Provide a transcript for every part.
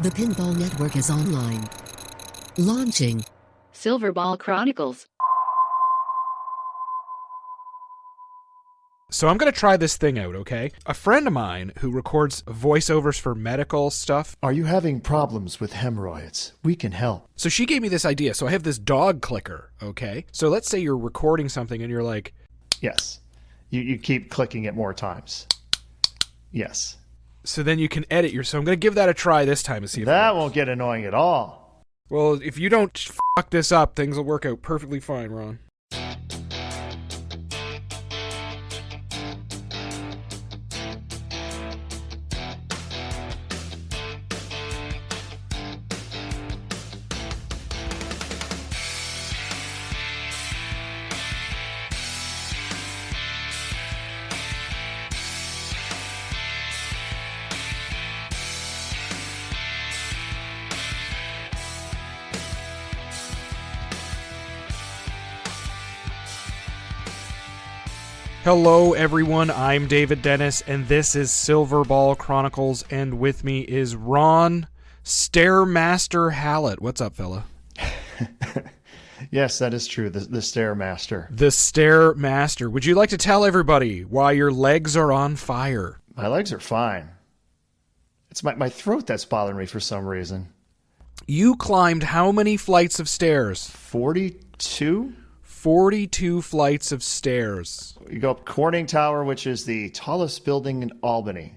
The Pinball Network is online. Launching Silverball Chronicles. So I'm going to try this thing out, okay? A friend of mine who records voiceovers for medical stuff. Are you having problems with hemorrhoids? We can help. So she gave me this idea. So I have this dog clicker, okay? So let's say you're recording something and you're like... Yes. You keep clicking it more times. Yes. So then you can edit so I'm going to give that a try this time and see if that won't get annoying at all. Well, if you don't fuck this up, things will work out perfectly fine, Ron. Hello, everyone. I'm David Dennis, and this is Silverball Chronicles, and with me is Ron Stairmaster Hallett. What's up, fella? Yes, that is true. The Stairmaster. The Stairmaster. Would you like to tell everybody why your legs are on fire? My legs are fine. It's my throat that's bothering me for some reason. You climbed how many flights of stairs? 42? 42 flights of stairs. You go up Corning Tower, which is the tallest building in Albany.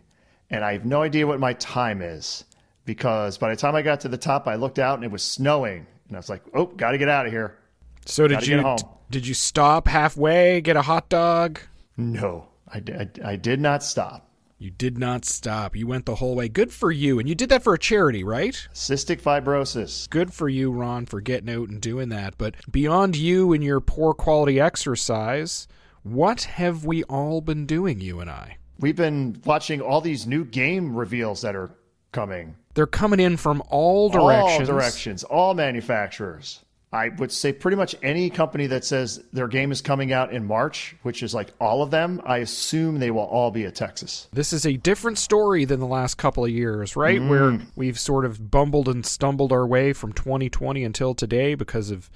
And I have no idea what my time is. Because by the time I got to the top, I looked out and it was snowing. And I was like, oh, got to get out of here. So did you stop halfway, get a hot dog? No, I did not stop. You did not stop. You went the whole way. Good for you. And you did that for a charity, right? Cystic fibrosis. Good for you, Ron, for getting out and doing that. But beyond you and your poor quality exercise, what have we all been doing, you and I? We've been watching all these new game reveals that are coming. They're coming in from all directions. All directions, all manufacturers. I would say pretty much any company that says their game is coming out in March, which is like all of them, I assume they will all be at Texas. This is a different story than the last couple of years, right? Where we've sort of bumbled and stumbled our way from 2020 until today because of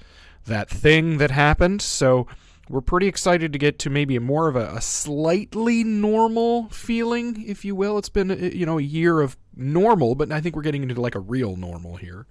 that thing that happened. So we're pretty excited to get to maybe more of a slightly normal feeling, if you will. It's been, a year of normal, but I think we're getting into like a real normal here.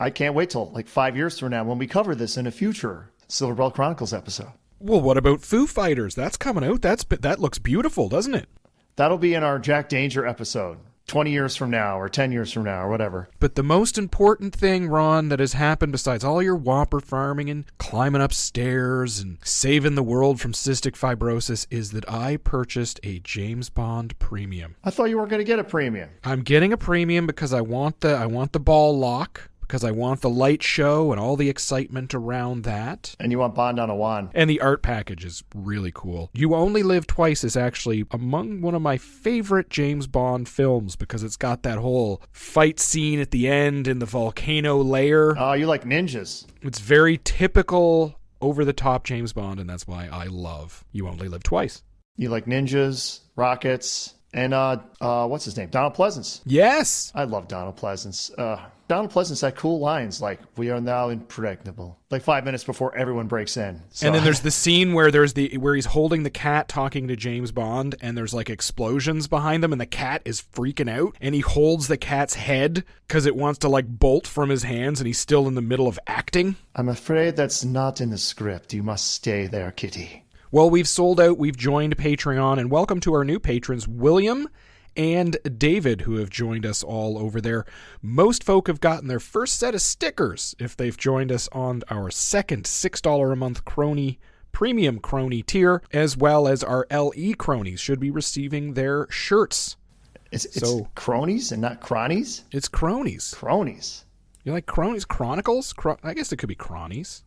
I can't wait till like 5 years from now when we cover this in a future Silverball Chronicles episode. Well, what about Foo Fighters? That's coming out. That looks beautiful, doesn't it? That'll be in our Jack Danger episode 20 years from now or 10 years from now or whatever. But the most important thing, Ron, that has happened besides all your whopper farming and climbing upstairs and saving the world from cystic fibrosis is that I purchased a James Bond premium. I thought you weren't going to get a premium. I'm getting a premium because I want the ball lock. Because I want the light show and all the excitement around that. And you want Bond on a wand. And the art package is really cool. You Only Live Twice is actually among one of my favorite James Bond films because it's got that whole fight scene at the end in the volcano layer. Oh, you like ninjas. It's very typical over-the-top James Bond, and that's why I love You Only Live Twice. You like ninjas, rockets, and what's his name? Donald Pleasance. Yes. I love Donald Pleasance. Donald Pleasance had cool lines like, we are now impregnable. Like 5 minutes before everyone breaks in. So. And then there's the scene where where he's holding the cat talking to James Bond and there's like explosions behind him and the cat is freaking out and he holds the cat's head because it wants to like bolt from his hands and he's still in the middle of acting. I'm afraid that's not in the script. You must stay there, kitty. Well, we've sold out. We've joined Patreon and welcome to our new patrons, William and David, who have joined us all over there. Most folk have gotten their first set of stickers if they've joined us on our second $6 a month premium crony tier, as well as our LE cronies should be receiving their shirts. It's cronies and not cronies? It's cronies. Cronies. You like cronies? Chronicles? I guess it could be cronies.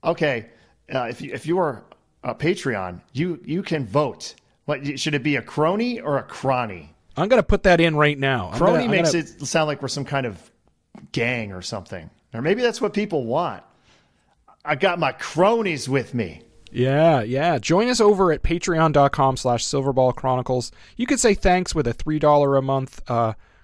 Okay. If you are a Patreon, you can vote. What should it be, a crony or a crony? I'm going to put that in right now. Crony makes it sound like we're some kind of gang or something. Or maybe that's what people want. I got my cronies with me. Yeah. Join us over at patreon.com/Silverball Chronicles. You could say thanks with a $3 a month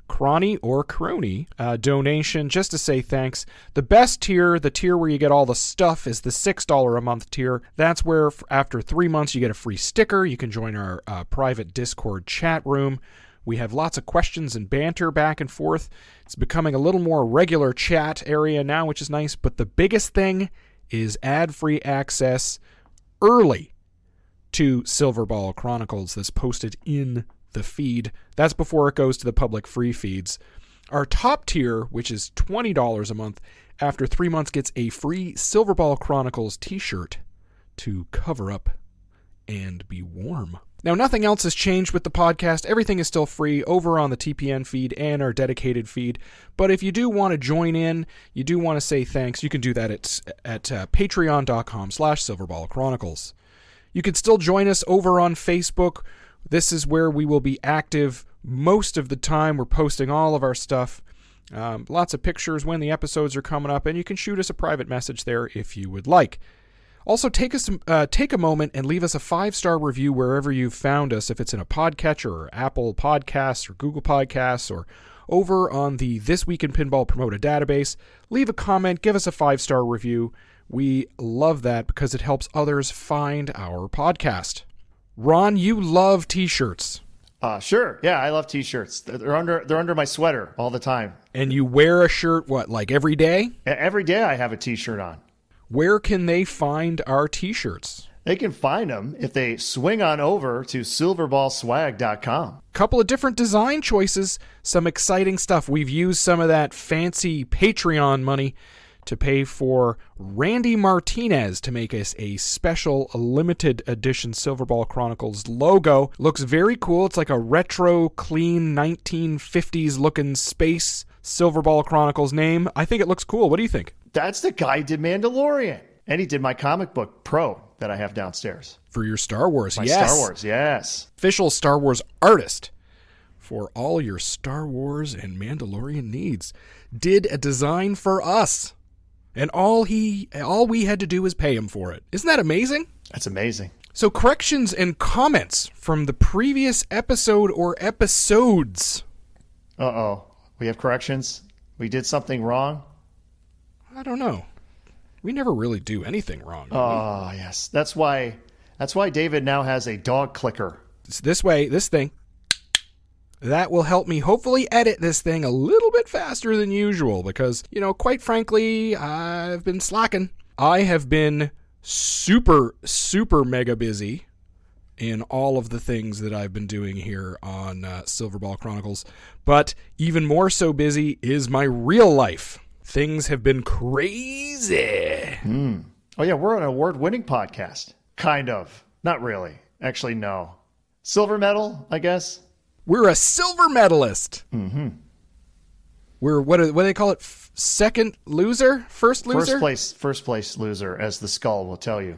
crony or crony donation just to say thanks. The best tier, the tier where you get all the stuff, is the $6 a month tier. That's where after 3 months you get a free sticker. You can join our private Discord chat room. We have lots of questions and banter back and forth. It's becoming a little more regular chat area now, which is nice. But the biggest thing is ad-free access early to Silverball Chronicles that's posted in the feed. That's before it goes to the public free feeds. Our top tier, which is $20 a month, after 3 months gets a free Silverball Chronicles t-shirt to cover up and be warm. Now, nothing else has changed with the podcast. Everything is still free over on the TPN feed and our dedicated feed. But if you do want to join in, you do want to say thanks, you can do that at patreon.com/Silverball Chronicles. You can still join us over on Facebook. This is where we will be active most of the time. We're posting all of our stuff. Lots of pictures when the episodes are coming up, and you can shoot us a private message there if you would like. Also, take a moment and leave us a 5-star review wherever you've found us, if it's in a podcatcher or Apple Podcasts or Google Podcasts or over on the This Week in Pinball Promoted database. Leave a comment, give us a 5-star review. We love that because it helps others find our podcast. Ron, you love t-shirts. Sure. Yeah, I love t-shirts. They're under my sweater all the time. And you wear a shirt, what, like every day? Every day I have a t-shirt on. Where can they find our t-shirts? They can find them if they swing on over to silverballswag.com. Couple of different design choices, some exciting stuff. We've used some of that fancy Patreon money to pay for Randy Martinez to make us a special limited edition Silverball Chronicles logo. Looks very cool. It's like a retro, clean 1950s looking space Silverball Chronicles name. I think it looks cool. What do you think? That's the guy who did Mandalorian. And he did my comic book Pro that I have downstairs. For your Star Wars, my yes. Star Wars, yes. Official Star Wars artist for all your Star Wars and Mandalorian needs. Did a design for us. And all we had to do was pay him for it. Isn't that amazing? That's amazing. So corrections and comments from the previous episode or episodes. Uh-oh. We have corrections? We did something wrong? I don't know. We never really do anything wrong. Oh, yes. That's why David now has a dog clicker. It's this thing. That will help me hopefully edit this thing a little bit faster than usual because, quite frankly, I've been slacking. I have been super, super mega busy in all of the things that I've been doing here on Silverball Chronicles. But even more so busy is my real life. Things have been crazy. Oh, yeah, we're an award-winning podcast. Kind of. Not really. Actually, no. Silver medal, I guess. We're a silver medalist. Mm-hmm. We're, what do they call it? Second loser? First loser? First place loser, as the skull will tell you.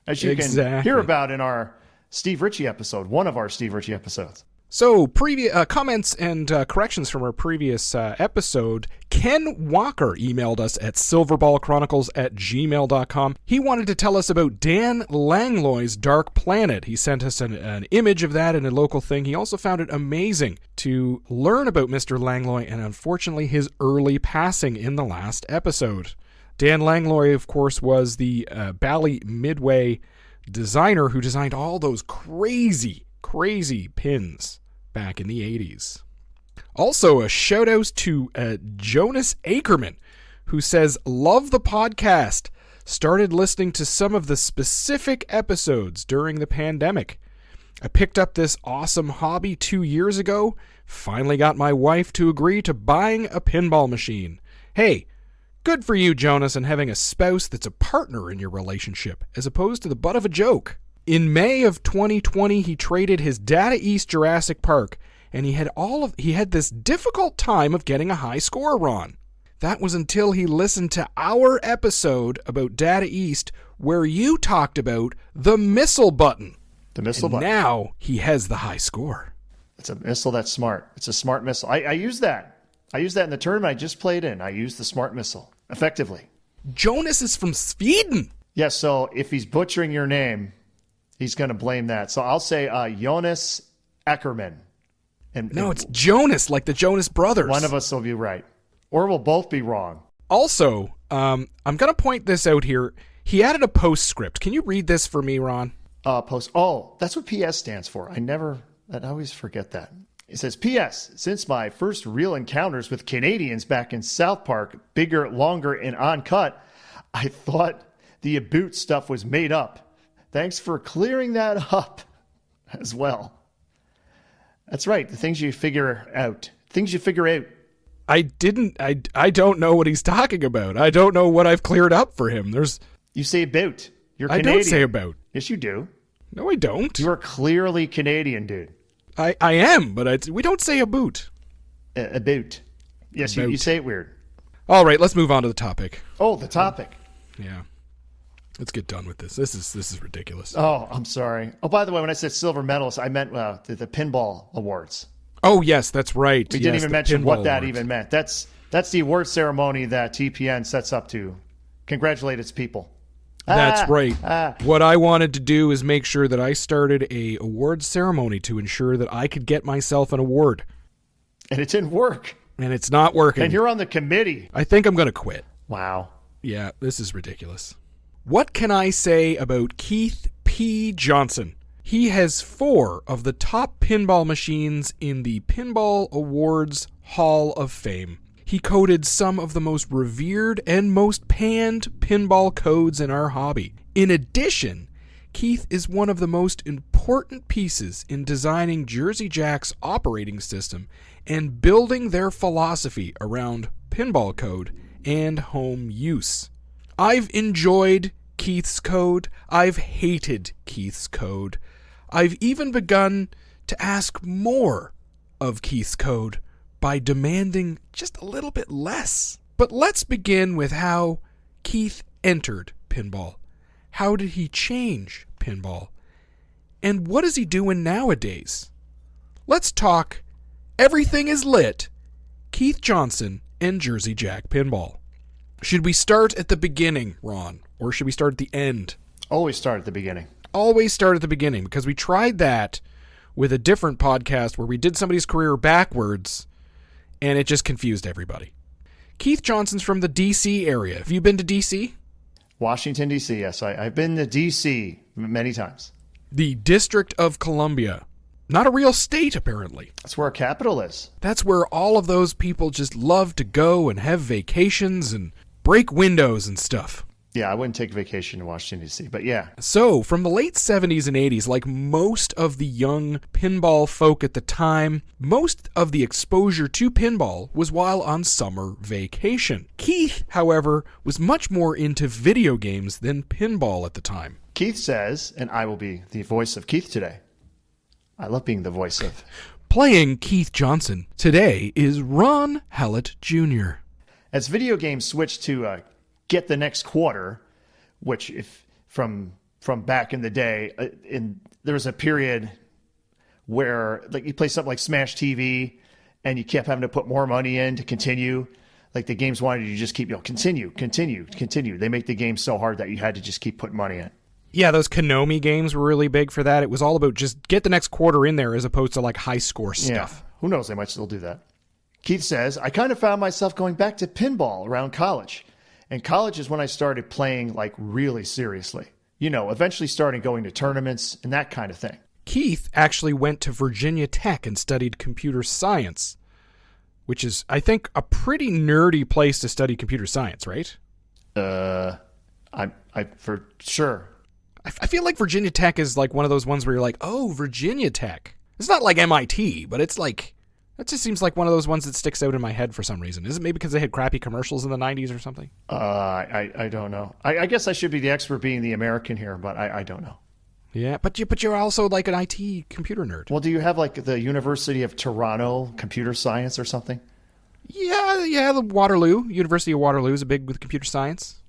As you Exactly. can hear about in our Steve Ritchie episode, one of our Steve Ritchie episodes. So, previous comments and corrections from our previous episode. Ken Walker emailed us at silverballchronicles@gmail.com. He wanted to tell us about Dan Langlois' Dark Planet. He sent us an image of that in a local thing. He also found it amazing to learn about Mr. Langlois and, unfortunately, his early passing in the last episode. Dan Langlois, of course, was the Bally Midway designer who designed all those crazy pins back in the 80s. Also, a shout out to Jonas Ackerman, who says, love the podcast. Started listening to some of the specific episodes during the pandemic. I picked up this awesome hobby 2 years ago. Finally got my wife to agree to buying a pinball machine. Hey, good for you, Jonas, and having a spouse that's a partner in your relationship, as opposed to the butt of a joke. In May of 2020, he traded his Data East Jurassic Park, and he had this difficult time of getting a high score, Ron. That was until he listened to our episode about Data East, where you talked about the missile button. The missile button. Now he has the high score. It's a missile that's smart. It's a smart missile. I use that. I used that in the tournament I just played in. I used the smart missile effectively. Jonas is from Sweden. Yes, so if he's butchering your name, he's going to blame that. So I'll say Jonas Ackerman. No, it's Jonas, like the Jonas Brothers. One of us will be right. Or we'll both be wrong. Also, I'm going to point this out here. He added a postscript. Can you read this for me, Ron? Post. Oh, that's what PS stands for. I always forget that. It says, P.S. Since my first real encounters with Canadians back in South Park, bigger, longer, and uncut, I thought the Aboot stuff was made up. Thanks for clearing that up as well. That's right. The things you figure out. Things you figure out. I don't know what he's talking about. I don't know what I've cleared up for him. You say about. You're I Canadian. don't say about. Yes, you do. No, I don't. You are clearly Canadian, dude. I am, but we don't say about. About. Yes, About. You say it weird. All right, let's move on to the topic. Oh, the topic. Yeah. Let's get done with this. This is ridiculous. Oh, I'm sorry. Oh, by the way, when I said silver medalist, I meant the Pinball Awards. Oh, yes, that's right. We didn't even mention what that even meant. That's the award ceremony that TPN sets up to congratulate its people. That's right. What I wanted to do is make sure that I started a award ceremony to ensure that I could get myself an award. And it didn't work. And it's not working. And you're on the committee. I think I'm going to quit. Wow. Yeah, this is ridiculous. What can I say about Keith P. Johnson? He has 4 of the top pinball machines in the Pinball Awards Hall of Fame. He coded some of the most revered and most panned pinball codes in our hobby. In addition, Keith is one of the most important pieces in designing Jersey Jack's operating system and building their philosophy around pinball code and home use. I've enjoyed Keith's code. I've hated Keith's code. I've even begun to ask more of Keith's code by demanding just a little bit less. But let's begin with how Keith entered pinball. How did he change pinball? And what is he doing nowadays? Let's talk Everything is Lit, Keith Johnson and Jersey Jack Pinball. Should we start at the beginning, Ron, or should we start at the end? Always start at the beginning. Always start at the beginning, because we tried that with a different podcast where we did somebody's career backwards, and it just confused everybody. Keith Johnson's from the D.C. area. Have you been to D.C.? Washington, D.C., yes. I've been to D.C. many times. The District of Columbia. Not a real state, apparently. That's where our capital is. That's where all of those people just love to go and have vacations and break windows and stuff. Yeah, I wouldn't take vacation in Washington, D.C., but yeah. So, from the late 70s and 80s, like most of the young pinball folk at the time, most of the exposure to pinball was while on summer vacation. Keith, however, was much more into video games than pinball at the time. Keith says, and I will be the voice of Keith today. I love being the voice of... Playing Keith Johnson today is Ron Hallett Jr. As video games switched to get the next quarter, which if from back in the day, there was a period where like you play something like Smash TV and you kept having to put more money in to continue. Like the games wanted you to just keep, continue. They make the game so hard that you had to just keep putting money in. Yeah, those Konami games were really big for that. It was all about just get the next quarter in there as opposed to like high score stuff. Yeah, who knows? They might still do that. Keith says, I kind of found myself going back to pinball around college. And college is when I started playing like really seriously. Eventually starting going to tournaments and that kind of thing. Keith actually went to Virginia Tech and studied computer science, which is, I think, a pretty nerdy place to study computer science, right? I for sure. I feel like Virginia Tech is like one of those ones where you're like, oh, Virginia Tech. It's not like MIT, but it's like, that just seems like one of those ones that sticks out in my head for some reason. Is it maybe because they had crappy commercials in the 90s or something? I don't know. I guess I should be the expert being the American here, but I don't know. Yeah, but you're also like an IT computer nerd. Well, do you have like the University of Toronto computer science or something? Yeah, the University of Waterloo is big with computer science.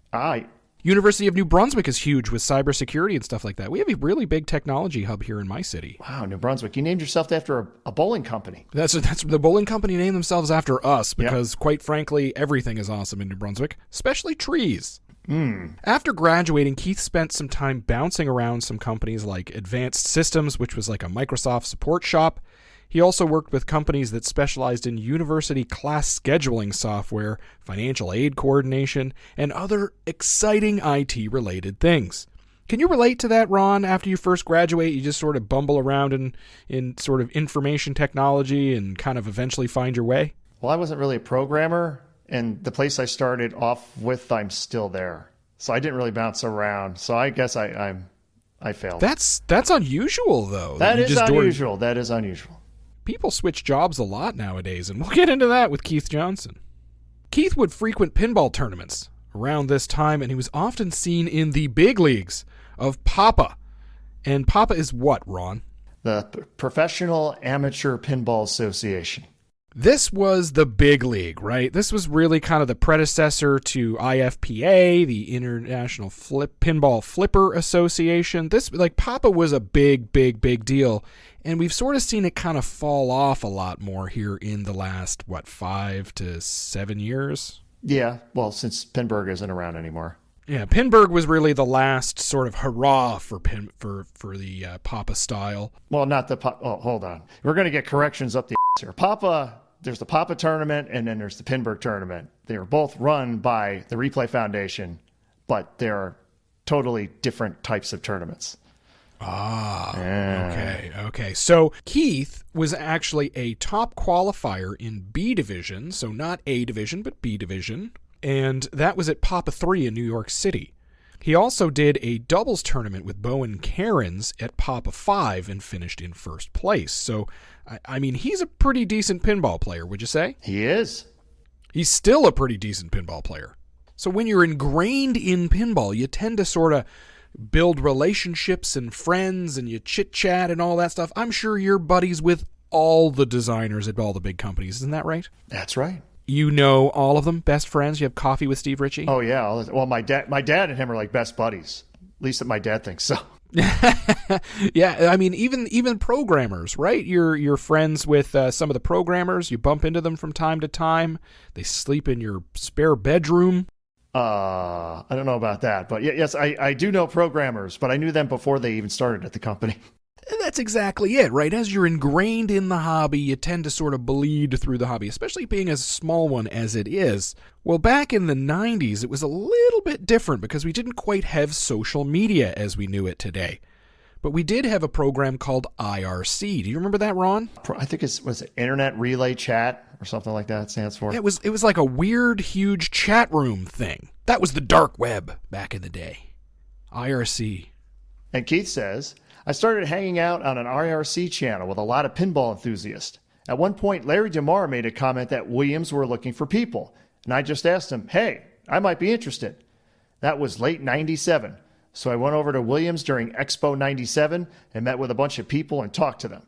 University of New Brunswick is huge with cybersecurity and stuff like that. We have a really big technology hub here in my city. Wow, New Brunswick. You named yourself after a bowling company. That's the bowling company named themselves after us because, quite frankly, everything is awesome in New Brunswick, especially trees. After graduating, Keith spent some time bouncing around some companies like Advanced Systems, which was like a Microsoft support shop. He also worked with companies that specialized in university class scheduling software, financial aid coordination, and other exciting IT-related things. Can you relate to that, Ron? After you first graduate, you just sort of bumble around in sort of information technology and kind of eventually find your way? Well, I wasn't really a programmer, and the place I started off with, I'm still there. So I didn't really bounce around. So I guess I failed. That's unusual, though. That is unusual. That is unusual. People switch jobs a lot nowadays, and we'll get into that with Keith Johnson. Keith would frequent pinball tournaments around this time, and he was often seen in the big leagues of PAPA. And PAPA is what, Ron? The Professional Amateur Pinball Association. This was the big league, right? This was really kind of the predecessor to IFPA, the International Pinball Flipper Association. PAPA was a big deal. And we've sort of seen it kind of fall off a lot more here in the last, 5 to 7 years? Yeah, well, since Pinburg isn't around anymore. Yeah, Pinburg was really the last sort of hurrah for the PAPA style. Well, not the PAPA. Oh, hold on. We're going to get corrections up the here. PAPA, there's the PAPA tournament, and then there's the Pinburg tournament. They are both run by the Replay Foundation, but they're totally different types of tournaments. Okay. So Keith was actually a top qualifier in B division, so not A division, but B division, and that was at PAPA 3 in New York City. He also did a doubles tournament with Bowen Cairns at PAPA 5 and finished in first place. So, I mean, he's a pretty decent pinball player, would you say? He is. He's still a pretty decent pinball player. So when you're ingrained in pinball, you tend to sort of build relationships and friends, and you chit-chat and all that stuff. I'm sure you're buddies with all the designers at all the big companies. Isn't that right? That's right. You know all of them? Best friends? You have coffee with Steve Ritchie? Oh, yeah. Well, my dad and him are like best buddies. At least my dad thinks so. Yeah, I mean, even programmers, right? You're friends with some of the programmers. You bump into them from time to time. They sleep in your spare bedroom. I don't know about that, but yes, I do know programmers, but I knew them before they even started at the company. And that's exactly it, right? As you're ingrained in the hobby, you tend to sort of bleed through the hobby, especially being as small one as it is. Well, back in the 90s, it was a little bit different because we didn't quite have social media as we knew it today. But we did have a program called IRC. Do you remember that, Ron? I think was it Internet Relay Chat or something like that it stands for. It was like a weird, huge chat room thing. That was the dark web back in the day. IRC. And Keith says, I started hanging out on an IRC channel with a lot of pinball enthusiasts. At one point, Larry DeMar made a comment that Williams were looking for people. And I just asked him, hey, I might be interested. That was late 97. So I went over to Williams during Expo 97 and met with a bunch of people and talked to them.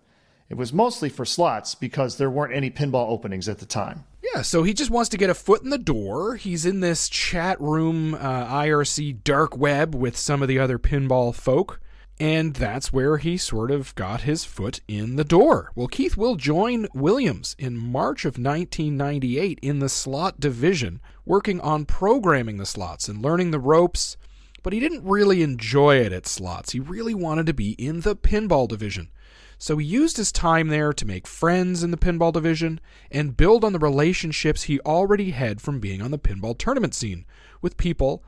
It was mostly for slots because there weren't any pinball openings at the time. Yeah, so he just wants to get a foot in the door. He's in this chat room, IRC dark web with some of the other pinball folk. And that's where he sort of got his foot in the door. Well, Keith will join Williams in March of 1998 in the slot division, working on programming the slots and learning the ropes. But he didn't really enjoy it at slots. He really wanted to be in the pinball division. So he used his time there to make friends in the pinball division and build on the relationships he already had from being on the pinball tournament scene with people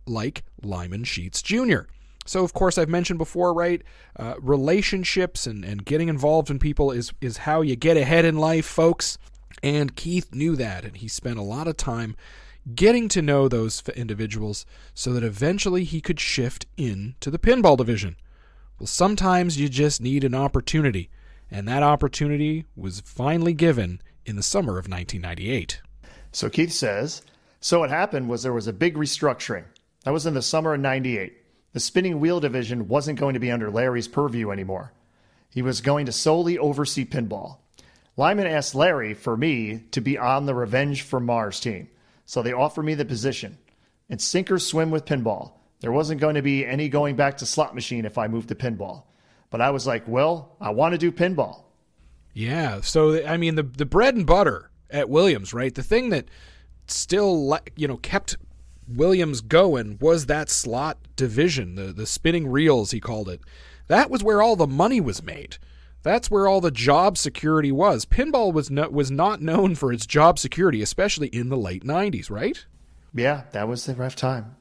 like Lyman Sheets Jr. So, of course, I've mentioned before, right, relationships and getting involved in people is how you get ahead in life, folks. And Keith knew that, and he spent a lot of time getting to know those individuals so that eventually he could shift into the pinball division. Well, sometimes you just need an opportunity, and that opportunity was finally given in the summer of 1998. So Keith says, so what happened was there was a big restructuring. That was in the summer of 98. The spinning wheel division wasn't going to be under Larry's purview anymore. He was going to solely oversee pinball. Lyman asked Larry for me to be on the Revenge from Mars team. So they offered me the position. And sink or swim with pinball. There wasn't going to be any going back to slot machine if I moved to pinball. But I was like, well, I want to do pinball. Yeah, so, I mean, the bread and butter at Williams, right? The thing that still, kept Williams going was that slot division, the spinning reels, he called it. That was where all the money was made. That's where all the job security was. Pinball was not known for its job security, especially in the late 90s, right? Yeah, that was the rough time.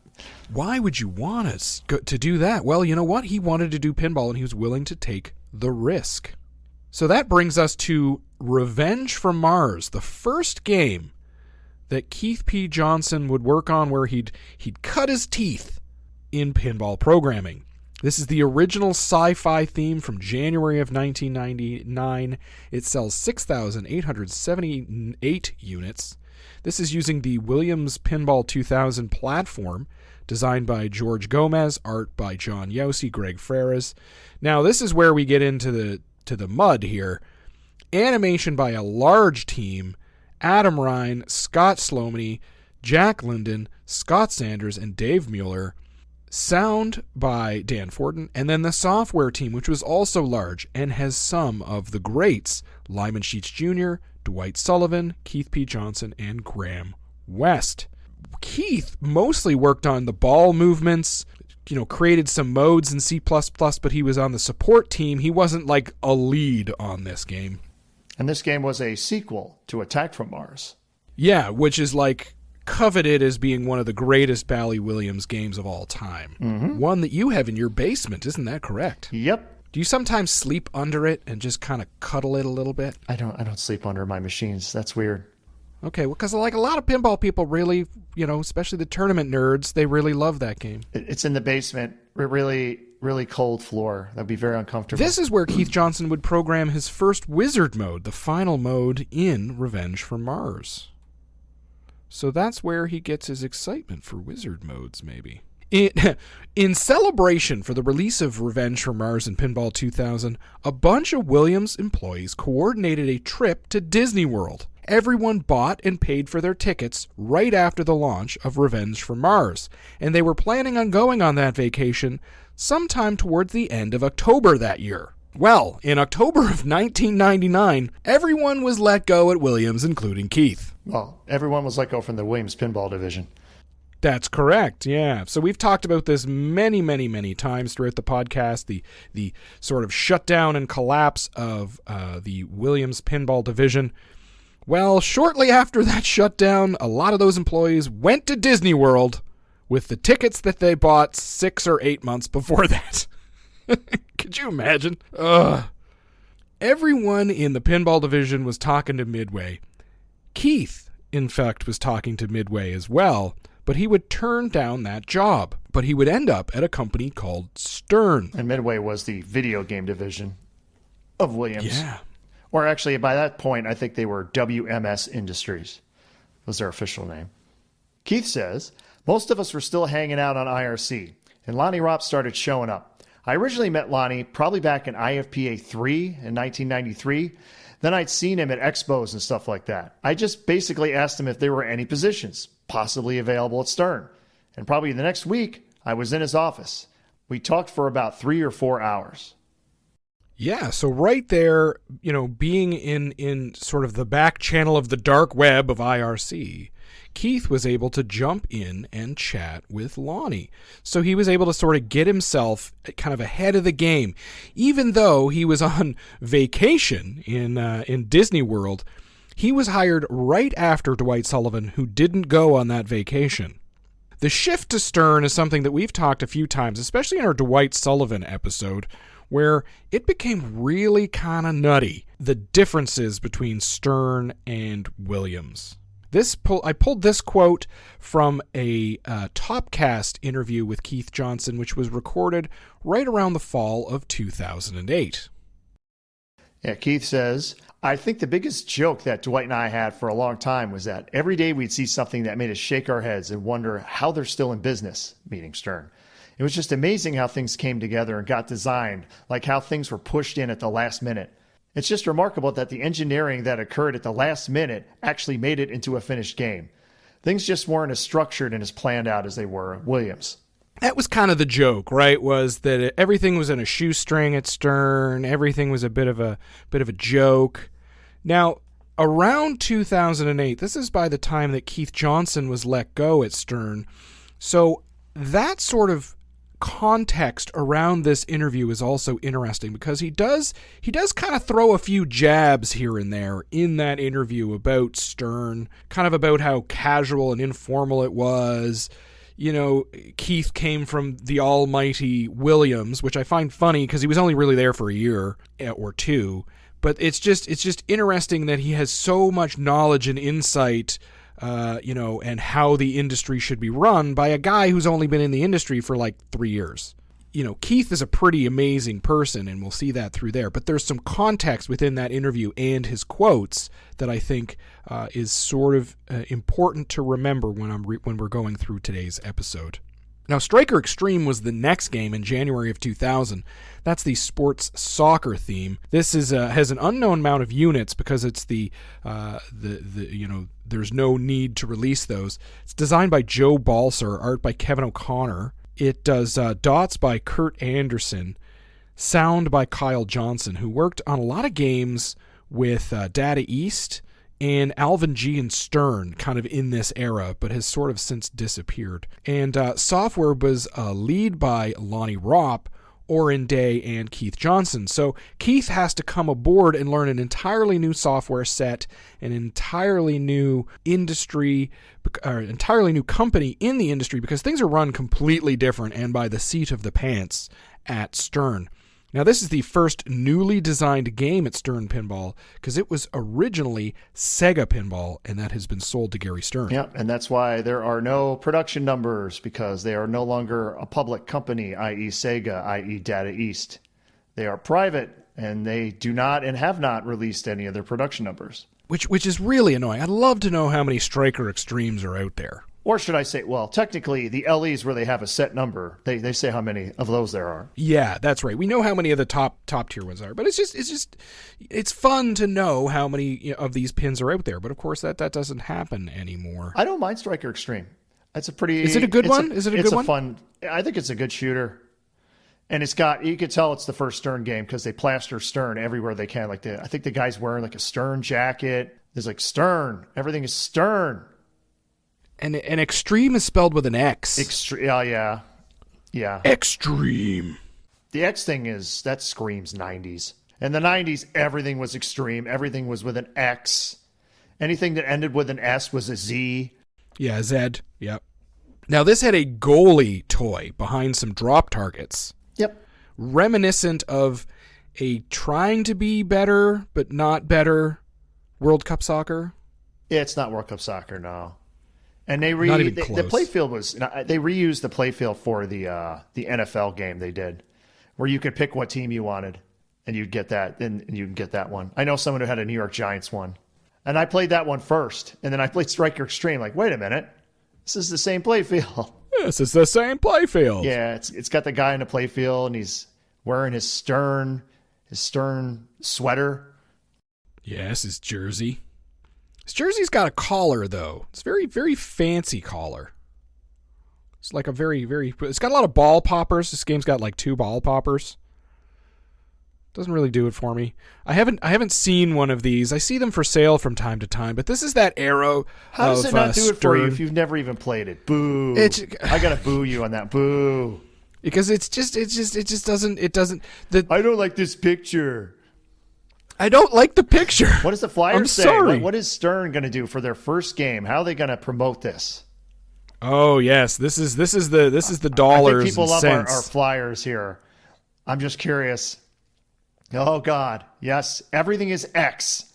Why would you want to do that? Well, you know what? He wanted to do pinball, and he was willing to take the risk. So that brings us to Revenge from Mars, the first game that Keith P. Johnson would work on where he'd cut his teeth in pinball programming. This is the original sci-fi theme from January of 1999. It sells 6,878 units. This is using the Williams Pinball 2000 platform, designed by George Gomez, art by John Yossi, Greg Freres. Now, this is where we get into the mud here. Animation by a large team: Adam Ryan, Scott Slomany, Jack Linden, Scott Sanders, and Dave Mueller. Sound by Dan Fortin, and then the software team, which was also large and has some of the greats: Lyman Sheets Jr., Dwight Sullivan, Keith P. Johnson, and Graham West. Keith mostly worked on the ball movements, created some modes in C++, but he was on the support team. He wasn't like a lead on this game. And this game was a sequel to Attack from Mars. Yeah, which is like coveted as being one of the greatest Bally Williams games of all time. Mm-hmm. One that you have in your basement, isn't that correct? Yep. Do you sometimes sleep under it and just kind of cuddle it a little bit? I don't sleep under my machines. That's weird. Okay, well, because like a lot of pinball people really, especially the tournament nerds, they really love that game. It's in the basement, really, really cold floor. That'd be very uncomfortable. This is where Keith Johnson would program his first wizard mode, the final mode in Revenge from Mars. So that's where he gets his excitement for wizard modes, maybe. In celebration for the release of Revenge from Mars and Pinball 2000, a bunch of Williams employees coordinated a trip to Disney World. Everyone bought and paid for their tickets right after the launch of Revenge from Mars, and they were planning on going on that vacation sometime towards the end of October that year. Well, in October of 1999, everyone was let go at Williams, including Keith. Well, everyone was let go from the Williams Pinball division. That's correct, yeah. So we've talked about this many, many, many times throughout the podcast, the sort of shutdown and collapse of the Williams Pinball division. Well, shortly after that shutdown, a lot of those employees went to Disney World with the tickets that they bought 6 or 8 months before that. Could you imagine? Ugh. Everyone in the pinball division was talking to Midway. Keith, in fact, was talking to Midway as well, but he would turn down that job. But he would end up at a company called Stern. And Midway was the video game division of Williams. Yeah. Or actually, by that point, I think they were WMS Industries was their official name. Keith says, most of us were still hanging out on IRC, and Lonnie Ropp started showing up. I originally met Lonnie probably back in IFPA 3 in 1993. Then I'd seen him at expos and stuff like that. I just basically asked him if there were any positions possibly available at Stern. And probably the next week, I was in his office. We talked for about 3 or 4 hours. Yeah, so right there, being in sort of the back channel of the dark web of IRC, Keith was able to jump in and chat with Lonnie. So he was able to sort of get himself kind of ahead of the game. Even though he was on vacation in Disney World, he was hired right after Dwight Sullivan, who didn't go on that vacation. The shift to Stern is something that we've talked a few times, especially in our Dwight Sullivan episode, where it became really kind of nutty, the differences between Stern and Williams. I pulled this quote from a Topcast interview with Keith Johnson, which was recorded right around the fall of 2008. Yeah, Keith says, I think the biggest joke that Dwight and I had for a long time was that every day we'd see something that made us shake our heads and wonder how they're still in business, meaning Stern. It was just amazing how things came together and got designed, like how things were pushed in at the last minute. It's just remarkable that the engineering that occurred at the last minute actually made it into a finished game. Things just weren't as structured and as planned out as they were at Williams. That was kind of the joke, right? Was that everything was in a shoestring at Stern. Everything was a bit of a joke. Now, around 2008, this is by the time that Keith Johnson was let go at Stern. So that sort of context around this interview is also interesting, because he does kind of throw a few jabs here and there in that interview about Stern, kind of about how casual and informal it was. Keith came from the almighty Williams, which I find funny because he was only really there for a year or two. But it's just interesting that he has so much knowledge and insight, and how the industry should be run by a guy who's only been in the industry for like 3 years. Keith is a pretty amazing person, and we'll see that through there. But there's some context within that interview and his quotes that I think is sort of important to remember when we're going through today's episode. Now, Striker Extreme was the next game in January of 2000. That's the sports soccer theme. This has an unknown amount of units because it's there's no need to release those. It's designed by Joe Balser, art by Kevin O'Connor. It does dots by Kurt Anderson, sound by Kyle Johnson, who worked on a lot of games with Data East and Alvin G. and Stern kind of in this era, but has sort of since disappeared. And software was lead by Lonnie Ropp, Oren Day, and Keith Johnson. So Keith has to come aboard and learn an entirely new software set, an entirely new industry, or entirely new company in the industry, because things are run completely different and by the seat of the pants at Stern. Now, this is the first newly designed game at Stern Pinball, because it was originally Sega Pinball, and that has been sold to Gary Stern. Yeah, and that's why there are no production numbers, because they are no longer a public company, i.e. Sega, i.e. Data East. They are private, and they do not and have not released any of their production numbers. Which is really annoying. I'd love to know how many Striker Extremes are out there. Or should I say, well, technically, the LEs where they have a set number, they say how many of those there are. Yeah, that's right. We know how many of the top tier ones are, but it's fun to know how many of these pins are out there. But of course, that doesn't happen anymore. I don't mind Striker Extreme. It's a pretty. Is it a good one? Is it a good one? It's a fun. I think it's a good shooter, and it's got. You could tell it's the first Stern game because they plaster Stern everywhere they can. I think the guy's wearing like a Stern jacket. There's like Stern. Everything is Stern. And Extreme is spelled with an X. Extreme. Yeah. Extreme. The X thing that screams 90s. In the 90s, everything was extreme. Everything was with an X. Anything that ended with an S was a Z. Yeah, Z. Yep. Now, this had a goalie toy behind some drop targets. Yep. Reminiscent of a trying to be better, but not better World Cup soccer. Yeah, it's not World Cup soccer, no. And the playfield was they reused the playfield for the NFL game they did, where you could pick what team you wanted, and you'd get that, and you can get that one. I know someone who had a New York Giants one, and I played that one first, and then I played Striker Extreme. Like, wait a minute, this is the same playfield. This is the same playfield. Yeah, it's got the guy in the playfield, and he's wearing his Stern sweater. Yes, his jersey. His jersey's got a collar, though. It's very, very fancy collar. It's like a very, very... It's got a lot of ball poppers. This game's got like 2 ball poppers. Doesn't really do it for me. I haven't seen one of these. I see them for sale from time to time, but this is that arrow. How does it not do it for you if you've never even played it? Boo! I gotta boo you on that. Boo! Because it just doesn't. I don't like this picture. I don't like the picture. What does the flyer say? Sorry. What is Stern going to do for their first game? How are they going to promote this? Oh yes, this is the dollars. I think people and love cents. Our flyers here. I'm just curious. Oh God, yes, everything is X.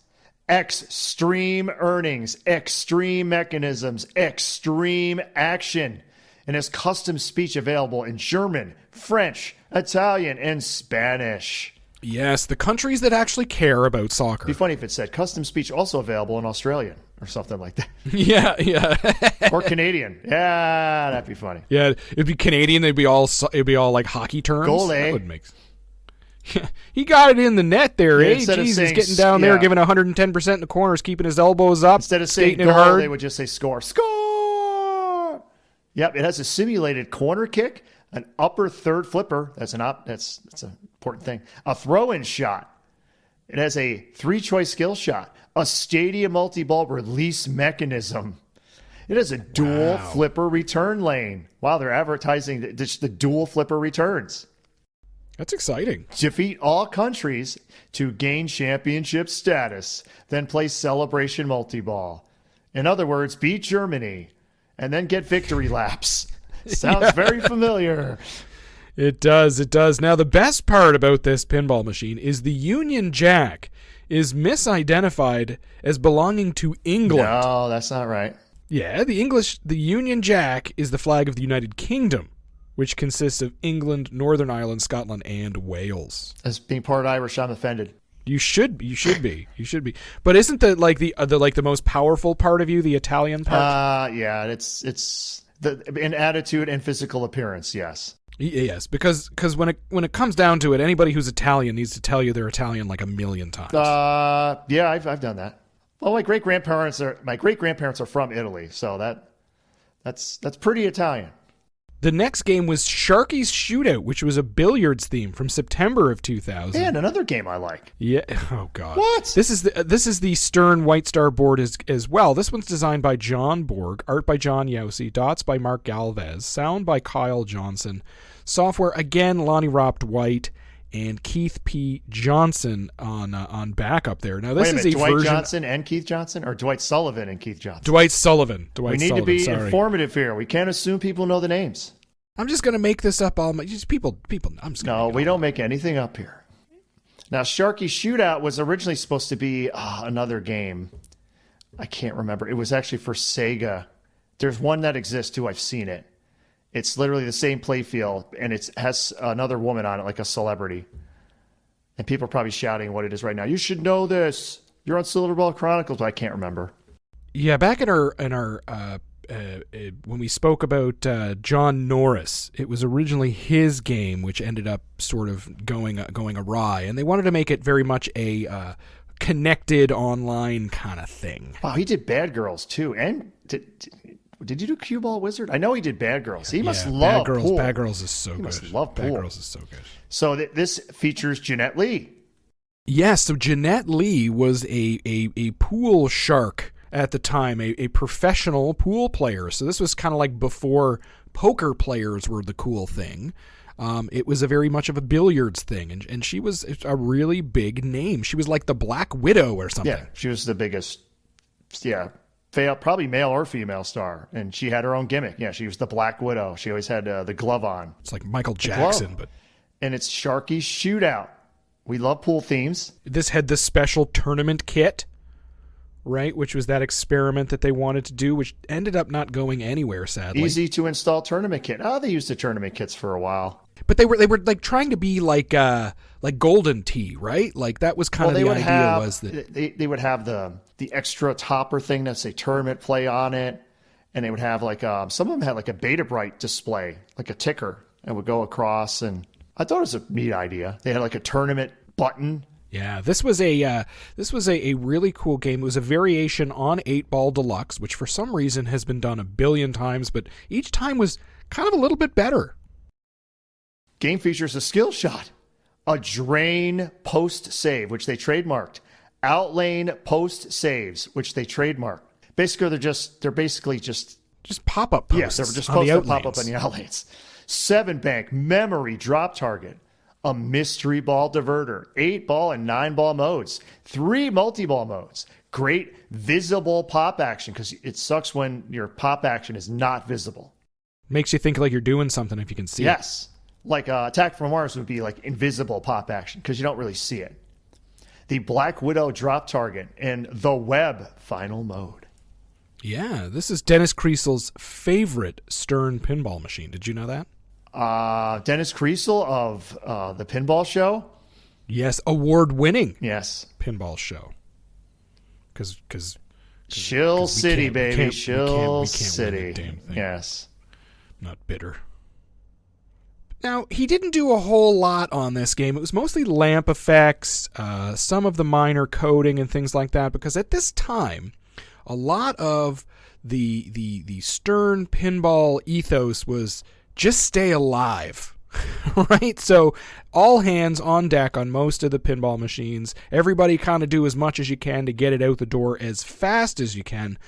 Extreme earnings, extreme mechanisms, extreme action, and has custom speech available in German, French, Italian, and Spanish. Yes, the countries that actually care about soccer. It'd be funny if it said custom speech also available in Australian or something like that. Yeah. Or Canadian. Yeah, that'd be funny. Yeah, it'd be Canadian. It'd be all like hockey terms. Goal, That would make sense. He got it in the net there, yeah, Jeez, he's getting down there, giving 110% in the corners, keeping his elbows up. Instead of saying goal, hard. they would just say score. Score! Yep, it has a simulated corner kick, an upper third flipper. That's an important thing. A throw-in shot. It has a 3-choice skill shot. A stadium multi-ball release mechanism. It has a dual flipper return lane. Wow, they're advertising the dual flipper returns. That's exciting. Defeat all countries to gain championship status, then play Celebration Multi-Ball. In other words, beat Germany and then get victory laps. Sounds very familiar. It does. It does. Now, the best part about this pinball machine is the Union Jack is misidentified as belonging to England. No, that's not right. Yeah, the Union Jack is the flag of the United Kingdom, which consists of England, Northern Ireland, Scotland, and Wales. As being part Irish, I'm offended. You should be. But isn't the most powerful part of you the Italian part? Yeah, it's in attitude and physical appearance. Yes. Yes, because when it comes down to it, anybody who's Italian needs to tell you they're Italian like a million times. Yeah, I've done that. Well, my great grandparents are from Italy, so that's pretty Italian. The next game was Sharky's Shootout, which was a billiards theme from September of 2000. And another game I like. Yeah. Oh God. What? This is the Stern White Star board as well. This one's designed by John Borg, art by John Yossi, dots by Mark Galvez, sound by Kyle Johnson, software again Lonnie Ropt White, and Keith P. Johnson on backup there. Now this is a Dwight version. Johnson and Keith Johnson, or Dwight Sullivan and Keith Johnson. Dwight Sullivan. We need to be informative here. We can't assume people know the names. I'm just gonna make this up. People. I'm just gonna. No, we don't make anything up here. Now, Sharky Shootout was originally supposed to be another game. I can't remember. It was actually for Sega. There's one that exists too. I've seen it. It's literally the same playfield, and it has another woman on it, like a celebrity. And people are probably shouting what it is right now. You should know this. You're on Silverball Chronicles, but I can't remember. Yeah, back in our when we spoke about John Norris, it was originally his game, which ended up sort of going awry, and they wanted to make it very much a connected online kind of thing. Wow, he did Bad Girls too, and did you do Cue Ball Wizard? I know he did Bad Girls. He must love Bad Girls. pool. Bad Girls is so good. Must love pool. Bad Girls is so good. So this features Jeanette Lee. Yes, so Jeanette Lee was a pool shark at the time, a professional pool player. So this was kind of like before poker players were the cool thing. It was a very much of a billiards thing, and she was a really big name. She was like the Black Widow or something. Yeah, she was the biggest. Yeah. Probably male or female star, and she had her own gimmick. Yeah, she was the Black Widow. She always had the glove on. It's like Michael Jackson, but and it's Sharky's Shootout. We love pool themes. This had the special tournament kit, right? Which was that experiment that they wanted to do, which ended up not going anywhere, sadly. Easy to install tournament kit. They used the tournament kits for a while. But they were like trying to be like Golden Tee, right? Like that was kind of the idea. Was that they would have the extra topper thing that say tournament play on it, and they would have like some of them had like a Beta Bright display, like a ticker, and would go across. And I thought it was a neat idea. They had like a tournament button. Yeah, this was a really cool game. It was a variation on 8-Ball Deluxe, which for some reason has been done a billion times, but each time was kind of a little bit better. Game features a skill shot, a drain post save, which they trademarked, outlane post saves, which they trademarked. Basically, they're basically just pop-up posts. Yes, they were just supposed to pop up on the outlanes. 7-bank memory drop target, a mystery ball diverter, 8-ball and 9-ball modes, 3 multi-ball modes, great visible pop action, because it sucks when your pop action is not visible. Makes you think like you're doing something if you can see it. Yes. Like Attack from Mars would be like invisible pop action because you don't really see it. The Black Widow drop target and the Web final mode. Yeah, this is Dennis Kreissel's favorite Stern pinball machine. Did you know that? Dennis Kreissel of the Pinball Show? Yes, award-winning. Yes. Pinball Show. Because Shill City, baby. Shill City. Damn thing. Yes. Not bitter. Now, he didn't do a whole lot on this game. It was mostly lamp effects, some of the minor coding and things like that, because at this time, a lot of the Stern pinball ethos was just stay alive, right? So all hands on deck on most of the pinball machines. Everybody kind of do as much as you can to get it out the door as fast as you can.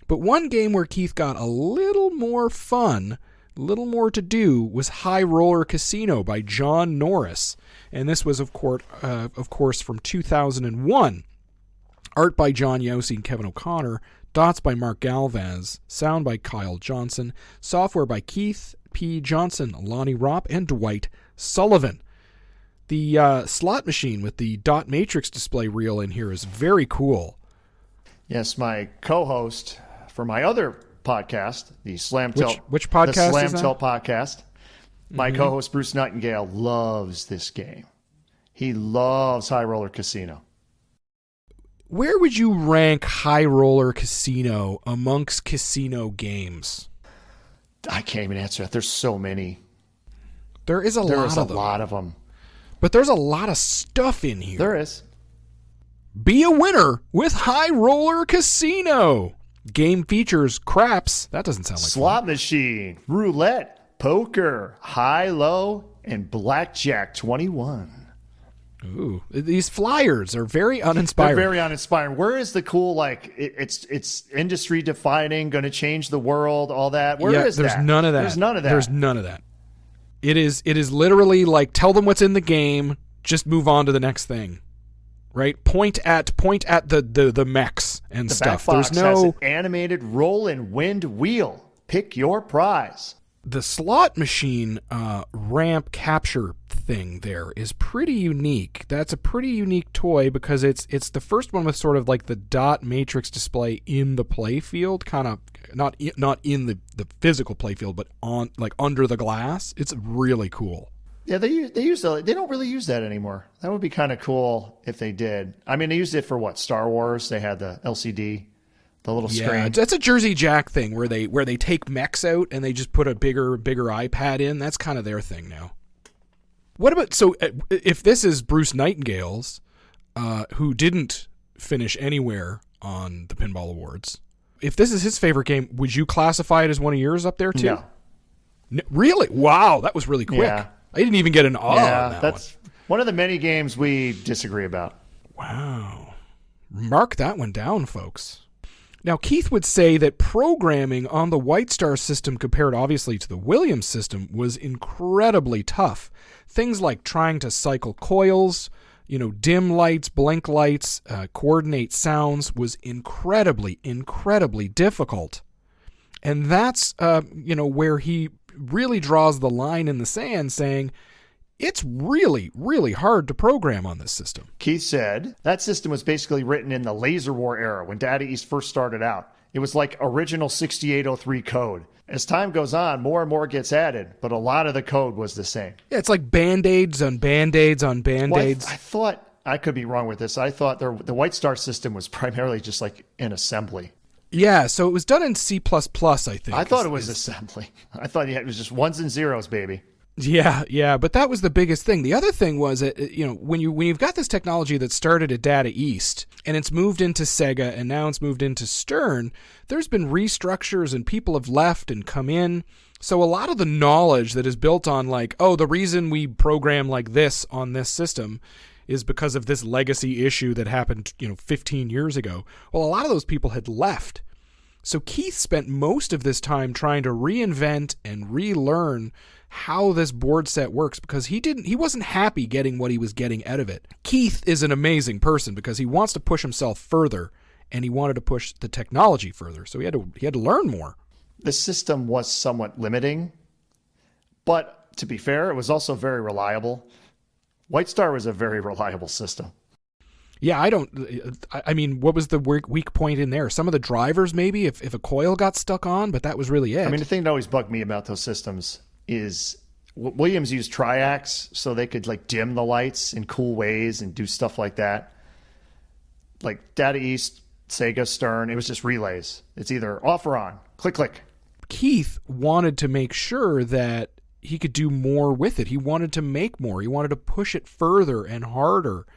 But one game where Keith got a little more fun, a little more to do, was High Roller Casino by John Norris. And this was, of course, from 2001. Art by John Yossi and Kevin O'Connor. Dots by Mark Galvez. Sound by Kyle Johnson. Software by Keith P. Johnson, Lonnie Ropp, and Dwight Sullivan. The slot machine with the dot matrix display reel in here is very cool. Yes, my co-host for my other podcast, the Slamtel. Which podcast the is that? Slamtel podcast. My co-host Bruce Nightingale loves this game. He loves High Roller Casino. Where would you rank High Roller Casino amongst casino games? I can't even answer that. There's so many. There's a lot of them. But there's a lot of stuff in here. There is. Be a winner with High Roller Casino. Game features craps. That doesn't sound like slot fun. machine, roulette, poker, high-low, and blackjack 21. Ooh, these flyers are very uninspiring. They're very uninspiring. Where is the cool, like, it's industry defining, going to change the world, all that? Where is there's that? none of that. There's none of that. There's none of that. It is literally like, tell them what's in the game, just move on to the next thing. Right? Point at the mechs and the stuff. Back box There's no has an animated roll and wind wheel. Pick your prize. The slot machine ramp capture thing there is pretty unique. That's a pretty unique toy because it's the first one with sort of like the dot matrix display in the play field, kind of not in the physical play field, but on like under the glass. It's really cool. Yeah, they don't really use that anymore. That would be kind of cool if they did. I mean, they used it for what? Star Wars. They had the LCD, the little screen. That's a Jersey Jack thing where they take mechs out and they just put a bigger iPad in. That's kind of their thing now. What about, so if this is Bruce Nightingale's, who didn't finish anywhere on the Pinball Awards, if this is his favorite game, would you classify it as one of yours up there too? No. Really? Wow, that was really quick. Yeah. I didn't even get an on that that's one of the many games we disagree about. Wow. Mark that one down, folks. Now, Keith would say that programming on the White Star system compared obviously to the Williams system was incredibly tough. Things like trying to cycle coils, dim lights, blink lights, coordinate sounds was incredibly, incredibly difficult. And that's, where he really draws the line in the sand saying, it's really, really hard to program on this system. Keith said that system was basically written in the Laser War era when Data East first started out. It was like original 6803 code. As time goes on, more and more gets added, but a lot of the code was the same. Yeah, it's like Band-Aids on Band-Aids on Band-Aids. Well, I thought, I could be wrong with this, I thought the White Star system was primarily just like an assembly. Yeah, so it was done in C++, I think. I thought it was assembly. I thought it was just ones and zeros, baby. Yeah, but that was the biggest thing. The other thing was that, when you've got this technology that started at Data East and it's moved into Sega and now it's moved into Stern, there's been restructures and people have left and come in. So a lot of the knowledge that is built on like, the reason we program like this on this system is because of this legacy issue that happened, 15 years ago. Well, a lot of those people had left. So Keith spent most of this time trying to reinvent and relearn how this board set works because he wasn't happy getting what he was getting out of it. Keith is an amazing person because he wants to push himself further and he wanted to push the technology further. So he had to learn more. The system was somewhat limiting, but to be fair, it was also very reliable. White Star was a very reliable system. Yeah, I mean, what was the weak point in there? Some of the drivers, maybe, if a coil got stuck on, but that was really it. I mean, the thing that always bugged me about those systems is Williams used triacs so they could like dim the lights in cool ways and do stuff like that. Like Data East, Sega, Stern, it was just relays. It's either off or on. Click, click. Keith wanted to make sure that he could do more with it. He wanted to make more. He wanted to push it further and harder.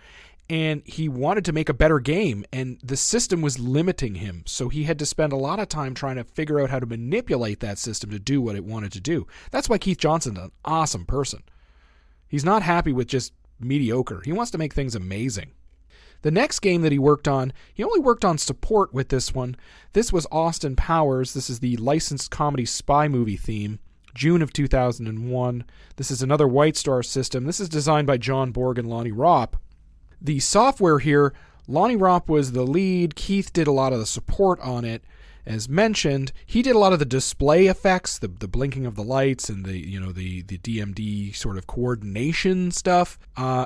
And he wanted to make a better game, and the system was limiting him. So he had to spend a lot of time trying to figure out how to manipulate that system to do what it wanted to do. That's why Keith Johnson's an awesome person. He's not happy with just mediocre. He wants to make things amazing. The next game that he worked on, he only worked on support with this one. This was Austin Powers. This is the licensed comedy spy movie theme, June of 2001. This is another White Star system. This is designed by John Borg and Lonnie Ropp. The software here, Lonnie Ropp was the lead. Keith did a lot of the support on it. As mentioned, he did a lot of the display effects, the blinking of the lights and the DMD sort of coordination stuff.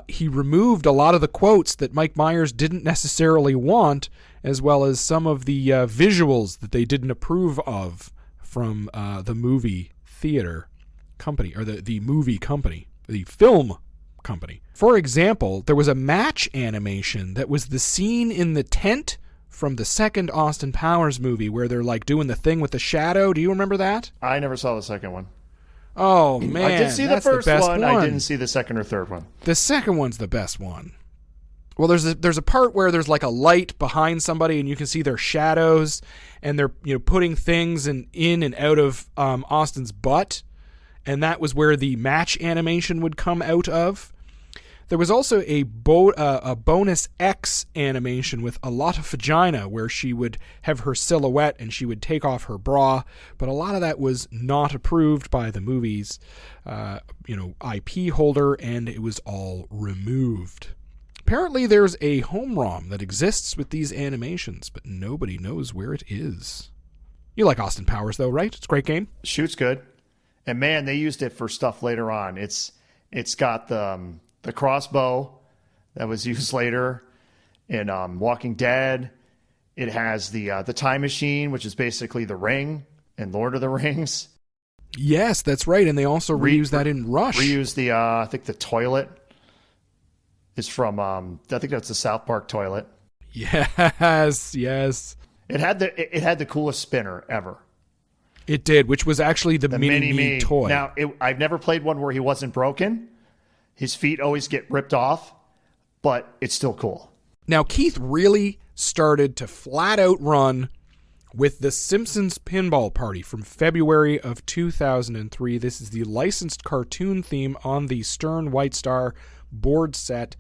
He removed a lot of the quotes that Mike Myers didn't necessarily want, as well as some of the visuals that they didn't approve of from the movie theater company, or the movie company, the film company. For example, there was a match animation that was the scene in the tent from the second Austin Powers movie where they're like doing the thing with the shadow. Do you remember that? I never saw the second one. Oh, man. I did see the first one. one. I didn't see the second or third one. The second one's the best one. Well, there's a part where there's like a light behind somebody and you can see their shadows, and they're putting things in and out of Austin's butt, and that was where the match animation would come out of. There was also a bonus X animation with a lot of vagina where she would have her silhouette and she would take off her bra, but a lot of that was not approved by the movie's IP holder, and it was all removed. Apparently there's a home ROM that exists with these animations, but nobody knows where it is. You like Austin Powers though, right? It's a great game. Shoot's good. And man, they used it for stuff later on. It's got the crossbow that was used later in Walking Dead. It has the time machine, which is basically the ring in Lord of the Rings. Yes, that's right. And they also reuse that in Rush. Reuse the, I think the toilet is from, I think that's the South Park toilet. Yes. It had the coolest spinner ever. It did, which was actually the mini-me toy. Now, I've never played one where he wasn't broken. His feet always get ripped off, but it's still cool. Now, Keith really started to flat out run with the Simpsons Pinball Party from February of 2003. This is the licensed cartoon theme on the Stern White Star board set.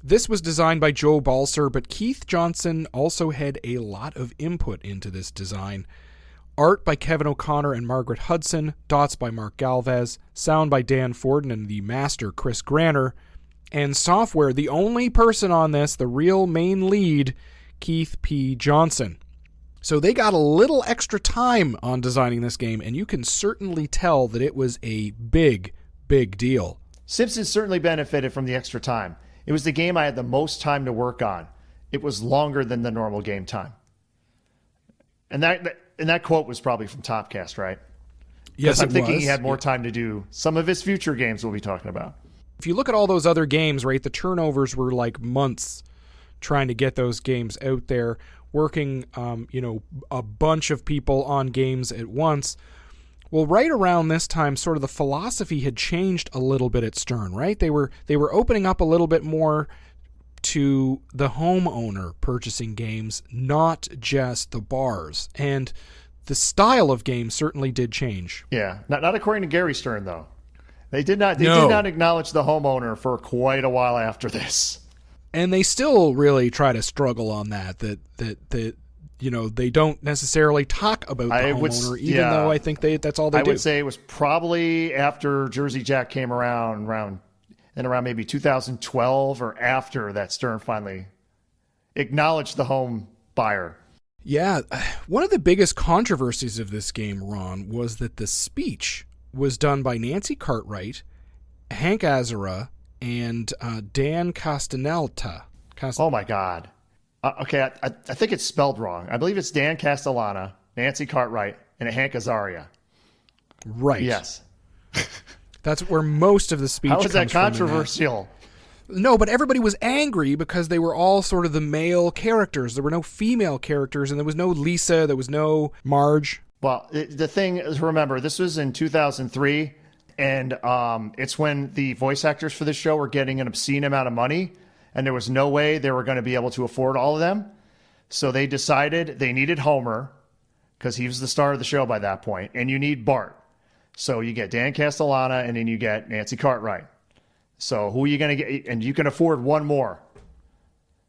This was designed by Joe Balser, but Keith Johnson also had a lot of input into this design. Art by Kevin O'Connor and Margaret Hudson, dots by Mark Galvez, sound by Dan Forden and the master Chris Granner, and software, the only person on this, the real main lead, Keith P. Johnson. So they got a little extra time on designing this game, and you can certainly tell that it was a big, big deal. Simpsons certainly benefited from the extra time. It was the game I had the most time to work on. It was longer than the normal game time. And that quote was probably from Topcast, right? Yes, I'm thinking he had more time to do some of his future games we'll be talking about. If you look at all those other games, right, the turnovers were like months trying to get those games out there, working, a bunch of people on games at once. Well, right around this time, sort of the philosophy had changed a little bit at Stern, right? They were opening up a little bit more to the homeowner purchasing games, not just the bars. And the style of games certainly did change. Yeah, not according to Gary Stern, though. They did not acknowledge the homeowner for quite a while after this. And they still really try to struggle on that they don't necessarily talk about the homeowner, even though I think that's all they do. I would say it was probably after Jersey Jack came around maybe 2012 or after that Stern finally acknowledged the home buyer. Yeah, one of the biggest controversies of this game, Ron, was that the speech was done by Nancy Cartwright, Hank Azara, and Dan Castellaneta. Oh my God. Okay, I think it's spelled wrong. I believe it's Dan Castellana, Nancy Cartwright, and Hank Azaria. Right. Yes. That's where most of the speech comes from. How is that controversial? No, but everybody was angry because they were all sort of the male characters. There were no female characters, and there was no Lisa, there was no Marge. Well, the thing is, remember, this was in 2003, and it's when the voice actors for this show were getting an obscene amount of money, and there was no way they were going to be able to afford all of them. So they decided they needed Homer, because he was the star of the show by that point, and you need Bart. So you get Dan Castellana, and then you get Nancy Cartwright. So who are you going to get? And you can afford one more.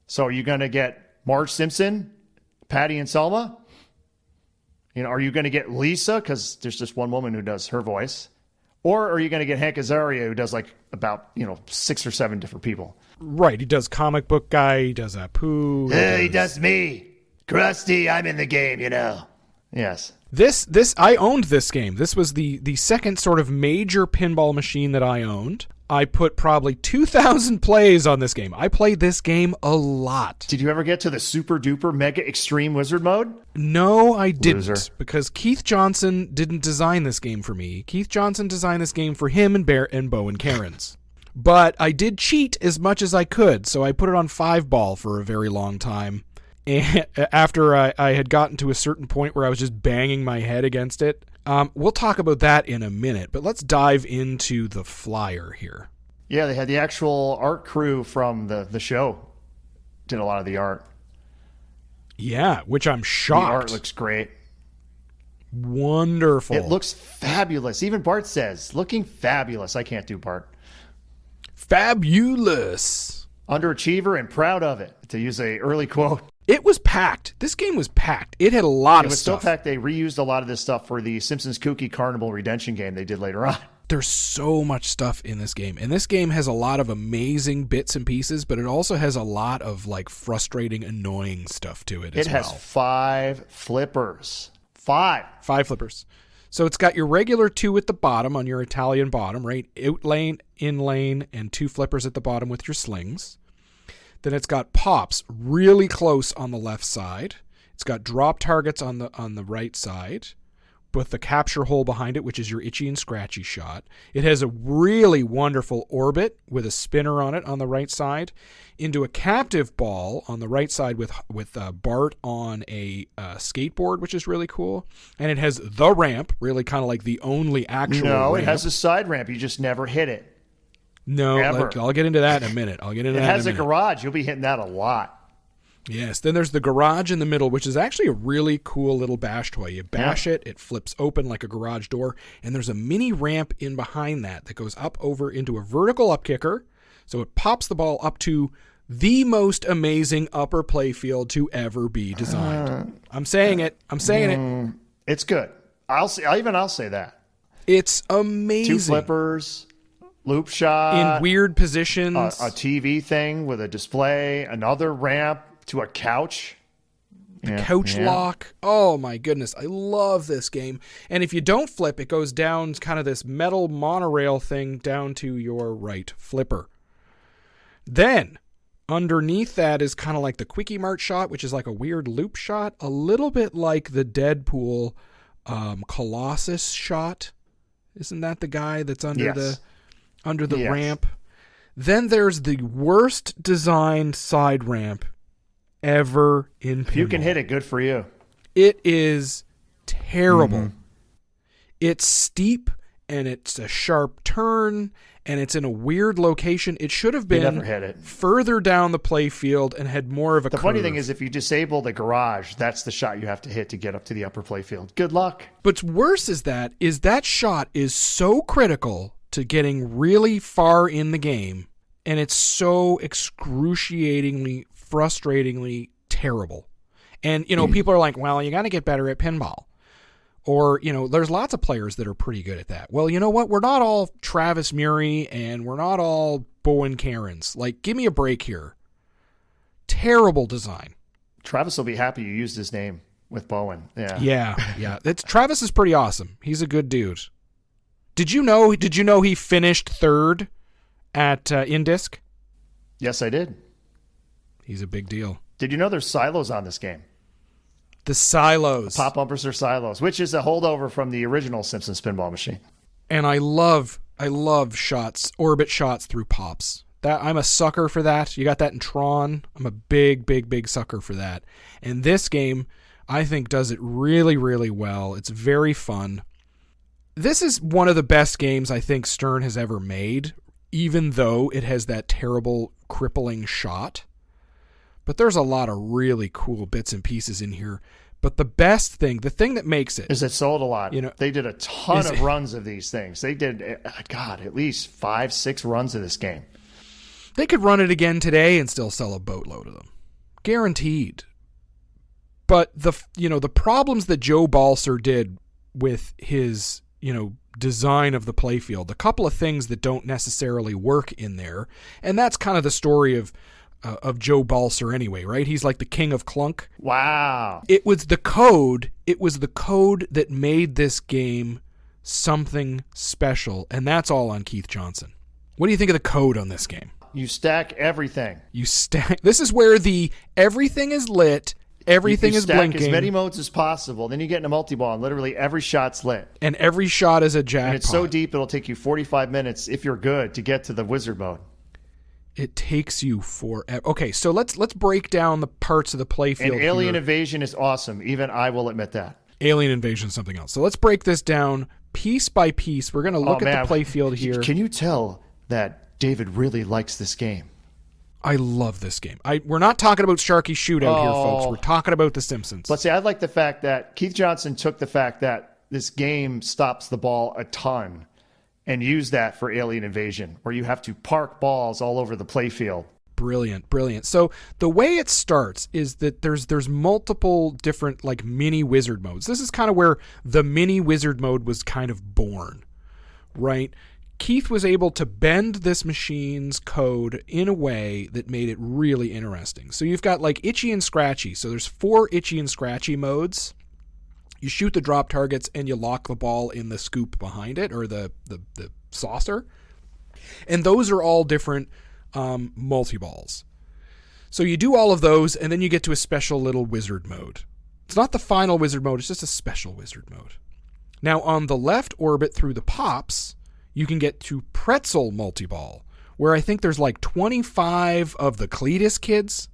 So are you going to get Marge Simpson, Patty and Selma? Are you going to get Lisa? Because there's just one woman who does her voice. Or are you going to get Hank Azaria, who does about 6 or 7 different people? Right. He does comic book guy. He does Apu. He does me. Krusty, I'm in the game, Yes. I owned this game. This was the second sort of major pinball machine that I owned. I put probably 2,000 plays on this game. I played this game a lot. Did you ever get to the super duper mega extreme wizard mode? No, I didn't. Loser. Because Keith Johnson didn't design this game for me. Keith Johnson designed this game for him and Bo and Karen's. But I did cheat as much as I could, so I put it on 5-ball for a very long time. And after I had gotten to a certain point where I was just banging my head against it. We'll talk about that in a minute, but let's dive into the flyer here. Yeah, they had the actual art crew from the show did a lot of the art. Yeah, which I'm shocked. The art looks great. Wonderful. It looks fabulous. Even Bart says, looking fabulous. I can't do Bart. Fabulous. Underachiever and proud of it, to use a early quote. It was packed. This game was packed. It had a lot of stuff. It was so packed they reused a lot of this stuff for the Simpsons Kooky Carnival Redemption game they did later on. There's so much stuff in this game. And this game has a lot of amazing bits and pieces, but it also has a lot of frustrating, annoying stuff to it as well. It has 5 flippers. 5 flippers. So it's got your regular 2 at the bottom on your Italian bottom, right? Out lane, in lane, and 2 flippers at the bottom with your slings. Then it's got pops really close on the left side. It's got drop targets on the right side with the capture hole behind it, which is your itchy and scratchy shot. It has a really wonderful orbit with a spinner on it on the right side, into a captive ball on the right side with Bart on a skateboard, which is really cool. And it has the ramp, really kind of like the only actual ramp. It has a side ramp. You just never hit it. No, I'll get into that in a minute. It has a garage. You'll be hitting that a lot. Yes. Then there's the garage in the middle, which is actually a really cool little bash toy. You bash it, it flips open like a garage door, and there's a mini ramp in behind that goes up over into a vertical up kicker. So it pops the ball up to the most amazing upper play field to ever be designed. I'm saying it. It's good. I'll say that. It's amazing. 2 flippers. Loop shot. In weird positions. A TV thing with a display. Another ramp to a couch. Couch lock. Oh my goodness. I love this game. And if you don't flip, it goes down kind of this metal monorail thing down to your right flipper. Then underneath that is kind of like the Quickie Mart shot, which is like a weird loop shot. A little bit like the Deadpool Colossus shot. Isn't that the guy that's under the ramp? Then there's the worst designed side ramp ever in pinball. If you can hit it, good for you. It is terrible. Mm-hmm. It's steep and it's a sharp turn and it's in a weird location. It should have been further down the play field and had more of a curve. The funny thing is, if you disable the garage, that's the shot you have to hit to get up to the upper play field. Good luck. But worse is that shot is so critical to getting really far in the game, and it's so excruciatingly, frustratingly terrible. And, people are like, well, you got to get better at pinball. Or, there's lots of players that are pretty good at that. Well, you know what? We're not all Travis Murray and we're not all Bo and Karen's. Give me a break here. Terrible design. Travis will be happy you used his name with Bowen. Yeah. Travis is pretty awesome. He's a good dude. Did you know he finished 3rd at Indisc? Yes, I did. He's a big deal. Did you know there's silos on this game? The silos. Pop bumpers are silos, which is a holdover from the original Simpsons pinball machine. And I love shots, orbit shots through pops. I'm a sucker for that. You got that in Tron. I'm a big, big, big sucker for that. And this game, I think, does it really, really well. It's very fun. This is one of the best games I think Stern has ever made, even though it has that terrible, crippling shot. But there's a lot of really cool bits and pieces in here. But the best thing, the thing that makes it... is it sold a lot. They did a ton of runs of these things. They did, at least 5-6 runs of this game. They could run it again today and still sell a boatload of them. guaranteed. But the problems that Joe Balser did with his, design of the playfield, a couple of things that don't necessarily work in there, and that's kind of the story of Joe Balser anyway, right? He's like the king of clunk. Wow. It was the code that made this game something special, and that's all on Keith Johnson. What do you think of the code on this game? You stack everything. This is where everything is lit, everything you is stack blinking. as many modes as possible. Then you get in a multi-ball, and literally every shot's lit. And every shot is a jackpot. And it's so deep, it'll take you 45 minutes, if you're good, to get to the wizard mode. It takes you forever. Okay, so let's break down the parts of the playfield. And Alien Invasion is awesome. Even I will admit that. Alien Invasion is something else. So let's break this down piece by piece. We're going to look at the playfield here. Can you tell that David really likes this game? I love this game. We're not talking about Sharky Shootout here, folks. We're talking about The Simpsons. Let's say I like the fact that Keith Johnson took the fact that this game stops the ball a ton and used that for Alien Invasion, where you have to park balls all over the playfield. Brilliant, brilliant. So the way it starts is that there's multiple different like mini wizard modes. This is kind of where the mini wizard mode was kind of born, right? Keith was able to bend this machine's code in a way that made it really interesting. So you've got like Itchy and Scratchy. So there's 4 Itchy and Scratchy modes. You shoot the drop targets and you lock the ball in the scoop behind it, or the saucer. And those are all different multi-balls. So you do all of those, and then you get to a special little wizard mode. It's not the final wizard mode, it's just a special wizard mode. Now on the left orbit through the pops, you can get to pretzel multi-ball, where I think there's like 25 of the Cletus kids.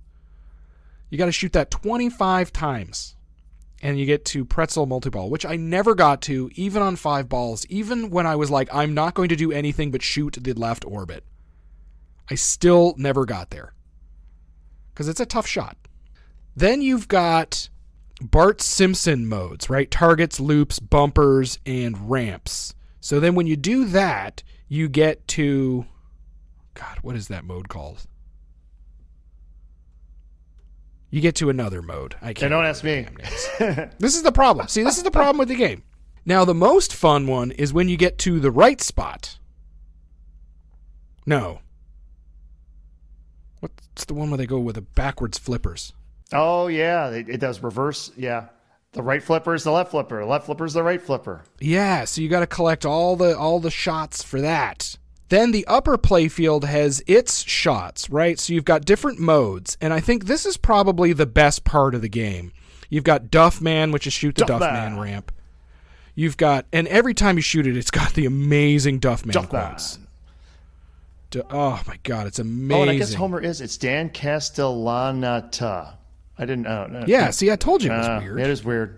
You got to shoot that 25 times. And you get to pretzel multi-ball, which I never got to, even on 5 balls, even when I was like, I'm not going to do anything but shoot the left orbit. I still never got there. Because it's a tough shot. Then you've got Bart Simpson modes, right? Targets, loops, bumpers, and ramps. So then when you do that, you get to... God, what is that mode called? You get to another mode. I can't. Don't ask me. This is the problem. See, this is the problem with the game. Now, the most fun one is when you get to the right spot. No. What's the one where they go with the backwards flippers? Oh, yeah. It does reverse. Yeah. The right flipper is the left flipper. The left flipper is the right flipper. Yeah, so you got to collect all the shots for that. Then the upper playfield has its shots, right? So you've got different modes, and I think this is probably the best part of the game. You've got Duff Man, which is shoot the Duff Man ramp. You've got, and every time you shoot it, it's got the amazing Duff Man quotes. Oh my God, it's amazing. Oh, and I guess Homer it's Dan Castellaneta. I didn't know. Yeah, see, I told you it was weird. It is weird.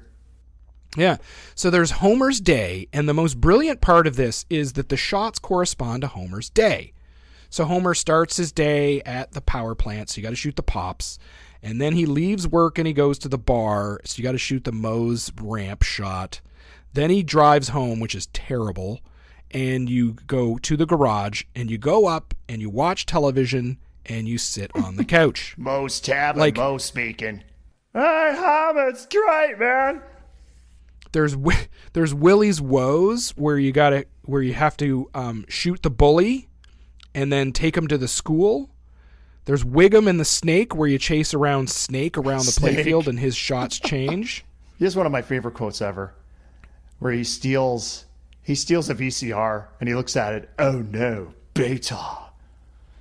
Yeah. So there's Homer's Day, and the most brilliant part of this is that the shots correspond to Homer's day. So Homer starts his day at the power plant, so you got to shoot the pops. And then he leaves work and he goes to the bar, so you got to shoot the Moe's ramp shot. Then he drives home, which is terrible, and you go to the garage, and you go up, and you watch television, and you sit on the couch. Moe's tab and Moe speaking. Hey, Homer, it's great, man. There's Willie's Woes, where you have to shoot the bully and then take him to the school. There's Wiggum and the Snake, where you chase around Snake around the playfield and his shots change. Here's one of my favorite quotes ever, where he steals a VCR and he looks at it. Oh no, beta.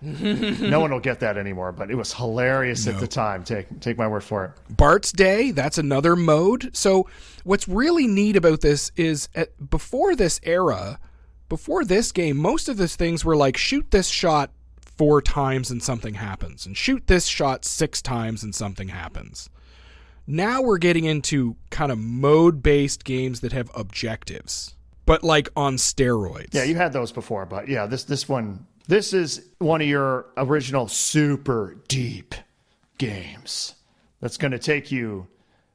No one will get that anymore, but it was hilarious at the time. Take my word for it. Bart's Day, that's another mode. So what's really neat about this is before this game, most of these things were like, shoot this shot 4 times and something happens, and shoot this shot 6 times and something happens. Now we're getting into kind of mode-based games that have objectives, but like on steroids. Yeah, you had those before, but yeah, this one... This is one of your original super deep games that's going to take you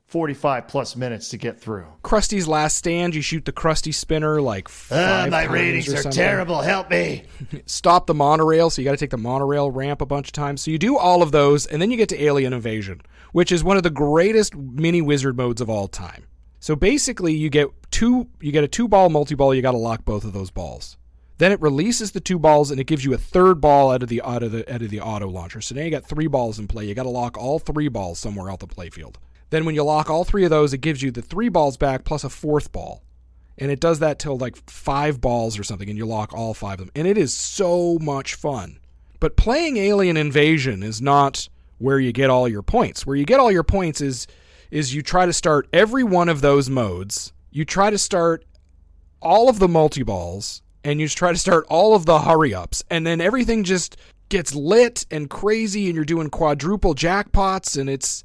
45 plus minutes to get through. Krusty's Last Stand, you shoot the Krusty spinner like 5 My times ratings or are something. terrible. Help me. Stop the monorail, so you got to take the monorail ramp a bunch of times. So you do all of those, and then you get to Alien Invasion, which is one of the greatest mini wizard modes of all time. So basically, you get a 2-ball multi-ball. You got to lock both of those balls. Then it releases the 2 balls, and it gives you a 3rd ball out of the auto launcher. So now you got 3 balls in play. You got to lock all 3 balls somewhere out the playfield. Then when you lock all 3 of those, it gives you the 3 balls back plus a 4th ball. And it does that till like 5 balls or something, and you lock all 5 of them. And it is so much fun. But playing Alien Invasion is not where you get all your points. Where you get all your points is you try to start every one of those modes. You try to start all of the multi-balls, and you try to start all of the hurry-ups. And then everything just gets lit and crazy, and you're doing quadruple jackpots, and it's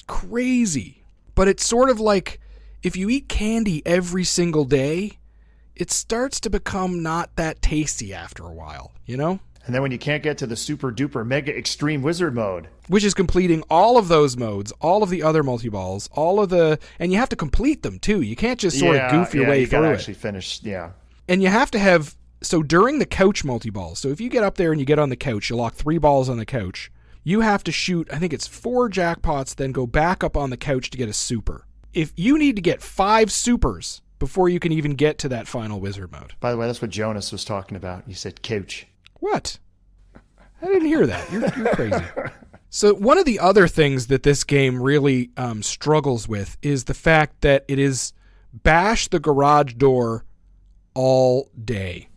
crazy. But it's sort of like if you eat candy every single day, it starts to become not that tasty after a while, you know? And then when you can't get to the super duper mega extreme wizard mode, which is completing all of those modes, all of the other multi-balls, and you have to complete them too. You can't just sort of goof your way through it. You gotta actually finish, yeah. And you have to have, so during the couch multi-ball, so if you get up there and you get on the couch, you lock 3 balls on the couch, you have to shoot, I think it's 4 jackpots, then go back up on the couch to get a super. If you need to get 5 supers before you can even get to that final wizard mode. By the way, that's what Jonas was talking about. You said couch. What? I didn't hear that. You're crazy. So one of the other things that this game really struggles with is the fact that it is bash the garage door all day.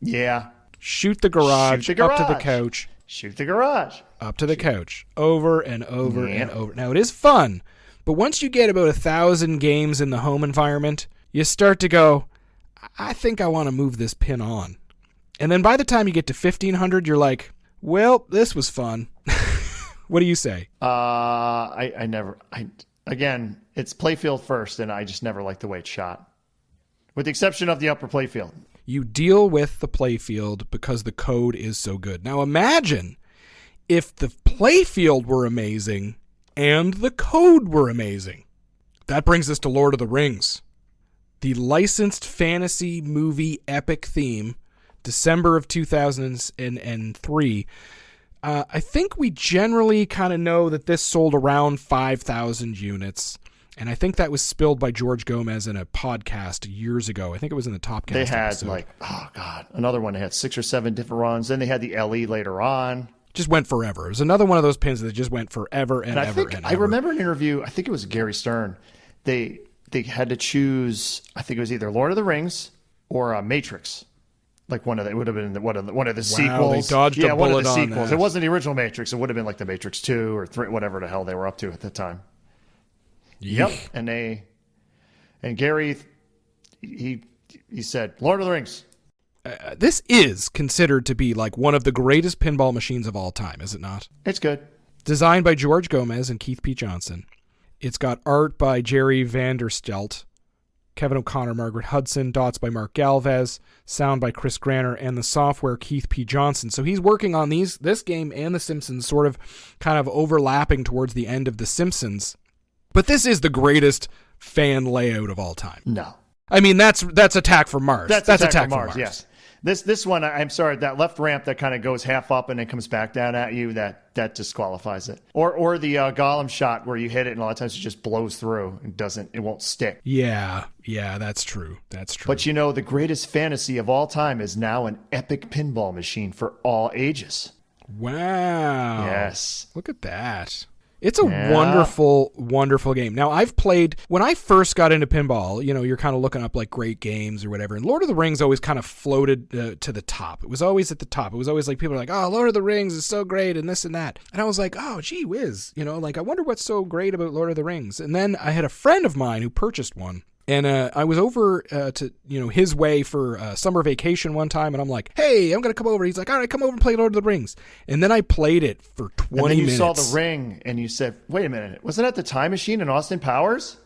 Yeah. Shoot the garage, up to the couch. Shoot the garage. Up to the couch. Over and over and over. Now, it is fun, but once you get about 1,000 games in the home environment, you start to go, I think I want to move this pin on. And then by the time you get to 1,500, you're like, well, this was fun. What do you say? Again, it's playfield first, and I just never liked the way it shot. With the exception of the upper playfield. You deal with the playfield because the code is so good. Now imagine if the playfield were amazing and the code were amazing. That brings us to Lord of the Rings. The licensed fantasy movie epic theme, December of 2003. I think we generally kind of know that this sold around 5,000 units. And I think that was spilled by George Gomez in a podcast years ago. I think it was in the Top Cast They had episode. another one. They had 6 or 7 different runs. Then they had the LE later on. Just went forever. It was another one of those pins that just went forever and ever and ever. I remember an interview, I think it was Gary Stern. They had to choose, I think it was either Lord of the Rings or Matrix. Like it would have been one of the sequels. They dodged a bullet one of the on sequels. that. It wasn't the original Matrix. It would have been like the Matrix 2 or 3, whatever the hell they were up to at the time. Yep. And Gary, he said, Lord of the Rings. This is considered to be like one of the greatest pinball machines of all time, is it not? It's good. Designed by George Gomez and Keith P. Johnson. It's got art by Jerry Vanderstelt, Kevin O'Connor, Margaret Hudson, dots by Mark Galvez, sound by Chris Granner, and the software Keith P. Johnson. So he's working on this game and The Simpsons sort of kind of overlapping towards the end of The Simpsons. But this is the greatest fan layout of all time. No. I mean, that's Attack from Mars. That's Attack from Mars, yes. This one, I'm sorry, that left ramp that kind of goes half up and then comes back down at you, that disqualifies it. Or the Gollum shot where you hit it and a lot of times it just blows through and it won't stick. Yeah, that's true. That's true. But the greatest fantasy of all time is now an epic pinball machine for all ages. Wow. Yes. Look at that. It's a wonderful, wonderful game. Now, I've played, when I first got into pinball, you're kind of looking up like great games or whatever, and Lord of the Rings always kind of floated to the top. It was always at the top. It was always like people are like, oh, Lord of the Rings is so great and this and that. And I was like, oh, gee whiz. I wonder what's so great about Lord of the Rings. And then I had a friend of mine who purchased one. And I was over to his way for summer vacation one time, and I'm like, hey, I'm going to come over. He's like, all right, come over and play Lord of the Rings. And then I played it for 20 minutes. And then you saw the ring, and you said, wait a minute, wasn't that the Time Machine in Austin Powers?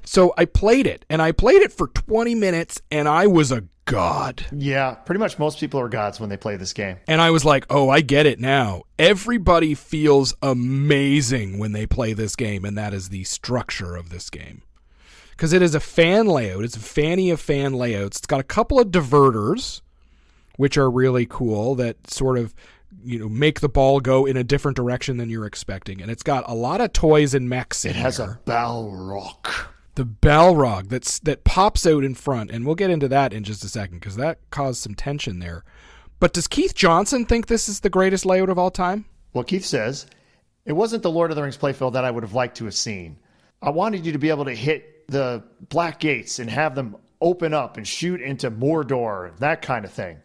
So I played it, and I played it for 20 minutes, and I was a god. Yeah, pretty much most people are gods when they play this game. And I was like, oh, I get it now. Everybody feels amazing when they play this game, and that is the structure of this game. Because it is a fan layout. It's a fanny of fan layouts. It's got a couple of diverters, which are really cool, that sort of, make the ball go in a different direction than you're expecting. And it's got a lot of toys and mechs in It has there. a Balrog. The Balrog that pops out in front, and we'll get into that in just a second, because that caused some tension there. But does Keith Johnson think this is the greatest layout of all time? Well, Keith says, it wasn't the Lord of the Rings playfield that I would have liked to have seen. I wanted you to be able to hit the black gates and have them open up and shoot into Mordor, that kind of thing.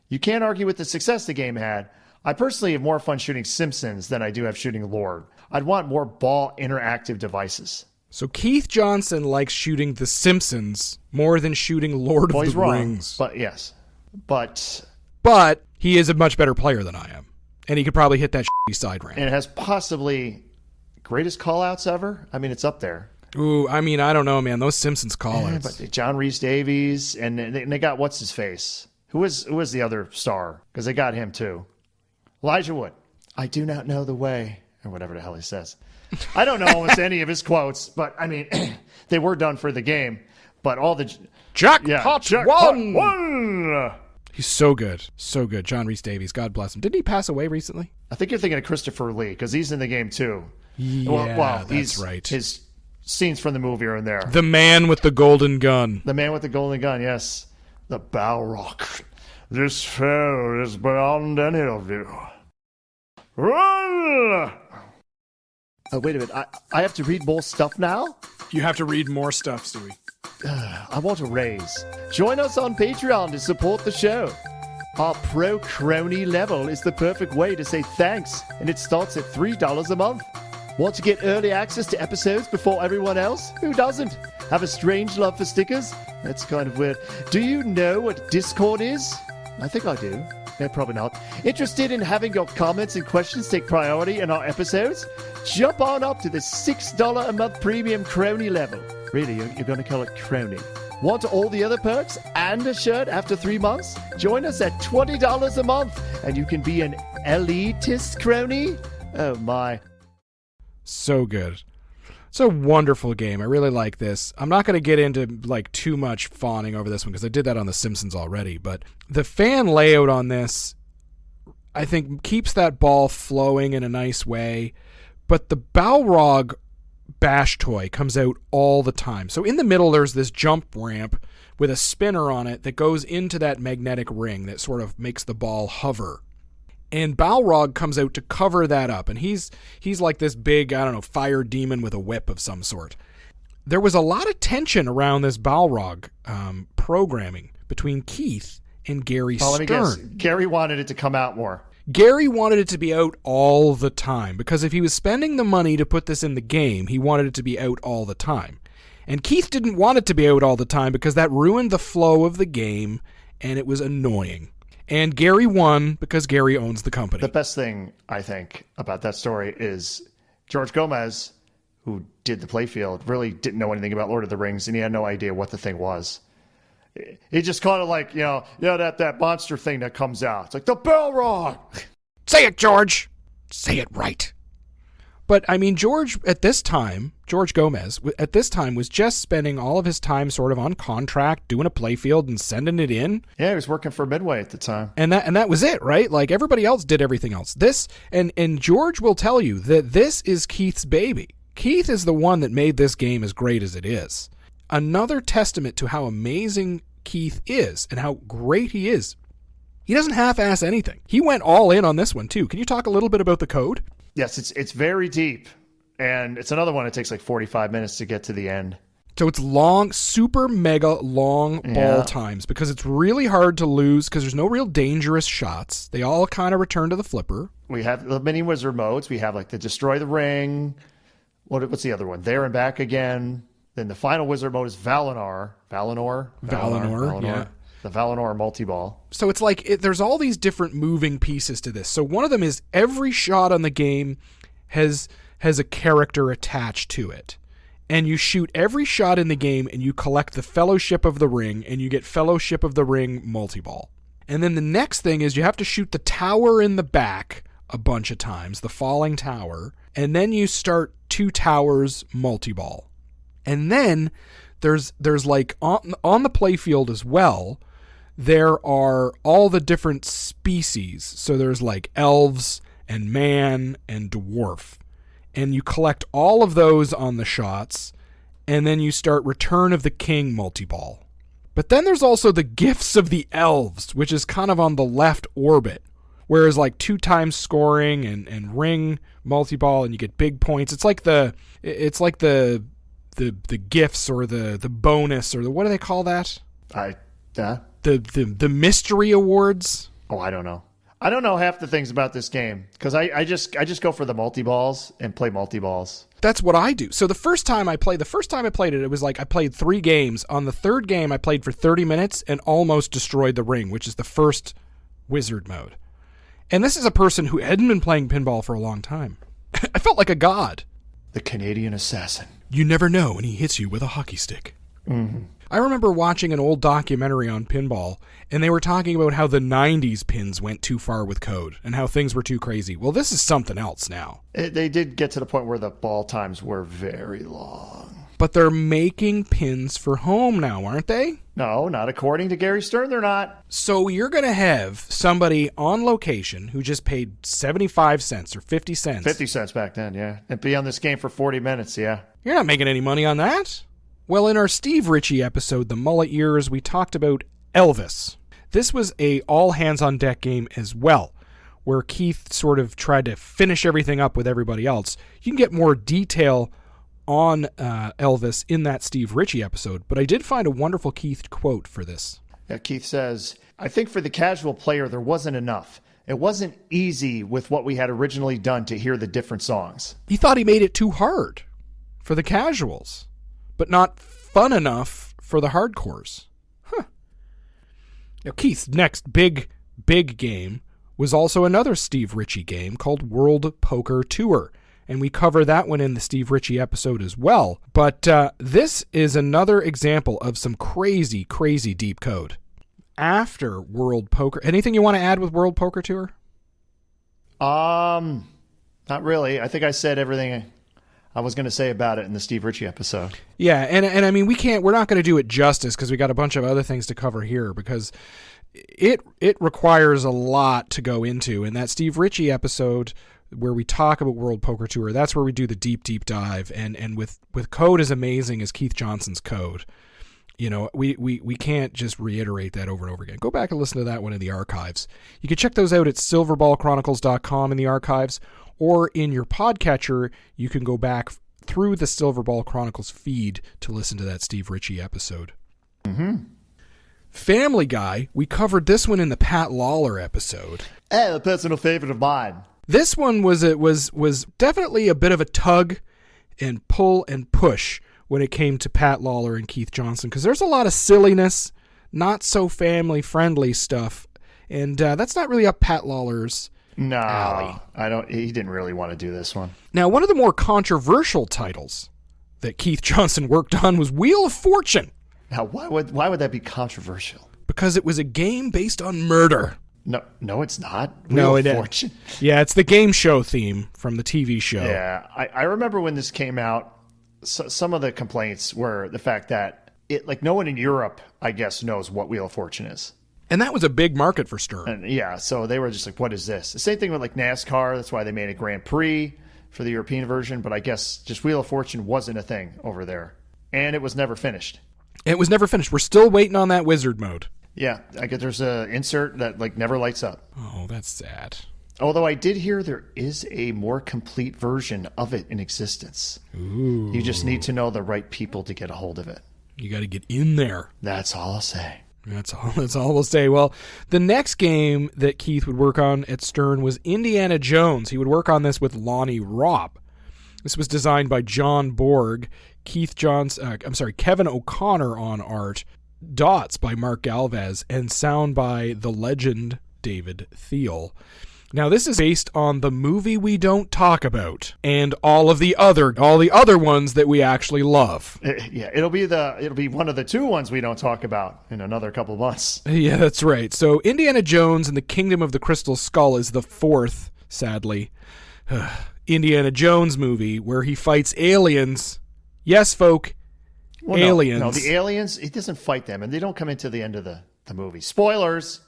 You can't argue with the success the game had. I personally have more fun shooting Simpsons than I do have shooting Lord. I'd want more ball interactive devices. So Keith Johnson likes shooting The Simpsons more than shooting Lord of the Rings. But yes. But he is a much better player than I am. And he could probably hit that shitty side ramp. And it has possibly greatest call-outs ever. I mean, it's up there. Ooh, I mean, I don't know, man. Those Simpsons call-outs. But John Rhys Davies, and they got what's-his-face. Who was the other star? Because they got him, too. Elijah Wood. I do not know the way. Or whatever the hell he says. I don't know almost any of his quotes, but, I mean, they were done for the game. But all the... Jackpot one! One! He's so good. So good. John Rhys Davies. God bless him. Didn't he pass away recently? I think you're thinking of Christopher Lee, because he's in the game, too. Yeah, that's right. His scenes from the movie are in there. The man with the golden gun. The man with the golden gun, yes. The Balrog. This foe is beyond any of you. Run! Oh, wait a minute. I have to read more stuff now? You have to read more stuff, Stewie. I want a raise. Join us on Patreon to support the show. Our pro crony level is the perfect way to say thanks, and it starts at $3 a month. Want to get early access to episodes before everyone else? Who doesn't? Have a strange love for stickers? That's kind of weird. Do you know what Discord is? I think I do. No, probably not. Interested in having your comments and questions take priority in our episodes? Jump on up to the $6 a month premium crony level. Really, you're going to call it crony. Want all the other perks and a shirt after 3 months? Join us at $20 a month, and you can be an elitist crony. Oh my. So good. It's a wonderful game. I really like this. I'm not going to get into too much fawning over this one because I did that on The Simpsons already, but the fan layout on this, I think, keeps that ball flowing in a nice way, but the Balrog bash toy comes out all the time. So in the middle, there's this jump ramp with a spinner on it that goes into that magnetic ring that sort of makes the ball hover. And Balrog comes out to cover that up, and he's like this big, fire demon with a whip of some sort. There was a lot of tension around this Balrog programming between Keith and Gary Stern. Let me guess. Gary wanted it to come out more. Gary wanted it to be out all the time, because if he was spending the money to put this in the game, he wanted it to be out all the time. And Keith didn't want it to be out all the time because that ruined the flow of the game, and it was annoying. And Gary won because Gary owns the company. The best thing, I think, about that story is George Gomez, who did the playfield, really didn't know anything about Lord of the Rings, and he had no idea what the thing was. He just called it that monster thing that comes out. It's like the Balrog. Say it, George. Say it right. But, I mean, George Gomez, at this time, was just spending all of his time sort of on contract, doing a playfield and sending it in. Yeah, he was working for Midway at the time. And that was it, right? Like, everybody else did everything else. And George will tell you that this is Keith's baby. Keith is the one that made this game as great as it is. Another testament to how amazing Keith is and how great he is. He doesn't half-ass anything. He went all in on this one, too. Can you talk a little bit about the code? Yes, it's very deep, and it's another one that takes 45 minutes to get to the end. So it's long, super mega long ball times because it's really hard to lose because there's no real dangerous shots. They all kind of return to the flipper. We have the mini wizard modes. We have the destroy the ring. What's the other one? There and back again. Then the final wizard mode is Valinor. Valinor, yeah. The Valinor multi-ball. So it's there's all these different moving pieces to this. So one of them is every shot on the game has a character attached to it. and you shoot every shot in the game, and you collect the Fellowship of the Ring, and you get Fellowship of the Ring multi-ball. And then the next thing is you have to shoot the tower in the back a bunch of times, the falling tower, and then you start 2 towers multi-ball. And then there's like on the playfield as well, there are all the different species. So there's like elves and man and dwarf. And you collect all of those on the shots, and then you start Return of the King multi-ball. But then there's also the Gifts of the Elves, which is kind of on the left orbit, whereas like 2 times scoring and ring multi-ball, and you get big points. It's like the gifts or the bonus or the, what do they call that? The mystery awards. Oh, I don't know. I don't know half the things about this game because I just go for the multi-balls and play multi-balls. That's what I do. So the first time I played it, it was like I played 3 games. On the third game, I played for 30 minutes and almost destroyed the ring, which is the first wizard mode. And this is a person who hadn't been playing pinball for a long time. I felt like a god. The Canadian assassin. You never know when he hits you with a hockey stick. Mm-hmm. I remember watching an old documentary on pinball, and they were talking about how the 90s pins went too far with code and how things were too crazy. Well, this is something else now. They did get to the point where the ball times were very long. But they're making pins for home now, aren't they? No, not according to Gary Stern, they're not. So you're going to have somebody on location who just paid 75 cents or 50 cents. 50 cents back then, yeah. And be on this game for 40 minutes, yeah. You're not making any money on that. Well, in our Steve Ritchie episode, The Mullet Years, we talked about Elvis. This was a all-hands-on-deck game as well, where Keith sort of tried to finish everything up with everybody else. You can get more detail on Elvis in that Steve Ritchie episode, but I did find a wonderful Keith quote for this. Yeah, Keith says, I think for the casual player, there wasn't enough. It wasn't easy with what we had originally done to hear the different songs. He thought he made it too hard for the casuals, but not fun enough for the hardcores. Huh. Now, Keith's next big game was also another Steve Ritchie game called World Poker Tour, and we cover that one in the Steve Ritchie episode as well. But this is another example of some crazy, crazy deep code. After World Poker, anything you want to add with World Poker Tour? Not really. I think I said everything I was going to say about it in the Steve Ritchie episode. Yeah, and I mean, we're not going to do it justice because we got a bunch of other things to cover here because it requires a lot to go into. In that Steve Ritchie episode where we talk about World Poker Tour, that's where we do the deep dive. And with code as amazing as Keith Johnson's code, you know, we can't just reiterate that over and over again. Go back and listen to that one in the archives. You can check those out at silverballchronicles.com in the archives, or in your podcatcher, you can go back through the Silverball Chronicles feed to listen to that Steve Ritchie episode. Mm-hmm. Family Guy, we covered this one in the Pat Lawler episode. A personal favorite of mine. This one was definitely a bit of a tug and pull and push when it came to Pat Lawler and Keith Johnson, because there's a lot of silliness, not so family-friendly stuff, and that's not really up Pat Lawler's alley. I don't. He didn't really want to do this one. Now, one of the more controversial titles that Keith Johnson worked on was Wheel of Fortune. Now, why would that be controversial? Because it was a game based on murder. No, it's not. Wheel of Fortune. Yeah, it's the game show theme from the TV show. Yeah, I remember when this came out, some of the complaints were the fact that no one in Europe, I guess, knows what Wheel of Fortune is. And that was a big market for Stern. And yeah, so they were just like, what is this? The same thing with like NASCAR. That's why they made a Grand Prix for the European version. But I guess just Wheel of Fortune wasn't a thing over there. And it was never finished. It was never finished. We're still waiting on that wizard mode. Yeah, I guess there's an insert that like never lights up. Oh, that's sad. Although I did hear there is a more complete version of it in existence. Ooh. You just need to know the right people to get a hold of it. You got to get in there. That's all I'll say. That's all we'll say. Well, the next game that Keith would work on at Stern was Indiana Jones. He would work on this with Lonnie Robb. This was designed by John Borg, Kevin O'Connor on art, dots by Mark Galvez, and sound by the legend David Thiel. Now, this is based on the movie we don't talk about and all the other ones that we actually love. Yeah, it'll be one of the two ones we don't talk about in another couple of months. Yeah, that's right. So Indiana Jones and the Kingdom of the Crystal Skull is the fourth, sadly, Indiana Jones movie where he fights aliens. Yes, folk, aliens. No, the aliens, he doesn't fight them, and they don't come into the end of the movie. Spoilers.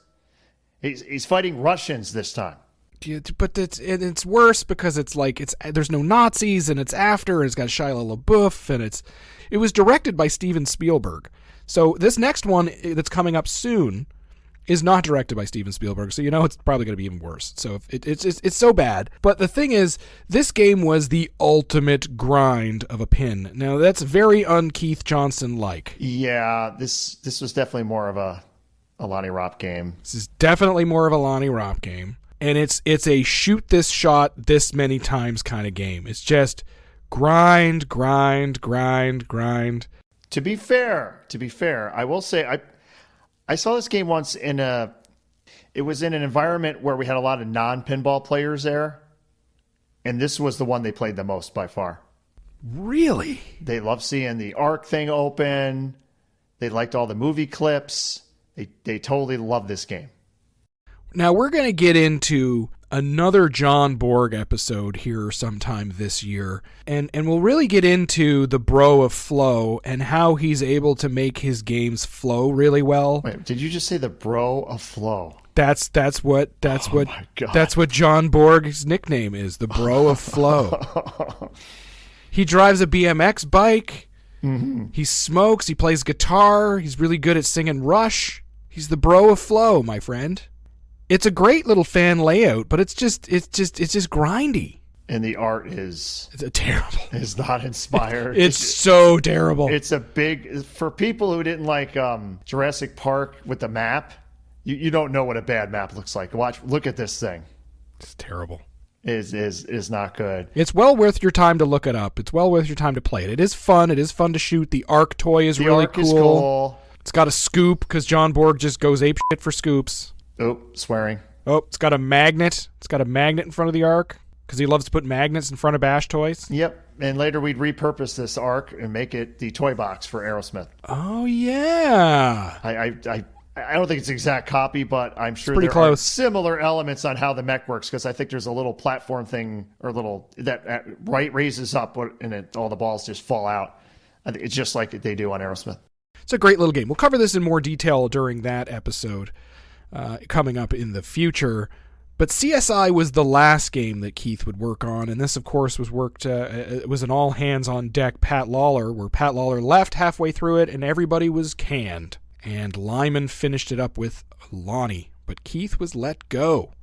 He's fighting Russians this time. But it's worse because there's no Nazis and it's after, and it's got Shia LaBeouf, and it was directed by Steven Spielberg. So this next one that's coming up soon is not directed by Steven Spielberg, so it's probably going to be even worse. So it's so bad. But the thing is, this game was the ultimate grind of a pin. Now that's very un-Keith Johnson-like. Yeah, this was definitely more of a Lonnie Ropp game. This is definitely more of a Lonnie Ropp game. And it's a shoot this shot this many times kind of game. It's just grind. To be fair, I will say I saw this game once it was in an environment where we had a lot of non-pinball players there, and this was the one they played the most by far. Really? They loved seeing the Arc thing open. They liked all the movie clips. They totally loved this game. Now, we're going to get into another John Borg episode here sometime this year, and we'll really get into the bro of flow and how he's able to make his games flow really well. Wait, did you just say the bro of flow? That's what John Borg's nickname is, the bro of flow. He drives a BMX bike. Mm-hmm. He smokes. He plays guitar. He's really good at singing Rush. He's the bro of flow, my friend. It's a great little fan layout, but it's just grindy. And the art is terrible. Is not inspired. It's so terrible. It's a big for people who didn't like Jurassic Park with the map. You don't know what a bad map looks like. Look at this thing. It's terrible. Is not good. It's well worth your time to look it up. It's well worth your time to play it. It is fun. It is fun to shoot. The Arc toy is really cool. Is cool. It's got a scoop because John Borg just goes ape shit for scoops. Oh, swearing. Oh, it's got a magnet. It's got a magnet in front of the Arc because he loves to put magnets in front of Bash toys. Yep. And later we'd repurpose this Arc and make it the toy box for Aerosmith. Oh, yeah. I don't think it's an exact copy, but I'm sure there are similar elements on how the mech works because I think there's a little platform thing or little that raises up and all the balls just fall out. I think it's just like they do on Aerosmith. It's a great little game. We'll cover this in more detail during that episode. Coming up in the future. But CSI was the last game that Keith would work on, and this, of course, was it was an all-hands-on-deck Pat Lawler, where Pat Lawler left halfway through it, and everybody was canned. And Lyman finished it up with Lonnie, but Keith was let go.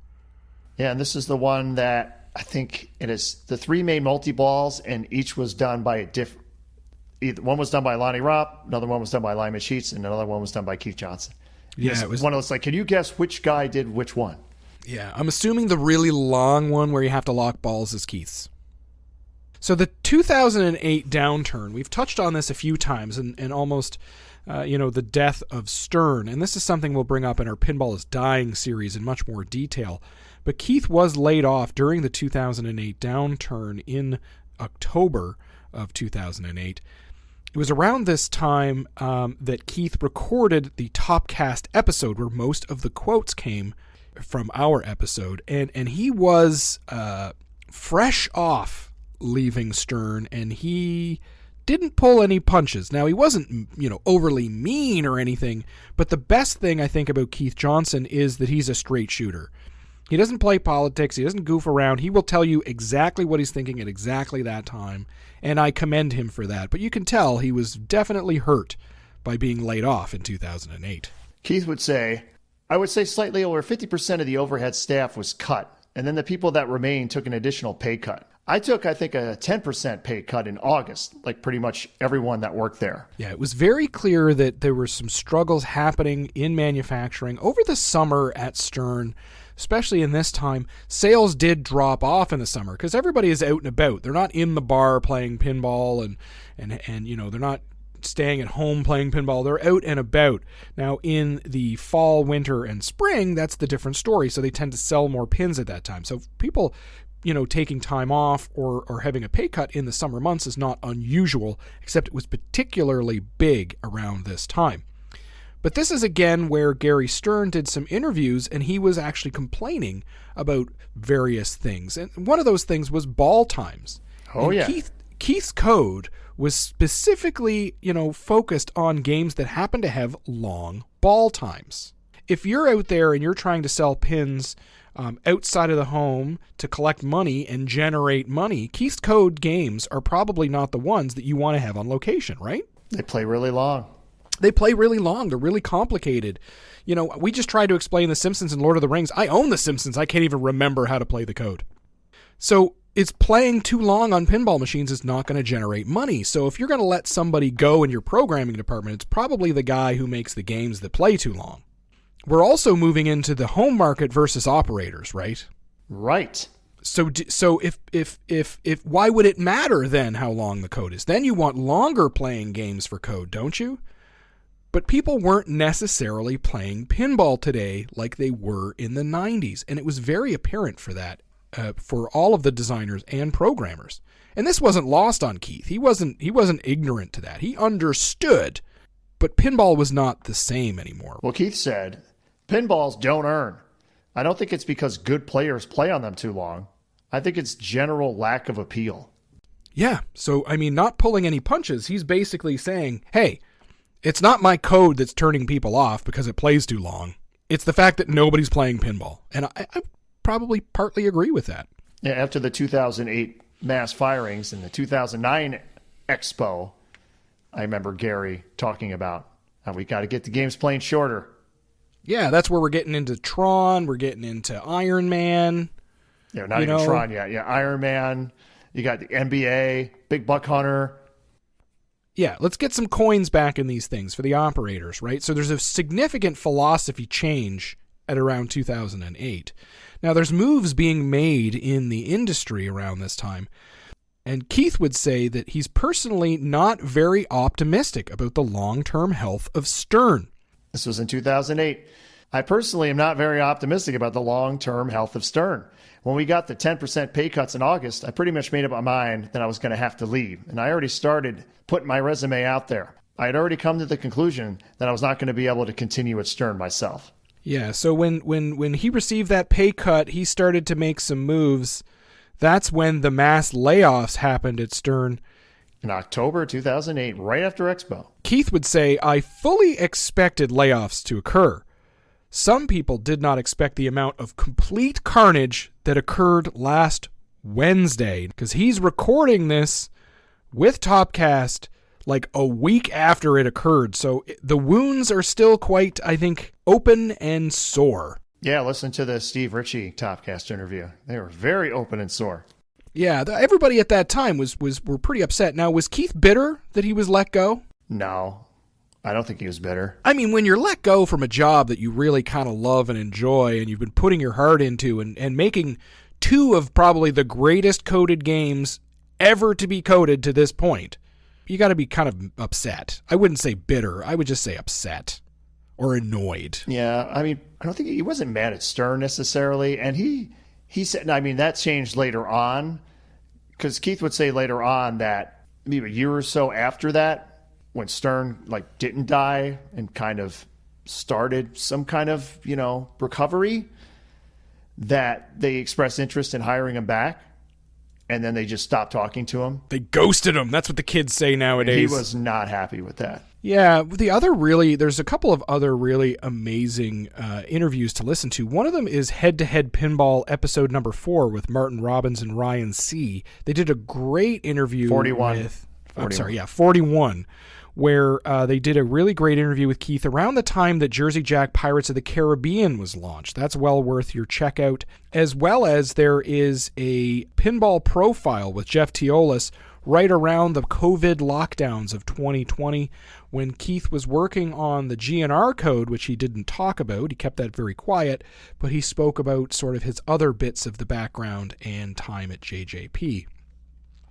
Yeah, and this is the one that I think it is the three main multi-balls, and each was done by a different... One was done by Lonnie Ropp, another one was done by Lyman Sheets, and another one was done by Keith Johnson. Yeah, it was one of those can you guess which guy did which one? Yeah, I'm assuming the really long one where you have to lock balls is Keith's. So the 2008 downturn, we've touched on this a few times and almost, the death of Stern. And this is something we'll bring up in our Pinball is Dying series in much more detail. But Keith was laid off during the 2008 downturn in October of 2008. It was around this time that Keith recorded the Topcast episode where most of the quotes came from our episode. And he was fresh off leaving Stern, and he didn't pull any punches. Now, he wasn't, overly mean or anything, but the best thing I think about Keith Johnson is that he's a straight shooter. He doesn't play politics. He doesn't goof around. He will tell you exactly what he's thinking at exactly that time, and I commend him for that. But you can tell he was definitely hurt by being laid off in 2008. Keith would say, I would say slightly over 50% of the overhead staff was cut, and then the people that remained took an additional pay cut. I took, I think, a 10% pay cut in August, like pretty much everyone that worked there. Yeah, it was very clear that there were some struggles happening in manufacturing over the summer at Stern. Especially in this time, sales did drop off in the summer because everybody is out and about. They're not in the bar playing pinball and they're not staying at home playing pinball. They're out and about. Now, in the fall, winter, and spring, that's the different story. So they tend to sell more pins at that time. So people, taking time off or having a pay cut in the summer months is not unusual, except it was particularly big around this time. But this is again where Gary Stern did some interviews, and he was actually complaining about various things. And one of those things was ball times. Oh, and yeah. Keith's code was specifically, focused on games that happen to have long ball times. If you're out there and you're trying to sell pins outside of the home to collect money and generate money, Keith's code games are probably not the ones that you want to have on location, right? They play really long. They play really long. They're really complicated. We just tried to explain The Simpsons and Lord of the Rings. I own The Simpsons. I can't even remember how to play the code. So it's playing too long on pinball machines is not going to generate money. So if you're going to let somebody go in your programming department, it's probably the guy who makes the games that play too long. We're also moving into the home market versus operators, right? Right. So if why would it matter then how long the code is? Then you want longer playing games for code, don't you? But people weren't necessarily playing pinball today like they were in the 90s, and it was very apparent for that for all of the designers and programmers. And this wasn't lost on Keith. He wasn't ignorant to that. He understood, but pinball was not the same anymore. Well, Keith said, pinballs don't earn. I don't think it's because good players play on them too long. I think it's general lack of appeal. Yeah, so, not pulling any punches. He's basically saying, hey, it's not my code that's turning people off because it plays too long. It's the fact that nobody's playing pinball. And I probably partly agree with that. Yeah, after the 2008 mass firings and the 2009 Expo, I remember Gary talking about how we got to get the games playing shorter. Yeah, that's where we're getting into Tron. We're getting into Iron Man. Yeah, not even Tron yet. Yeah, Iron Man. You got the NBA, Big Buck Hunter. Yeah, let's get some coins back in these things for the operators, right? So there's a significant philosophy change at around 2008. Now, there's moves being made in the industry around this time, and Keith would say that he's personally not very optimistic about the long-term health of Stern. This was in 2008. I personally am not very optimistic about the long-term health of Stern. When we got the 10% pay cuts in August, I pretty much made up my mind that I was going to have to leave. And I already started putting my resume out there. I had already come to the conclusion that I was not going to be able to continue at Stern myself. Yeah, so when he received that pay cut, he started to make some moves. That's when the mass layoffs happened at Stern. In October 2008, right after Expo. Keith would say, I fully expected layoffs to occur. Some people did not expect the amount of complete carnage that occurred last Wednesday, because he's recording this with Topcast like a week after it occurred. So the wounds are still quite, I think, open and sore. Yeah, listen to the Steve Ritchie Topcast interview. They were very open and sore. Yeah, everybody at that time were pretty upset. Now, was Keith bitter that he was let go? No, I don't think he was bitter. When you're let go from a job that you really kind of love and enjoy, and you've been putting your heart into and making two of probably the greatest coded games ever to be coded to this point, you got to be kind of upset. I wouldn't say bitter. I would just say upset or annoyed. Yeah, I don't think he wasn't mad at Stern necessarily. And he said, that changed later on, because Keith would say later on that maybe a year or so after that, when Stern didn't die and kind of started some kind of, recovery, that they expressed interest in hiring him back. And then they just stopped talking to him. They ghosted him. That's what the kids say nowadays. He was not happy with that. Yeah, there's a couple of other really amazing interviews to listen to. One of them is Head to Head Pinball episode number 4 with Martin Robbins and Ryan C. They did a great interview 41. 41, where they did a really great interview with Keith around the time that Jersey Jack Pirates of the Caribbean was launched. That's well worth your checkout. As well as there is a pinball profile with Jeff Teolis right around the COVID lockdowns of 2020, when Keith was working on the GNR code, which he didn't talk about. He kept that very quiet, but he spoke about sort of his other bits of the background and time at JJP.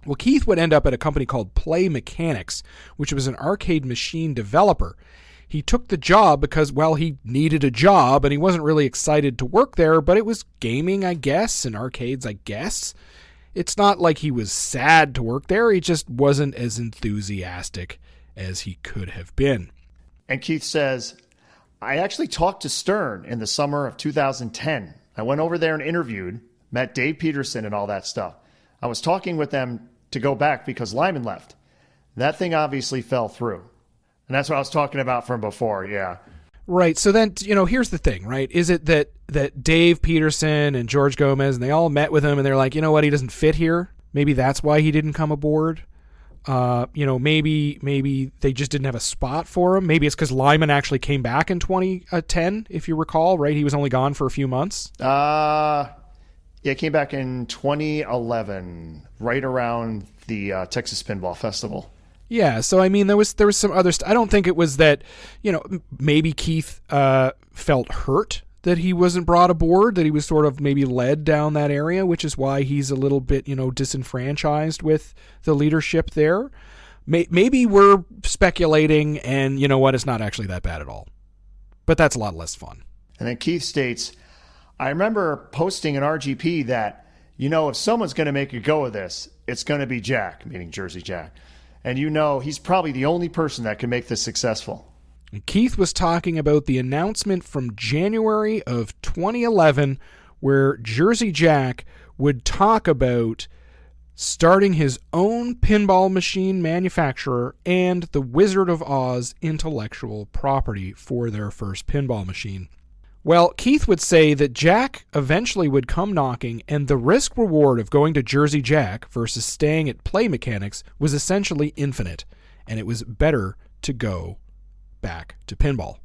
Well, Keith would end up at a company called Play Mechanics, which was an arcade machine developer. He took the job because, well, he needed a job, and he wasn't really excited to work there, but it was gaming, I guess, and arcades, I guess. It's not like he was sad to work there. He just wasn't as enthusiastic as he could have been. And Keith says, I actually talked to Stern in the summer of 2010. I went over there and interviewed, met Dave Peterson and all that stuff. I was talking with them to go back because Lyman left. That thing obviously fell through. And that's what I was talking about from before, yeah. Right. So then, here's the thing, right? Is it that Dave Peterson and George Gomez, and they all met with him, and they're like, you know what, he doesn't fit here? Maybe that's why he didn't come aboard. Maybe they just didn't have a spot for him. Maybe it's because Lyman actually came back in 2010, if you recall, right? He was only gone for a few months. Yeah, he came back in 2011, right around the Texas Pinball Festival. Yeah, so I mean, there was some other I don't think it was that, maybe Keith felt hurt that he wasn't brought aboard, that he was sort of maybe led down that area, which is why he's a little bit, disenfranchised with the leadership there. Maybe we're speculating, and you know what, it's not actually that bad at all. But that's a lot less fun. And then Keith states, I remember posting in RGP that, if someone's going to make a go of this, it's going to be Jack, meaning Jersey Jack. And he's probably the only person that can make this successful. And Keith was talking about the announcement from January of 2011 where Jersey Jack would talk about starting his own pinball machine manufacturer and the Wizard of Oz intellectual property for their first pinball machine. Well, Keith would say that Jack eventually would come knocking, and the risk-reward of going to Jersey Jack versus staying at Play Mechanics was essentially infinite, and it was better to go back to pinball.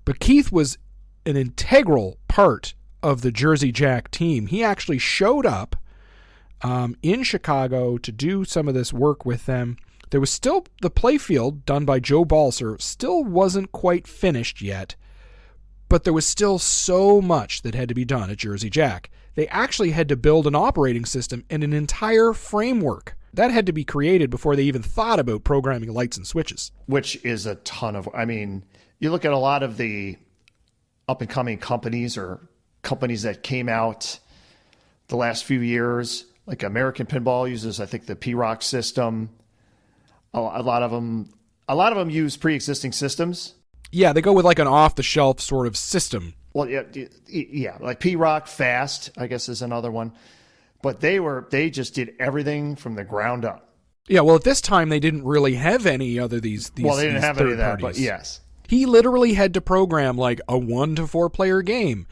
But Keith was an integral part of the Jersey Jack team. He actually showed up in Chicago to do some of this work with them. There was still the playfield done by Joe Balser, still wasn't quite finished yet. But there was still so much that had to be done at Jersey Jack. They actually had to build an operating system and an entire framework. That had to be created before they even thought about programming lights and switches. Which is a ton of... you look at a lot of the up-and-coming companies or companies that came out the last few years, like American Pinball uses, I think, the P-Rock system. A lot of them use pre-existing systems. Yeah, they go with like an off-the-shelf sort of system. Well, yeah, like P-Rock Fast, I guess, is another one. But they just did everything from the ground up. Yeah, well, at this time, they didn't really have any other these well, they didn't have any of that, but yes. He literally had to program like a 1 to 4 player game.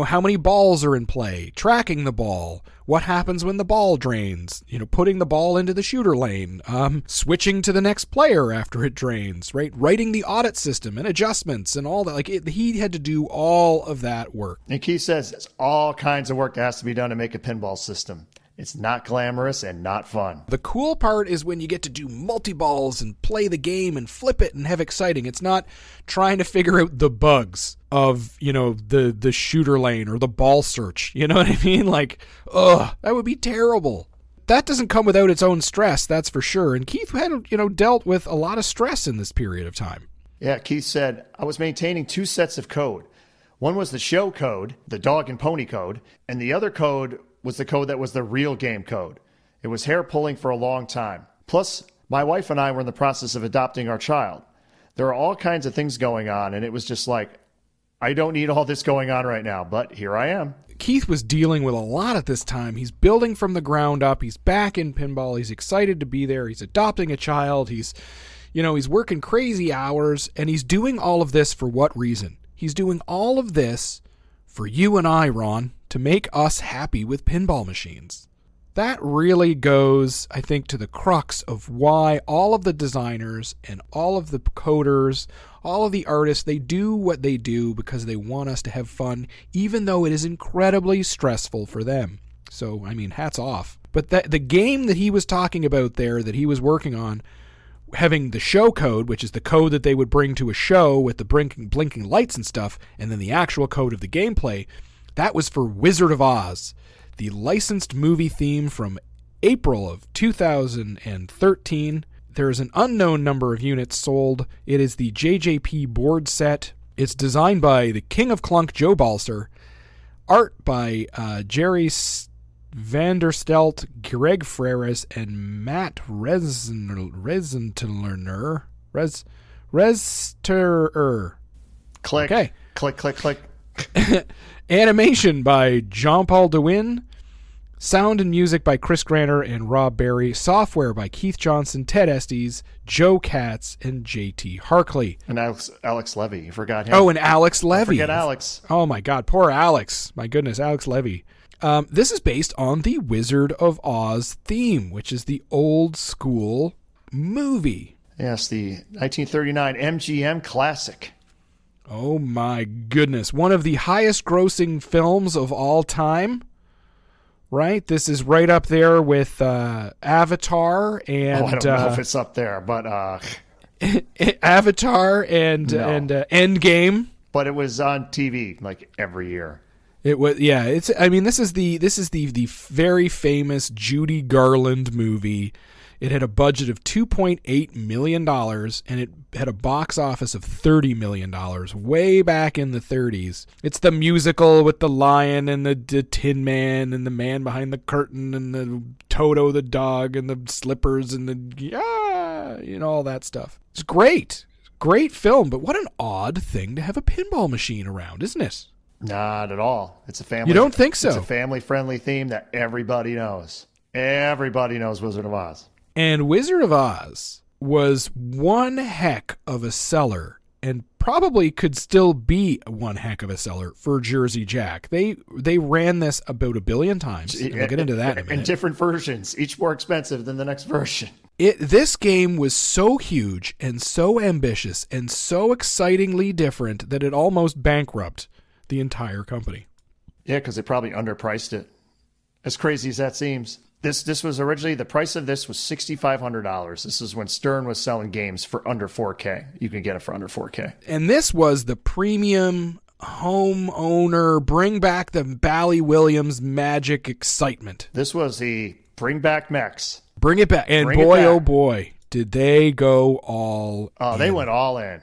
How many balls are in play, tracking the ball, what happens when the ball drains, putting the ball into the shooter lane, switching to the next player after it drains, right? Writing the audit system and adjustments and all that. He had to do all of that work. And Keith says it's all kinds of work that has to be done to make a pinball system. It's not glamorous and not fun. The cool part is when you get to do multi-balls and play the game and flip it and have exciting. It's not trying to figure out the bugs of, the shooter lane or the ball search. You know what I mean? That would be terrible. That doesn't come without its own stress, that's for sure. And Keith had, dealt with a lot of stress in this period of time. Yeah, Keith said, I was maintaining 2 sets of code. One was the show code, the dog and pony code, and the other code was the code that was the real game code. It was hair pulling for a long time. Plus, my wife and I were in the process of adopting our child. There are all kinds of things going on, and it was just like, I don't need all this going on right now, but here I am. Keith was dealing with a lot at this time. He's building from the ground up. He's back in pinball. He's excited to be there. He's adopting a child. He's working crazy hours, and he's doing all of this for what reason? He's doing all of this for you and I, Ron, to make us happy with pinball machines. That really goes, I think, to the crux of why all of the designers and all of the coders, all of the artists, they do what they do because they want us to have fun, even though it is incredibly stressful for them. So, hats off. But the game that he was talking about there, that he was working on, having the show code, which is the code that they would bring to a show with the blinking lights and stuff, and then the actual code of the gameplay, that was for Wizard of Oz, the licensed movie theme from April of 2013. There's an unknown number of units sold. It is the JJP board set. It's designed by the King of Clunk, Joe Balser. Art by Jerry Vanderstelt, Greg Freres, and Matt Resenteler. Click. Okay. Click. Animation by Jean-Paul DeWin. Sound and music by Chris Granner and Rob Berry. Software by Keith Johnson, Ted Estes, Joe Katz, and J.T. Harkley. And Alex Levy. You forgot him. Oh, and Alex Levy. Forget Alex. Oh, my God. Poor Alex. My goodness, Alex Levy. This is based on the Wizard of Oz theme, which is the old school movie. Yes, the 1939 MGM classic. Oh, my goodness. One of the highest grossing films of all time. Right? This is right up there with Avatar and... I don't know if it's up there, but... Avatar and Endgame. But it was on TV like every year. It was, yeah. It's. I mean, this is the very famous Judy Garland movie. It had a budget of $2.8 million, and it had a box office of $30 million way back in the 30s. It's the musical with the lion and the Tin Man and the man behind the curtain and the Toto the dog and the slippers and all that stuff. It's great. Great film, but what an odd thing to have a pinball machine around, isn't it? Not at all. It's a family. You don't think so? It's a family-friendly theme that everybody knows. Everybody knows Wizard of Oz. And Wizard of Oz was one heck of a seller, and probably could still be one heck of a seller for Jersey Jack. They ran this about 1 billion times. And we'll get into that in a minute. And different versions, each more expensive than the next version. This game was so huge and so ambitious and so excitingly different that it almost bankrupted the entire company. Yeah, because they probably underpriced it. As crazy as that seems. This was originally, the price of this was $6,500. This is when Stern was selling games for under 4K. You can get it for under 4K. And this was the premium homeowner, bring back the Bally Williams magic excitement. This was the bring back mechs. Bring it back. And oh boy, did they go all in. They went all in.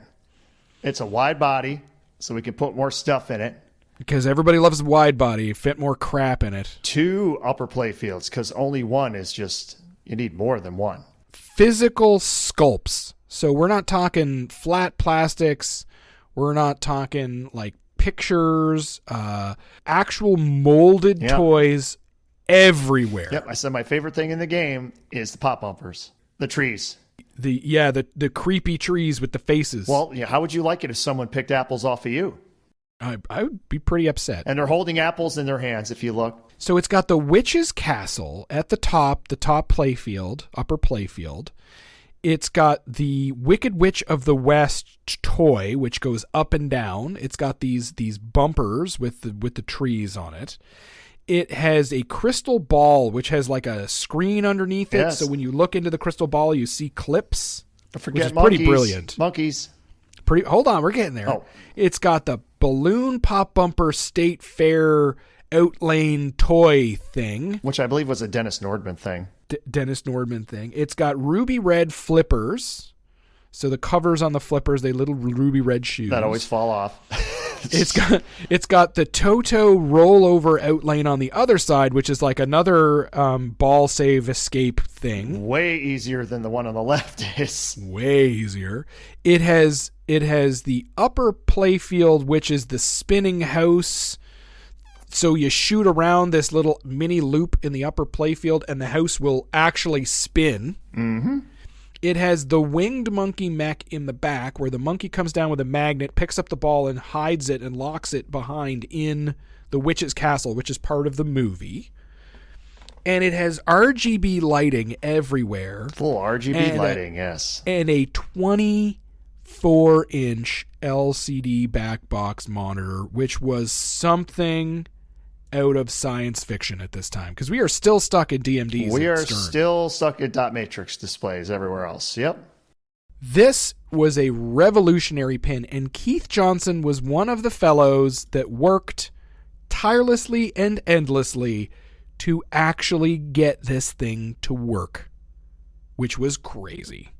It's a wide body, so we can put more stuff in it. Because everybody loves a wide body. Fit more crap in it. 2 upper play fields, because only one is just, you need more than one. Physical sculpts. So we're not talking flat plastics. We're not talking like pictures. Actual molded toys everywhere. Yep, I said my favorite thing in the game is the pop bumpers. The trees. The creepy trees with the faces. Well, how would you like it if someone picked apples off of you? I would be pretty upset. And they're holding apples in their hands, if you look. So it's got the witch's castle at the top playfield, upper playfield. It's got the Wicked Witch of the West toy, which goes up and down. It's got these bumpers with the trees on it. It has a crystal ball, which has like a screen underneath it. Yes. So when you look into the crystal ball, you see clips. Don't forget which is monkeys. Pretty brilliant. Monkeys. Hold on, we're getting there. Oh. It's got the balloon pop bumper state fair outlane toy thing, which I believe was a Dennis Nordman thing. Dennis Nordman thing. It's got ruby red flippers. So the covers on the flippers, they little ruby red shoes that always fall off. It's got the Toto rollover outlane on the other side, which is like another ball save escape thing. Way easier than the one on the left is. Way easier. It has the upper playfield, which is the spinning house. So you shoot around this little mini loop in the upper playfield, and the house will actually spin. Mm-hmm. It has the winged monkey mech in the back, where the monkey comes down with a magnet, picks up the ball, and hides it and locks it behind in the witch's castle, which is part of the movie. And it has RGB lighting everywhere. Full RGB lighting, yes. And a 24-inch LCD back box monitor, which was something out of science fiction at this time, because we are still stuck in DMDs. We are still stuck at dot matrix displays everywhere else. Yep. This was a revolutionary pin, and Keith Johnson was one of the fellows that worked tirelessly and endlessly to actually get this thing to work, which was crazy.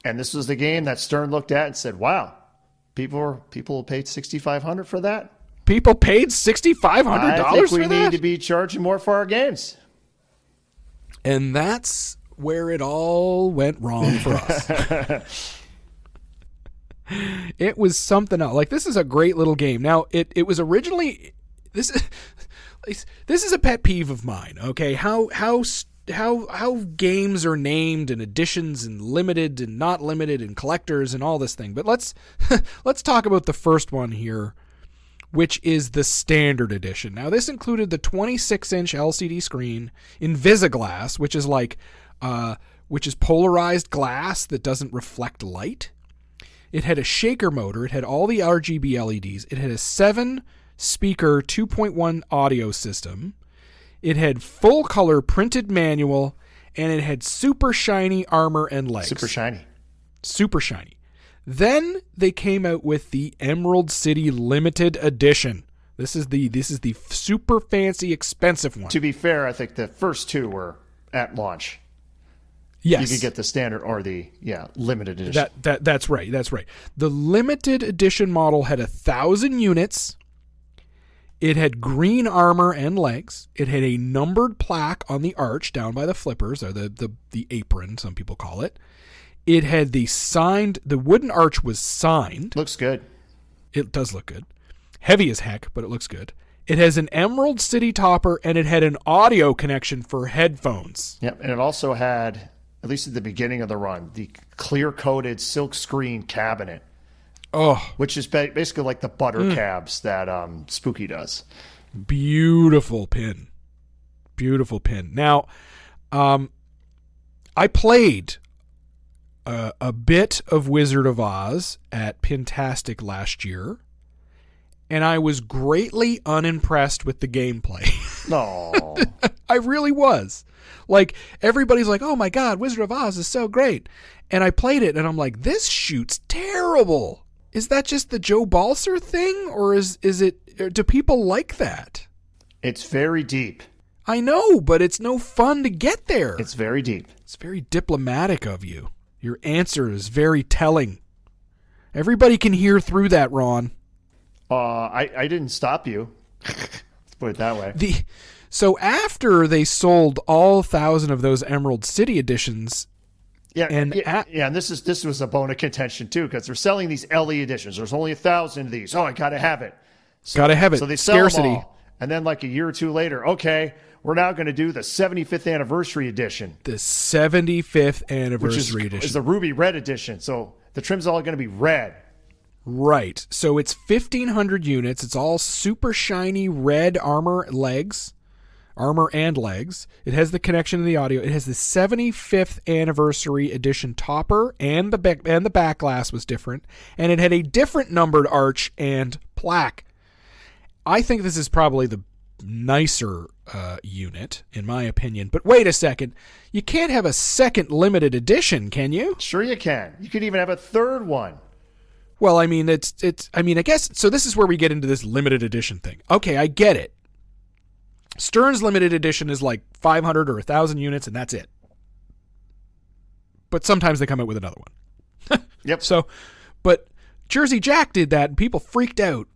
And this was the game that Stern looked at and said, wow, people paid $6,500 for that? People paid $6,500 for that? I think we need to be charging more for our games. And that's where it all went wrong for us. It was something else. Like, this is a great little game. Now, it was originally... This is a pet peeve of mine, okay? How games are named and editions and limited and not limited and collectors and all this thing. But let's talk about the first one here, which is the standard edition. Now, this included the 26-inch LCD screen, Invisiglass, which is polarized glass that doesn't reflect light. It had a shaker motor. It had all the RGB LEDs. It had a 7-speaker 2.1 audio system. It had full-color printed manual, and it had super shiny armor and legs. Super shiny. Super shiny. Then they came out with the Emerald City Limited Edition. This is the super fancy, expensive one. To be fair, I think the first two were at launch. Yes. You could get the standard or the limited edition. That's right. That's right. The limited edition model had 1,000 units. It had green armor and legs. It had a numbered plaque on the arch down by the flippers, or the apron, some people call it. It had the wooden arch was signed. Looks good. It does look good. Heavy as heck, but it looks good. It has an Emerald City topper, and it had an audio connection for headphones. Yep, and it also had, at least at the beginning of the run, the clear-coated silk screen cabinet. Oh, which is basically like the butter cabs that Spooky does. Beautiful pin. Beautiful pin. Now, I played a bit of Wizard of Oz at Pintastic last year, and I was greatly unimpressed with the gameplay. No. I really was. Like, everybody's like, oh my God, Wizard of Oz is so great. And I played it, and I'm like, this shoots terrible. Is that just the Joe Balser thing, or is it? Do people like that? It's very deep. I know, but it's no fun to get there. It's very deep. It's very diplomatic of you. Your answer is very telling. Everybody can hear through that, Ron. I didn't stop you. Let's put it that way. So after they sold all 1,000 of those Emerald City editions. And this was a bone of contention too, because they're selling these LE editions. There's only 1,000 of these. Oh, I gotta have it. Gotta have it. So they sell Scarcity. them all. And then like a year or two later, okay, we're now going to do the 75th anniversary edition. The 75th anniversary edition. Is the ruby red edition. So the trim's all going to be red. Right. So it's 1,500 units. It's all super shiny red armor and legs. It has the connection to the audio. It has the 75th anniversary edition topper, and the back glass was different, and it had a different numbered arch and plaque. I think this is probably the nicer unit, in my opinion. But wait a second. You can't have a second limited edition, can you? Sure you can. You could even have a third one. Well, I mean, I guess, so this is where we get into this limited edition thing. Okay, I get it. Stern's limited edition is like 500 or 1,000 units, and that's it. But sometimes they come out with another one. Yep. But Jersey Jack did that, and people freaked out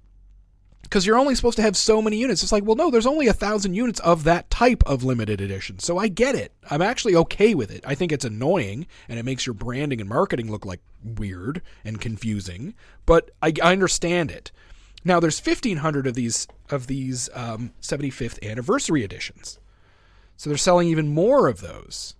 because you're only supposed to have so many units. It's like, well, no, there's only 1,000 units of that type of limited edition. So I get it. I'm actually okay with it. I think it's annoying, and it makes your branding and marketing look like weird and confusing, but I understand it. Now, there's 1,500 of these 75th anniversary editions. So they're selling even more of those.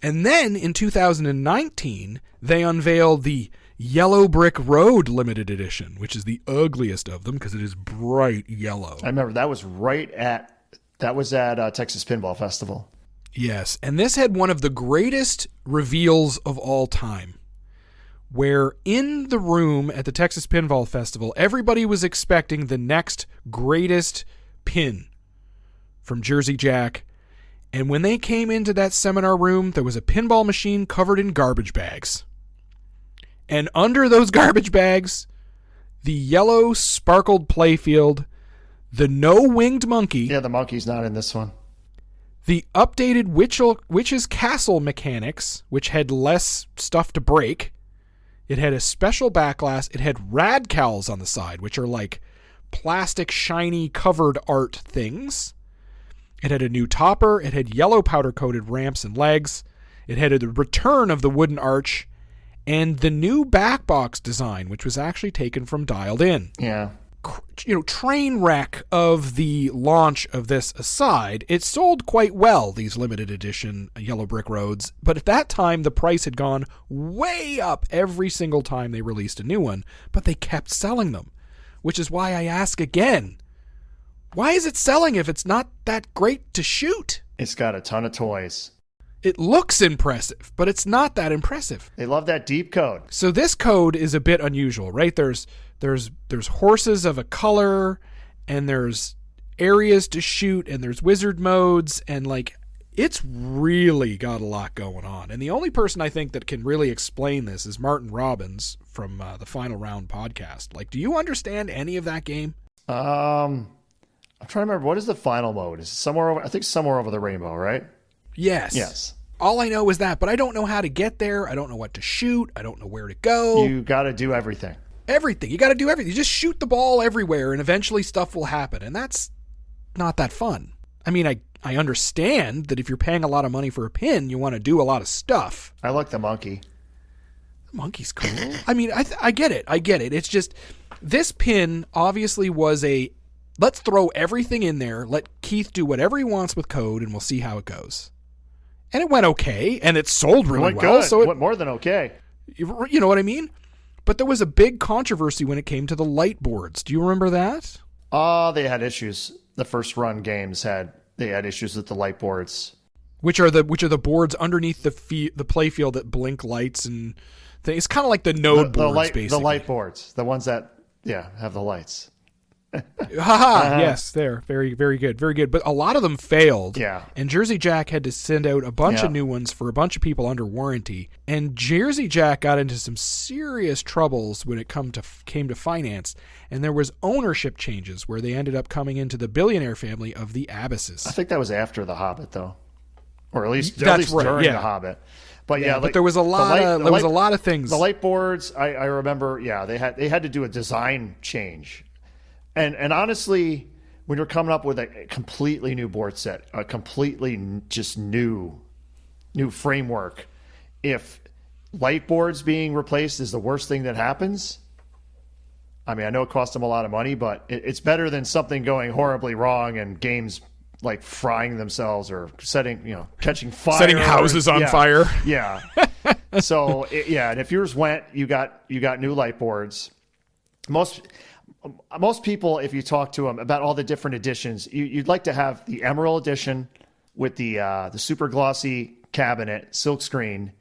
And then in 2019, they unveiled the Yellow Brick Road limited edition, which is the ugliest of them because it is bright yellow. I remember that was at Texas Pinball Festival. Yes, and this had one of the greatest reveals of all time, where in the room at the Texas Pinball Festival, everybody was expecting the next greatest pin from Jersey Jack. And when they came into that seminar room, there was a pinball machine covered in garbage bags. And under those garbage bags, the yellow sparkled playfield the no-winged monkey, Yeah, the monkey's not in this one. the updated Witch's Castle mechanics, which had less stuff to break. It had a special backglass. It had radcals on the side, which are like plastic, shiny, covered art things. It had a new topper. It had yellow powder-coated ramps and legs. It had a return of the wooden arch and the new backbox design, which was actually taken from Dialed In. Yeah. Train wreck of the launch of this aside, it sold quite well, these limited edition Yellow Brick Roads, but at that time the price had gone way up every single time they released a new one, but they kept selling them, which is why I ask again, why is it selling if it's not that great to shoot? It's got a ton of toys. It looks impressive, but it's not that impressive. They love that deep code. So this code is a bit unusual, right? There's horses of a color, and there's areas to shoot, and there's wizard modes, and like it's really got a lot going on. And the only person I think that can really explain this is Martin Robbins from the Final Round podcast. Like, do you understand any of that game? I'm trying to remember, what is the final mode? Is it somewhere over? I think somewhere over the rainbow, right? Yes. Yes. All I know is that, but I don't know how to get there. I don't know what to shoot. I don't know where to go. You got to do everything. Everything. You got to do everything. You just shoot the ball everywhere, and eventually stuff will happen. And that's not that fun. I mean, I understand that if you're paying a lot of money for a pin, you want to do a lot of stuff. I like the monkey. The monkey's cool. I mean, I get it. I get it. It's just, this pin obviously was a, let's throw everything in there, let Keith do whatever he wants with code, and we'll see how it goes. And it went okay, and it sold really well. Good. So it went more than okay. You know what I mean? But there was a big controversy when it came to the light boards. Do you remember that? They had issues. The first run games had issues with the light boards. Which are the boards underneath the play field that blink lights and things. It's kind of like the node boards, basically. The light boards, the ones that have the lights. Haha, yes, there. Very, very good. Very good. But a lot of them failed. Yeah. And Jersey Jack had to send out a bunch of new ones for a bunch of people under warranty. And Jersey Jack got into some serious troubles when it came to finance. And there was ownership changes where they ended up coming into the billionaire family of the Abysses. I think that was after The Hobbit, though. Or at least right, during yeah. The Hobbit. But but there was a lot of things. The light boards, I remember, they had to do a design change. And honestly, when you're coming up with a completely new board set, a completely just new framework, if light boards being replaced is the worst thing that happens, I mean, I know it cost them a lot of money, but it's better than something going horribly wrong and games like frying themselves or catching fire. Setting houses on fire. Yeah. So, and if yours went, you got new light boards. Most people, if you talk to them about all the different editions, you'd like to have the Emerald edition with the super glossy cabinet, silk screen,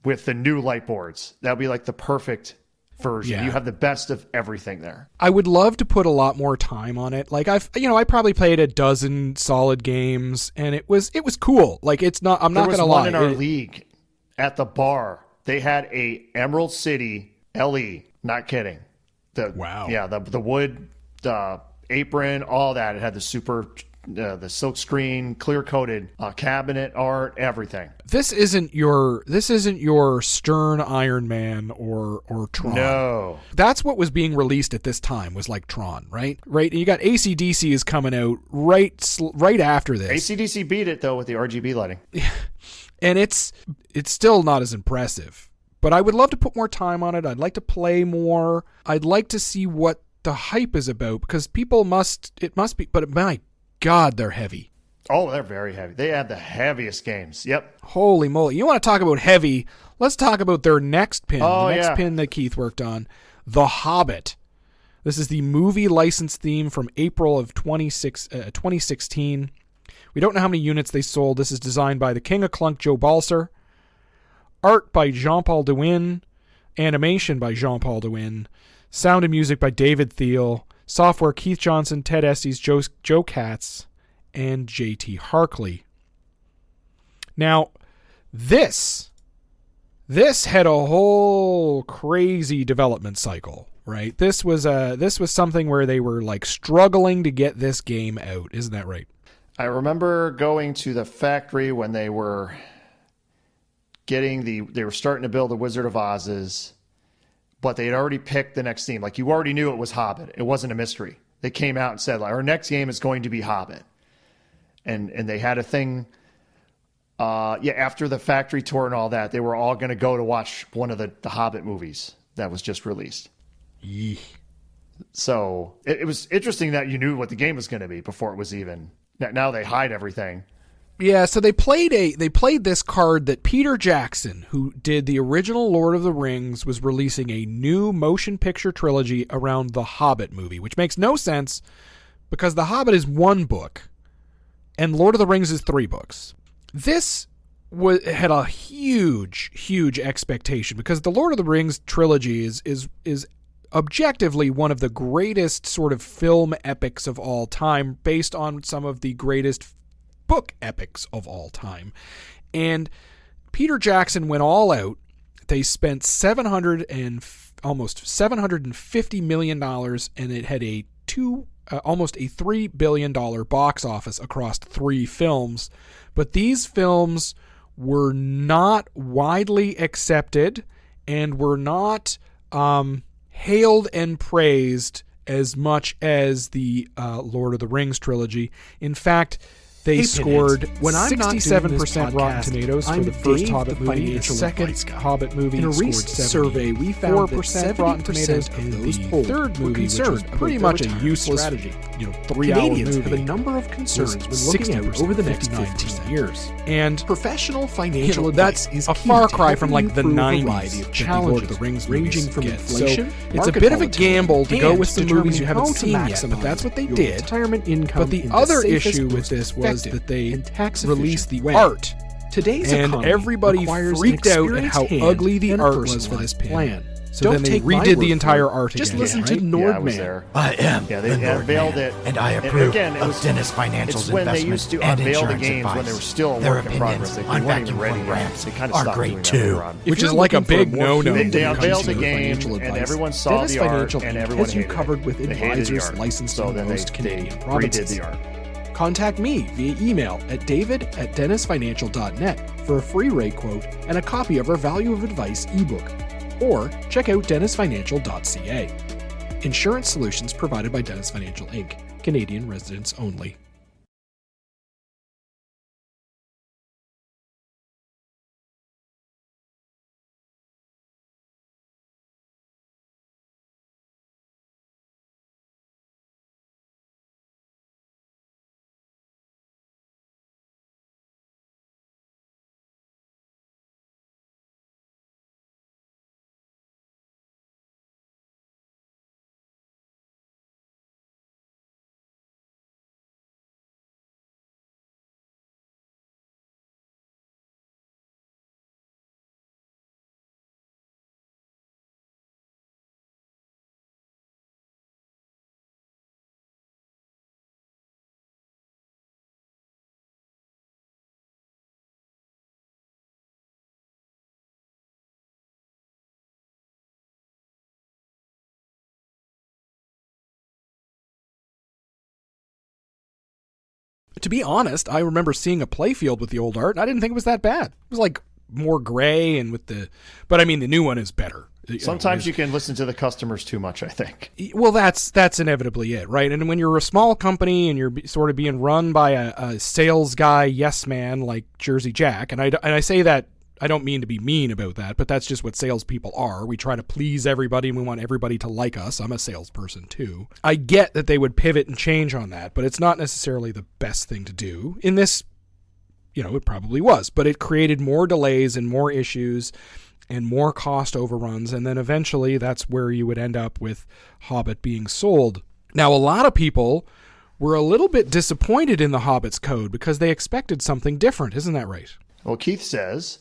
with the new light boards. That would be like the perfect version. Yeah. You have the best of everything there. I would love to put a lot more time on it. Like I probably played a dozen solid games, and it was cool. Like I'm not going to lie. There was one in our league at the bar. They had a Emerald City LE. Not kidding. Wow. Yeah, the wood, the apron, all that. It had the silk screen, clear coated cabinet art, everything. This isn't your Stern Iron Man or Tron. No, that's what was being released at this time, was like Tron, right? Right. And you got AC/DC is coming out right after this. AC/DC beat it though with the RGB lighting. And it's still not as impressive. But I would love to put more time on it. I'd like to play more. I'd like to see what the hype is about, because it must be, but my God, they're heavy. Oh, they're very heavy. They have the heaviest games. Yep. Holy moly. You want to talk about heavy? Let's talk about their next pin. Oh, the next pin that Keith worked on. The Hobbit. This is the movie license theme from April of 2016. We don't know how many units they sold. This is designed by the King of Clunk, Joe Balser. Art by Jean-Paul Dewin. Animation by Jean-Paul Dewin. Sound and music by David Thiel. Software Keith Johnson, Ted Estes, Joe Katz, and JT Harkley. Now, this had a whole crazy development cycle. right? This was something where they were like struggling to get this game out. Isn't that right? I remember going to the factory when they were starting to build the Wizard of Oz's, but they had already picked the next theme. Like, you already knew it was Hobbit. It wasn't a mystery. They came out and said, like, our next game is going to be Hobbit. And they had a thing, after the factory tour and all that, they were all going to go to watch one of the Hobbit movies that was just released. Yee. So it was interesting that you knew what the game was going to be before it was even. Now they hide everything. Yeah, so they played this card that Peter Jackson, who did the original Lord of the Rings, was releasing a new motion picture trilogy around the Hobbit movie, which makes no sense because the Hobbit is 1 book and Lord of the Rings is 3 books. This had a huge expectation because the Lord of the Rings trilogy is objectively one of the greatest sort of film epics of all time, based on some of the greatest book epics of all time. And Peter Jackson went all out. They spent almost $750 million, and it had almost a $3 billion box office across 3 films. But these films were not widely accepted and were not hailed and praised as much as the Lord of the Rings trilogy. In fact, they scored 67% Rotten Tomatoes for the first Hobbit movie. The second Hobbit movie scored survey, we found 4% Rotten Tomatoes, and the third movie, which was pretty much a useless, 3-hour movie, have a number of concerns when looking out over the next 15 years. And professional financial that's advice is a key far to cry from helping like the improve a 90s variety of that the challenges, Lord of the Rings ranging movies from get. inflation, So it's a market bit of a volatility, gamble to go and with some movies you haven't determining seen how to yet, but that's what they maximize did. Retirement income But the in other safest, issue with most this was that they and tax released the way. art. Today's And economy everybody requires freaked an out at experienced how hand ugly the and a art was for this personalized pin. plan. So Don't then they take my redid word the for entire it. art Just again, listen right? to Yeah, I Nordman. was there. I am Yeah, the they Nordman, unveiled it. and I And approve again, it of was- Dennis Financial's It's when they investment used to and unveil the insurance games advice. when they were still a Their work in opinions progress. They on weren't even vacuum ready foam yet. ramps They kind of are stopped great doing that too. later on. Which If is you're like a looking for big more no-no human when They it comes unveiled to the game, financial and advice. everyone saw Dennis the art, Financial and Inc. everyone has you hated covered it. with They hated the advisors art. licensed So in then most they Canadian redid provinces. the art. Contact me via email at david@dennisfinancial.net for a free rate quote and a copy of our Value of Advice ebook. Or check out dennisfinancial.ca. Insurance solutions provided by Dennis Financial Inc. Canadian residents only. To be honest, I remember seeing a playfield with the old art, and I didn't think it was that bad. It was like more gray and but I mean the new one is better. Sometimes you can listen to the customers too much, I think. Well, that's inevitably it, right? And when you're a small company and you're sort of being run by a sales guy, yes man, like Jersey Jack, and I say that, I don't mean to be mean about that, but that's just what salespeople are. We try to please everybody and we want everybody to like us. I'm a salesperson too. I get that they would pivot and change on that, but it's not necessarily the best thing to do. In this, it probably was, but it created more delays and more issues and more cost overruns. And then eventually that's where you would end up with Hobbit being sold. Now, a lot of people were a little bit disappointed in the Hobbit's code because they expected something different. Isn't that right? Well, Keith says,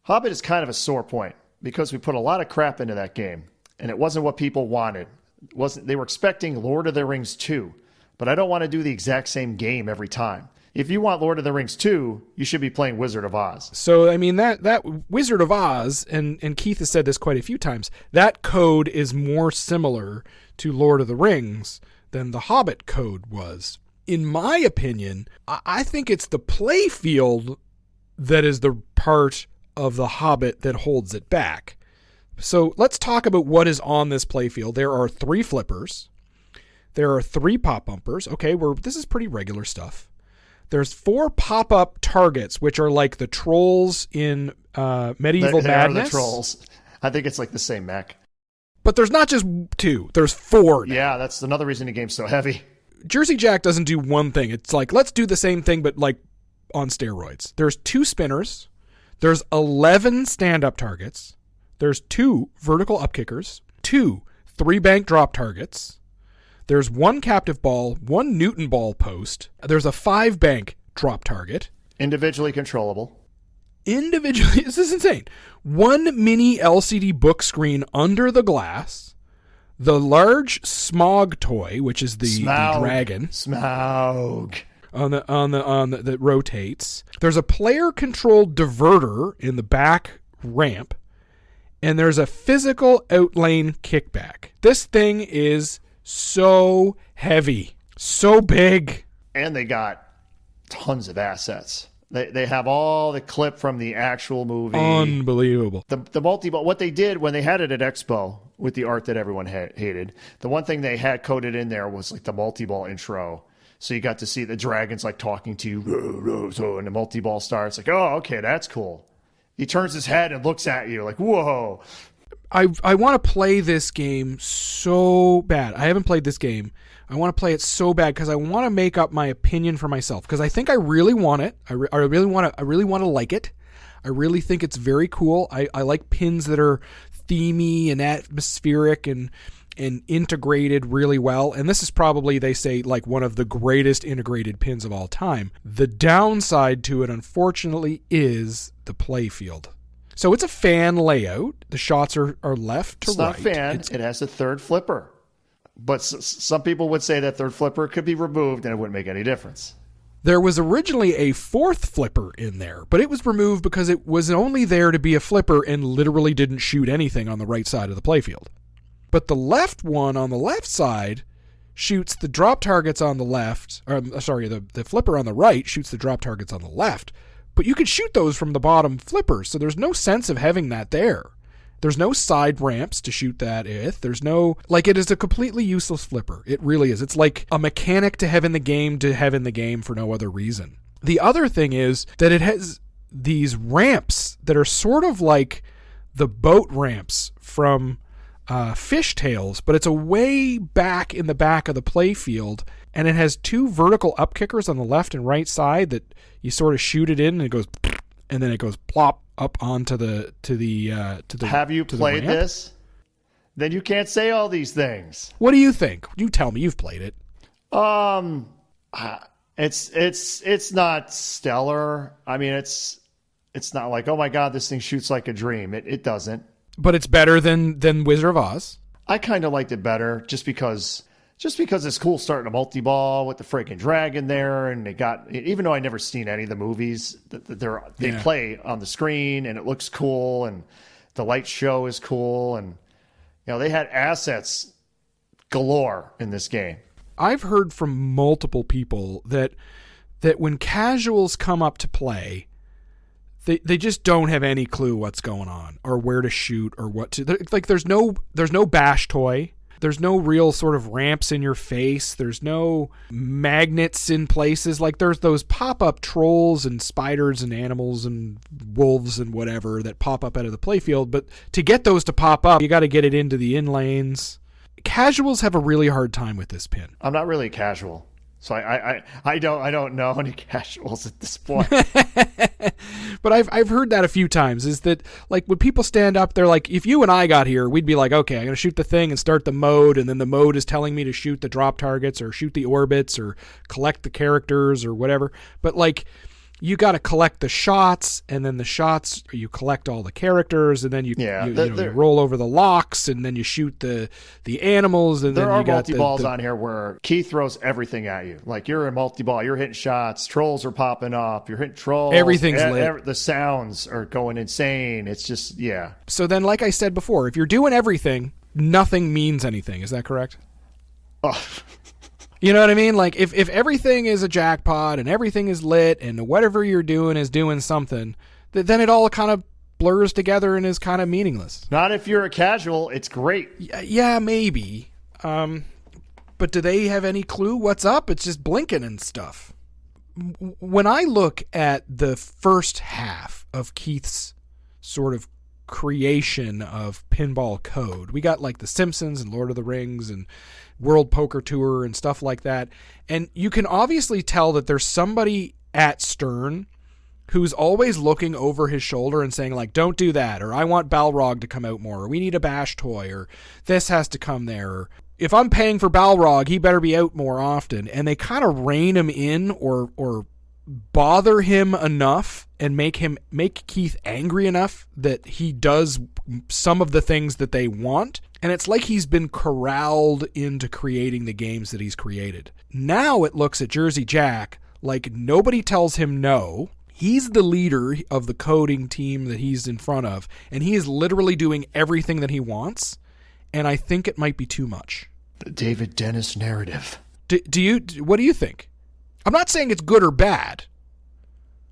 Hobbit is kind of a sore point because we put a lot of crap into that game, and it wasn't what people wanted. They were expecting Lord of the Rings 2, but I don't want to do the exact same game every time. If you want Lord of the Rings 2, you should be playing Wizard of Oz. So, I mean, that Wizard of Oz, and Keith has said this quite a few times, that code is more similar to Lord of the Rings than the Hobbit code was. In my opinion, I think it's the playfield that is the part of the Hobbit that holds it back. So let's talk about what is on this playfield. There are 3 flippers. There are 3 pop bumpers. Okay, this is pretty regular stuff. There's 4 pop-up targets, which are like the trolls in Medieval They Madness. are the trolls. I think it's like the same mech. But there's not just 2. There's 4 now. Yeah, that's another reason the game's so heavy. Jersey Jack doesn't do one thing. It's like, let's do the same thing, but like on steroids. There's 2 spinners. There's 11 stand-up targets. There's 2 vertical up kickers. 2 3-bank drop targets. There's 1 captive ball, 1 Newton ball post. There's a 5-bank drop target. Individually controllable. This is insane. 1 mini LCD book screen under the glass. The large Smog toy, which is the dragon. Smaug. That rotates. There's a player-controlled diverter in the back ramp. And there's a physical outlane kickback. This thing is so heavy, so big. And they got tons of assets. They have all the clip from the actual movie. Unbelievable. The multi-ball, what they did when they had it at Expo with the art that everyone hated, the one thing they had coded in there was like the multi-ball intro. So you got to see the dragons like talking to you, and the multi-ball starts like, oh, okay, that's cool. He turns his head and looks at you like, whoa. I want to play this game so bad. I haven't played this game. I want to play it so bad because I want to make up my opinion for myself because I think I really want it. I really want to like it. I really think it's very cool. I like pins that are themey and atmospheric and integrated really well. And this is probably, they say, like one of the greatest integrated pins of all time. The downside to it, unfortunately, is the playfield. So it's a fan layout. The shots are left to right. It's not fan. It has a 3rd flipper. But some people would say that 3rd flipper could be removed and it wouldn't make any difference. There was originally a 4th flipper in there, but it was removed because it was only there to be a flipper and literally didn't shoot anything on the right side of the playfield. But the left one on the left side shoots the drop targets on the left. The flipper on the right shoots the drop targets on the left. But you could shoot those from the bottom flipper, so there's no sense of having that there. There's no side ramps to shoot that with. There's no... Like, it is a completely useless flipper. It really is. It's like a mechanic to have in the game for no other reason. The other thing is that it has these ramps that are sort of like the boat ramps from Fishtails, but it's a way back in the back of the playfield, and it has 2 vertical up kickers on the left and right side that you sort of shoot it in, and it goes, and then it goes plop up onto the Have you played this? Then you can't say all these things. What do you think? You tell me. You've played it. It's not stellar. I mean, it's not like, oh my God, this thing shoots like a dream. It doesn't. But it's better than Wizard of Oz. I kind of liked it better just because it's cool starting a multi-ball with the freaking dragon there, and they got, even though I never seen any of the movies, they play on the screen and it looks cool, and the light show is cool, and they had assets galore in this game. I've heard from multiple people that when casuals come up to play, they just don't have any clue what's going on or where to shoot or what to, like there's no bash toy. There's no real sort of ramps in your face. There's no magnets in places. Like there's those pop-up trolls and spiders and animals and wolves and whatever that pop up out of the playfield. But to get those to pop up, you got to get it into the in lanes. Casuals have a really hard time with this pin. I'm not really casual. So I don't know any casuals at this point. But I've heard that a few times, is that like when people stand up, they're like, if you and I got here, we'd be like, okay, I'm going to shoot the thing and start the mode, and then the mode is telling me to shoot the drop targets or shoot the orbits or collect the characters or whatever. But like you got to collect the shots, and then the shots, you collect all the characters, and then you roll over the locks, and then you shoot the animals, and then you got multi-balls on here where Keith throws everything at you. Like, you're a multi-ball, you're hitting shots, trolls are popping up, you're hitting trolls. Everything's lit. The sounds are going insane. It's just, yeah. So then, like I said before, if you're doing everything, nothing means anything. Is that correct? Oh. You know what I mean? Like, if everything is a jackpot and everything is lit and whatever you're doing is doing something, then it all kind of blurs together and is kind of meaningless. Not if you're a casual. It's great. Yeah, maybe. But do they have any clue what's up? It's just blinking and stuff. When I look at the first half of Keith's sort of creation of pinball code, we got like the Simpsons and Lord of the Rings and World Poker Tour and stuff like that. And you can obviously tell that there's somebody at Stern who's always looking over his shoulder and saying, like, don't do that, or I want Balrog to come out more, or we need a bash toy, or this has to come there, or if I'm paying for Balrog, he better be out more often. And they kind of rein him in or bother him enough and make Keith angry enough that he does some of the things that they want. And it's like he's been corralled into creating the games that he's created. Now it looks at Jersey Jack like nobody tells him no. He's the leader of the coding team that he's in front of, and he is literally doing everything that he wants. And I think it might be too much. The David Dennis narrative. What do you think? I'm not saying it's good or bad,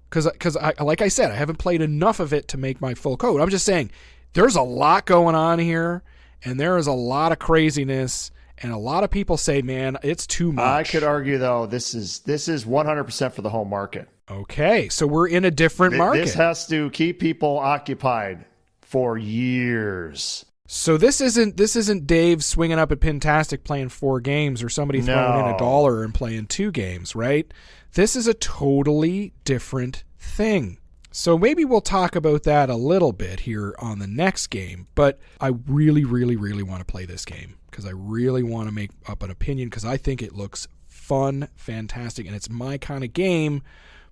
because I, like I said, I haven't played enough of it to make my full code. I'm just saying there's a lot going on here, and there is a lot of craziness, and a lot of people say, man, it's too much. I could argue, though, this is 100% for the home market. Okay, so we're in a different market. This has to keep people occupied for years. So this isn't Dave swinging up at Pintastic playing 4 games, or somebody throwing in $1 and playing 2 games, right? This is a totally different thing. So maybe we'll talk about that a little bit here on the next game, but I really, really, really want to play this game because I really want to make up an opinion because I think it looks fun, fantastic, and it's my kind of game,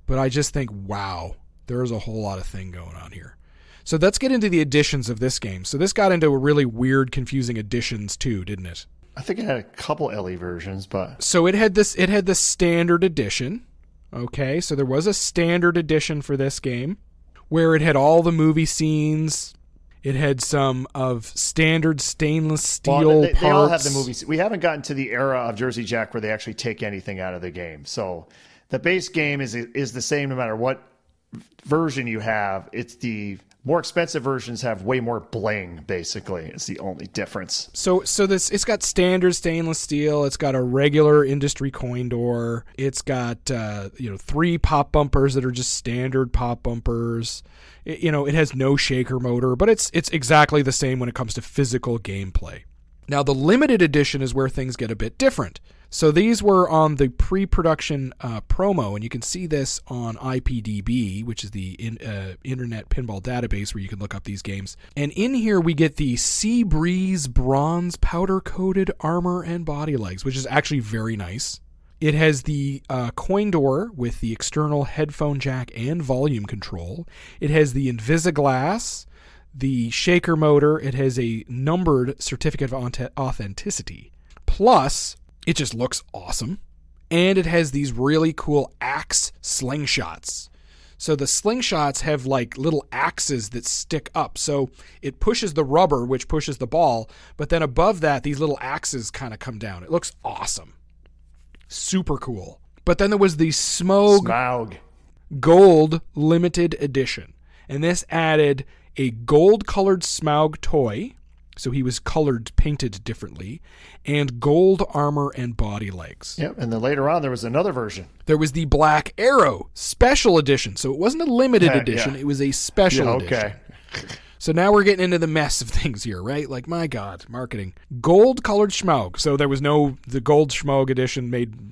but I just think, wow, there's a whole lot of thing going on here. So let's get into the additions of this game. So this got into a really weird, confusing additions too, didn't it? I think it had a couple LE versions, but so it had the standard edition. Okay, so there was a standard edition for this game where it had all the movie scenes. It had some of standard stainless steel parts. They all have the movies. We haven't gotten to the era of Jersey Jack where they actually take anything out of the game. So the base game is the same no matter what version you have. It's the more expensive versions have way more bling, basically. It's the only difference. So it's got standard stainless steel. It's got a regular industry coin door. It's got 3 pop bumpers that are just standard pop bumpers. It has no shaker motor, but it's exactly the same when it comes to physical gameplay. Now the limited edition is where things get a bit different. So these were on the pre-production promo, and you can see this on IPDB, which is the Internet Pinball Database where you can look up these games. And in here we get the Sea Breeze bronze powder-coated armor and body legs, which is actually very nice. It has the coin door with the external headphone jack and volume control. It has the Invisiglass, the shaker motor. It has a numbered certificate of authenticity. Plus, it just looks awesome. And it has these really cool axe slingshots. So the slingshots have like little axes that stick up. So it pushes the rubber, which pushes the ball. But then above that, these little axes kind of come down. It looks awesome. Super cool. But then there was the Smaug Gold Limited Edition. And this added a gold-colored Smaug toy. So he was painted differently, and gold armor and body legs. Yep, and then later on there was another version. There was the Black Arrow Special Edition. So it wasn't a limited edition, It was a special edition. Okay. So now we're getting into the mess of things here, right? Like, my God, marketing. Gold-colored Schmaug. So there was the gold Schmaug edition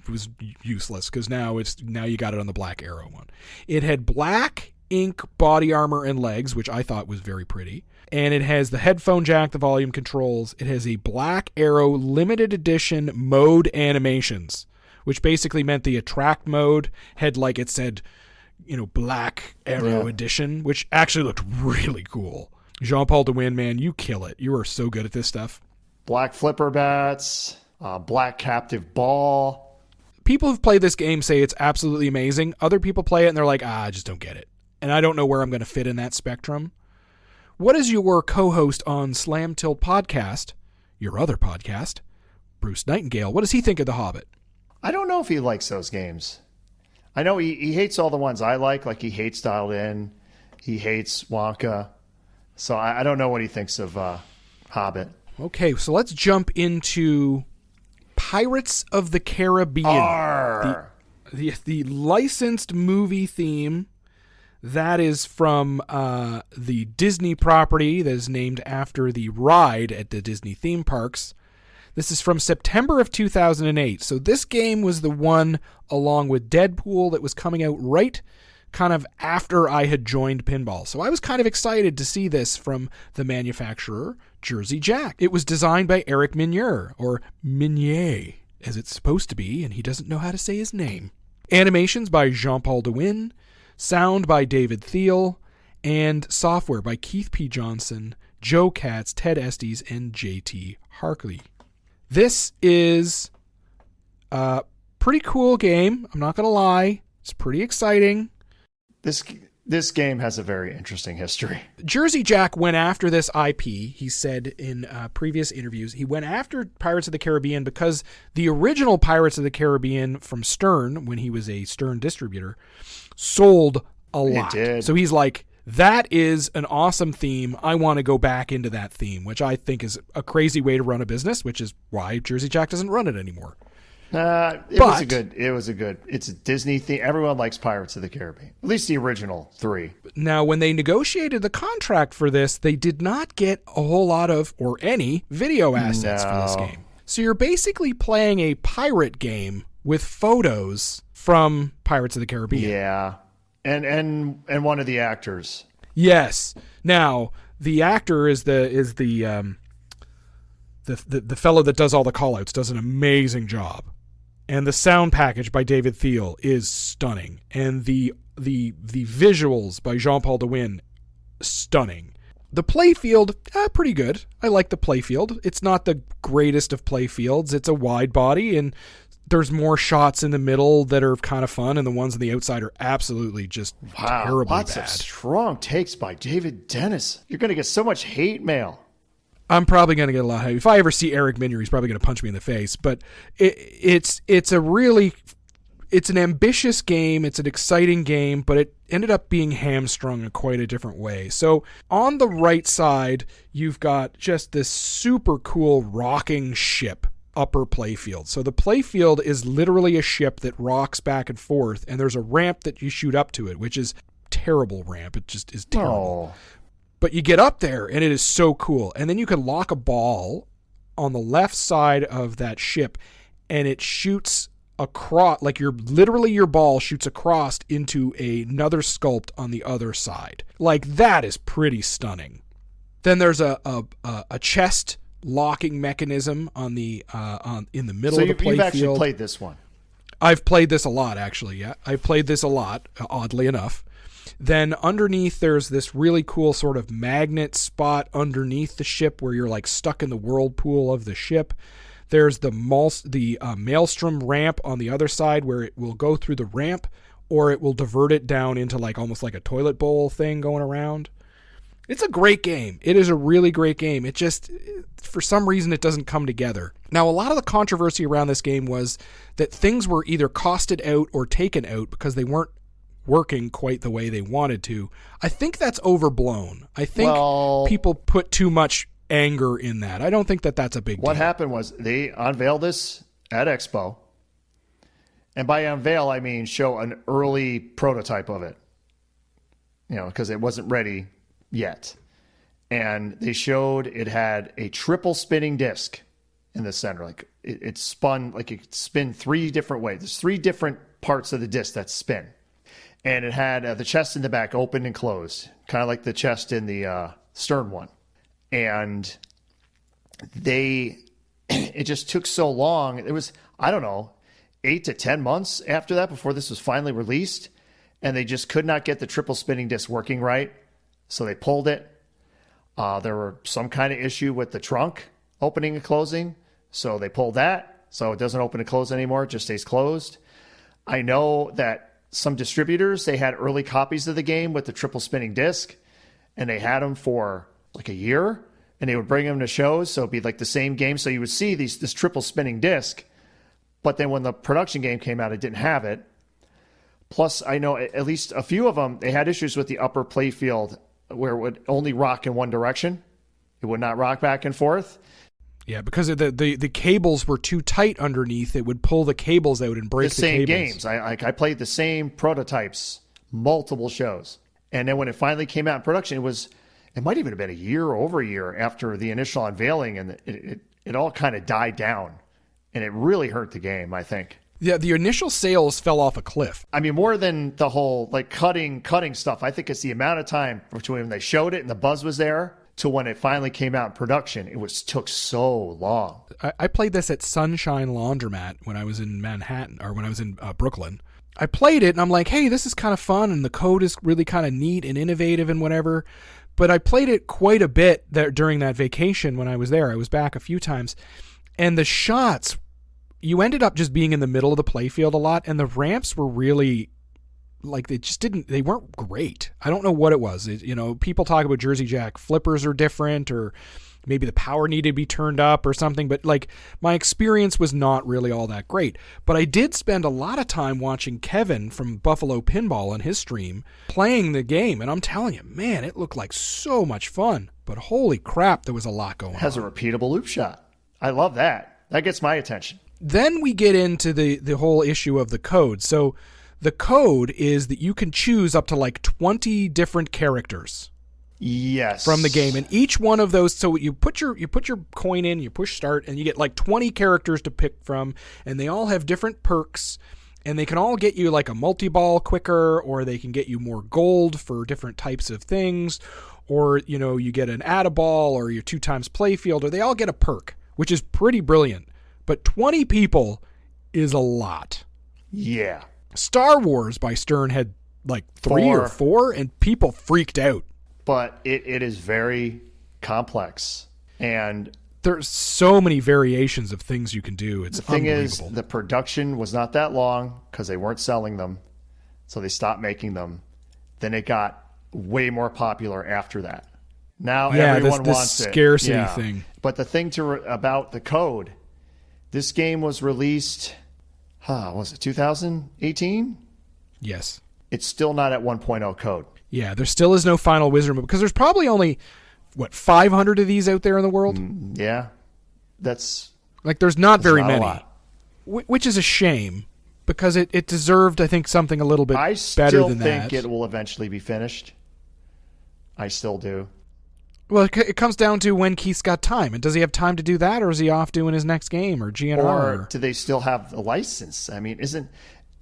was useless because now you got it on the Black Arrow one. It had black ink body armor and legs, which I thought was very pretty. And it has the headphone jack, the volume controls. It has a Black Arrow limited edition mode animations, which basically meant the attract mode had, like it said, Black Arrow edition, which actually looked really cool. Jean-Paul Dewin, man, you kill it. You are so good at this stuff. Black flipper bats, black captive ball. People who've played this game say it's absolutely amazing. Other people play it and they're like, I just don't get it. And I don't know where I'm going to fit in that spectrum. What is your co-host on Slam Tilt Podcast, your other podcast, Bruce Nightingale? What does he think of The Hobbit? I don't know if he likes those games. I know he hates all the ones I like he hates Dialed In. He hates Wonka. So I don't know what he thinks of Hobbit. Okay, so let's jump into Pirates of the Caribbean. The licensed movie theme that is from the Disney property that is named after the ride at the Disney theme parks. This is from September of 2008. So this game was the one, along with Deadpool, that was coming out right kind of after I had joined Pinball. So I was kind of excited to see this from the manufacturer, Jersey Jack. It was designed by Eric Minier, or Minier, as it's supposed to be, and he doesn't know how to say his name. Animations by Jean-Paul Dewin, sound by David Thiel, and software by Keith P. Johnson, Joe Katz, Ted Estes, and J.T. Harkley. This is a pretty cool game. I'm not going to lie. It's pretty exciting. This game has a very interesting history. Jersey Jack went after this IP. He said in previous interviews, he went after Pirates of the Caribbean because the original Pirates of the Caribbean from Stern, when he was a Stern distributor, sold a lot. It did. So he's like, that is an awesome theme. I want to go back into that theme, which I think is a crazy way to run a business, which is why Jersey Jack doesn't run it anymore. It's a Disney theme. Everyone likes Pirates of the Caribbean, at least the original three. Now, when they negotiated the contract for this, they did not get a whole lot of, or any, video assets for this game. So you're basically playing a pirate game with photos from Pirates of the Caribbean. Yeah. And one of the actors. Yes. Now, the actor is the fellow that does all the call-outs, does an amazing job. And the sound package by David Thiel is stunning. And the visuals by Jean-Paul Dewin, stunning. The playfield, pretty good. I like the playfield. It's not the greatest of playfields. It's a wide body, and there's more shots in the middle that are kind of fun, and the ones on the outside are absolutely just terribly lots bad. Of strong takes by David Dennis. You're going to get so much hate mail. I'm probably going to get a lot of hate. If I ever see Eric Minier, he's probably going to punch me in the face. But it's an ambitious game. It's an exciting game, but it ended up being hamstrung in quite a different way. So on the right side, you've got just this super cool rocking ship upper playfield. So the playfield is literally a ship that rocks back and forth, and there's a ramp that you shoot up to it, which is terrible ramp. It just is terrible. But you get up there, and it is so cool. And then you can lock a ball on the left side of that ship, and it shoots across, like your ball shoots across into another sculpt on the other side. Like, that is pretty stunning. Then there's a chest locking mechanism in the middle of the playfield. So you've actually played this one? I've played this a lot, actually. Yeah, I've played this a lot, oddly enough. Then underneath, there's this really cool sort of magnet spot underneath the ship where you're like stuck in the whirlpool of the ship. There's the maelstrom ramp on the other side where it will go through the ramp, or it will divert it down into like almost like a toilet bowl thing going around. It's a great game. It is a really great game. It just, for some reason, it doesn't come together. Now, a lot of the controversy around this game was that things were either costed out or taken out because they weren't working quite the way they wanted to. I think that's overblown. I think people put too much anger in that. I don't think that that's a big deal. What happened was they unveiled this at Expo. And by unveil, I mean show an early prototype of it. Because it wasn't ready yet. And they showed it had a triple spinning disc in the center. Like it spun, like it could spin three different ways. There's three different parts of the disc that spin. And it had the chest in the back open and closed, kind of like the chest in the Stern one. And it just took so long. It was, 8 to 10 months after that before this was finally released. and they just could not get the triple spinning disc working right. So they pulled it. There were some kind of issue with the trunk opening and closing. So they pulled that. So it doesn't open and close anymore. It just stays closed. I know that some distributors, they had early copies of the game with the triple spinning disc, and they had them for like a year, and they would bring them to shows. So it'd be like the same game. So you would see this triple spinning disc, but then when the production game came out, it didn't have it. Plus, I know at least a few of them, they had issues with the upper playfield where it would only rock in one direction. It would not rock back and forth. Yeah, because the cables were too tight underneath. It would pull the cables out and break the same cables. Games. I played the same prototypes, multiple shows. And then when it finally came out in production, it might even have been a year or over a year after the initial unveiling, and it all kind of died down. And it really hurt the game, I think. Yeah, the initial sales fell off a cliff. I mean, more than the whole like cutting stuff, I think it's the amount of time between when they showed it and the buzz was there to when it finally came out in production. Took so long. I played this at Sunshine Laundromat when I was in Manhattan, or when I was in Brooklyn. I played it and I'm like, hey, this is kind of fun, and the code is really kind of neat and innovative and whatever. But I played it quite a bit there during that vacation when I was there. I was back a few times, and the shots, you ended up just being in the middle of the playfield a lot, and the ramps were really, like, they weren't great. I don't know what it was. People talk about Jersey Jack flippers are different, or maybe the power needed to be turned up or something, but like my experience was not really all that great. But I did spend a lot of time watching Kevin from Buffalo Pinball on his stream playing the game, and I'm telling you, man, it looked like so much fun, but holy crap, there was a lot going on. It has a repeatable loop shot. I love that. That gets my attention. Then we get into the whole issue of the code. So the code is that you can choose up to like 20 different characters. Yes. From the game, and each one of those, so you put your coin in, you push start, and you get like 20 characters to pick from, and they all have different perks, and they can all get you like a multi-ball quicker, or they can get you more gold for different types of things, or you get an add-a-ball, or your 2x playfield, or they all get a perk, which is pretty brilliant. But 20 people is a lot. Yeah. Star Wars by Stern had like 3 or 4, and people freaked out. But it is very complex. And there's so many variations of things you can do. It's unbelievable. The thing is, the production was not that long because they weren't selling them. So they stopped making them. Then it got way more popular after that. Now everyone wants it. Scarcity thing. But the thing about the code, this game was released, was it 2018? Yes. It's still not at 1.0 code. Yeah, there still is no final Wizard mode because there's probably only, 500 of these out there in the world? Yeah. That's like there's not very not many, which is a shame because it deserved, I think, something a little bit better than that. I still think it will eventually be finished. I still do. Well, it comes down to when Keith's got time. And does he have time to do that, or is he off doing his next game or GNR? Or do they still have the license? I mean,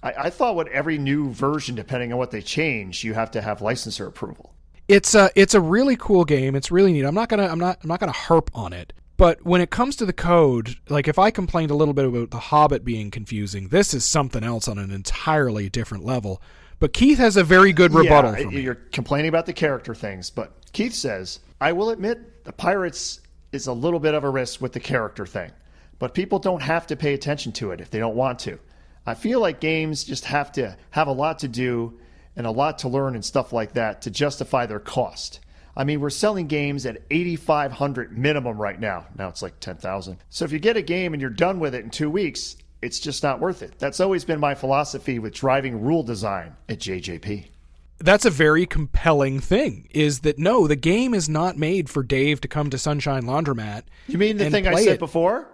I thought with every new version, depending on what they change, you have to have licensor approval. It's a really cool game. It's really neat. I'm not gonna harp on it. But when it comes to the code, like if I complained a little bit about The Hobbit being confusing, this is something else on an entirely different level. But Keith has a very good rebuttal for me. You're complaining about the character things, but Keith says, I will admit the Pirates is a little bit of a risk with the character thing, but people don't have to pay attention to it if they don't want to. I feel like games just have to have a lot to do and a lot to learn and stuff like that to justify their cost. I mean, we're selling games at $8,500 minimum right now. Now it's like $10,000. So if you get a game and you're done with it in 2 weeks, it's just not worth it. That's always been my philosophy with driving rule design at JJP. That's a very compelling thing, is that no, the game is not made for Dave to come to Sunshine Laundromat. You mean the thing I said before?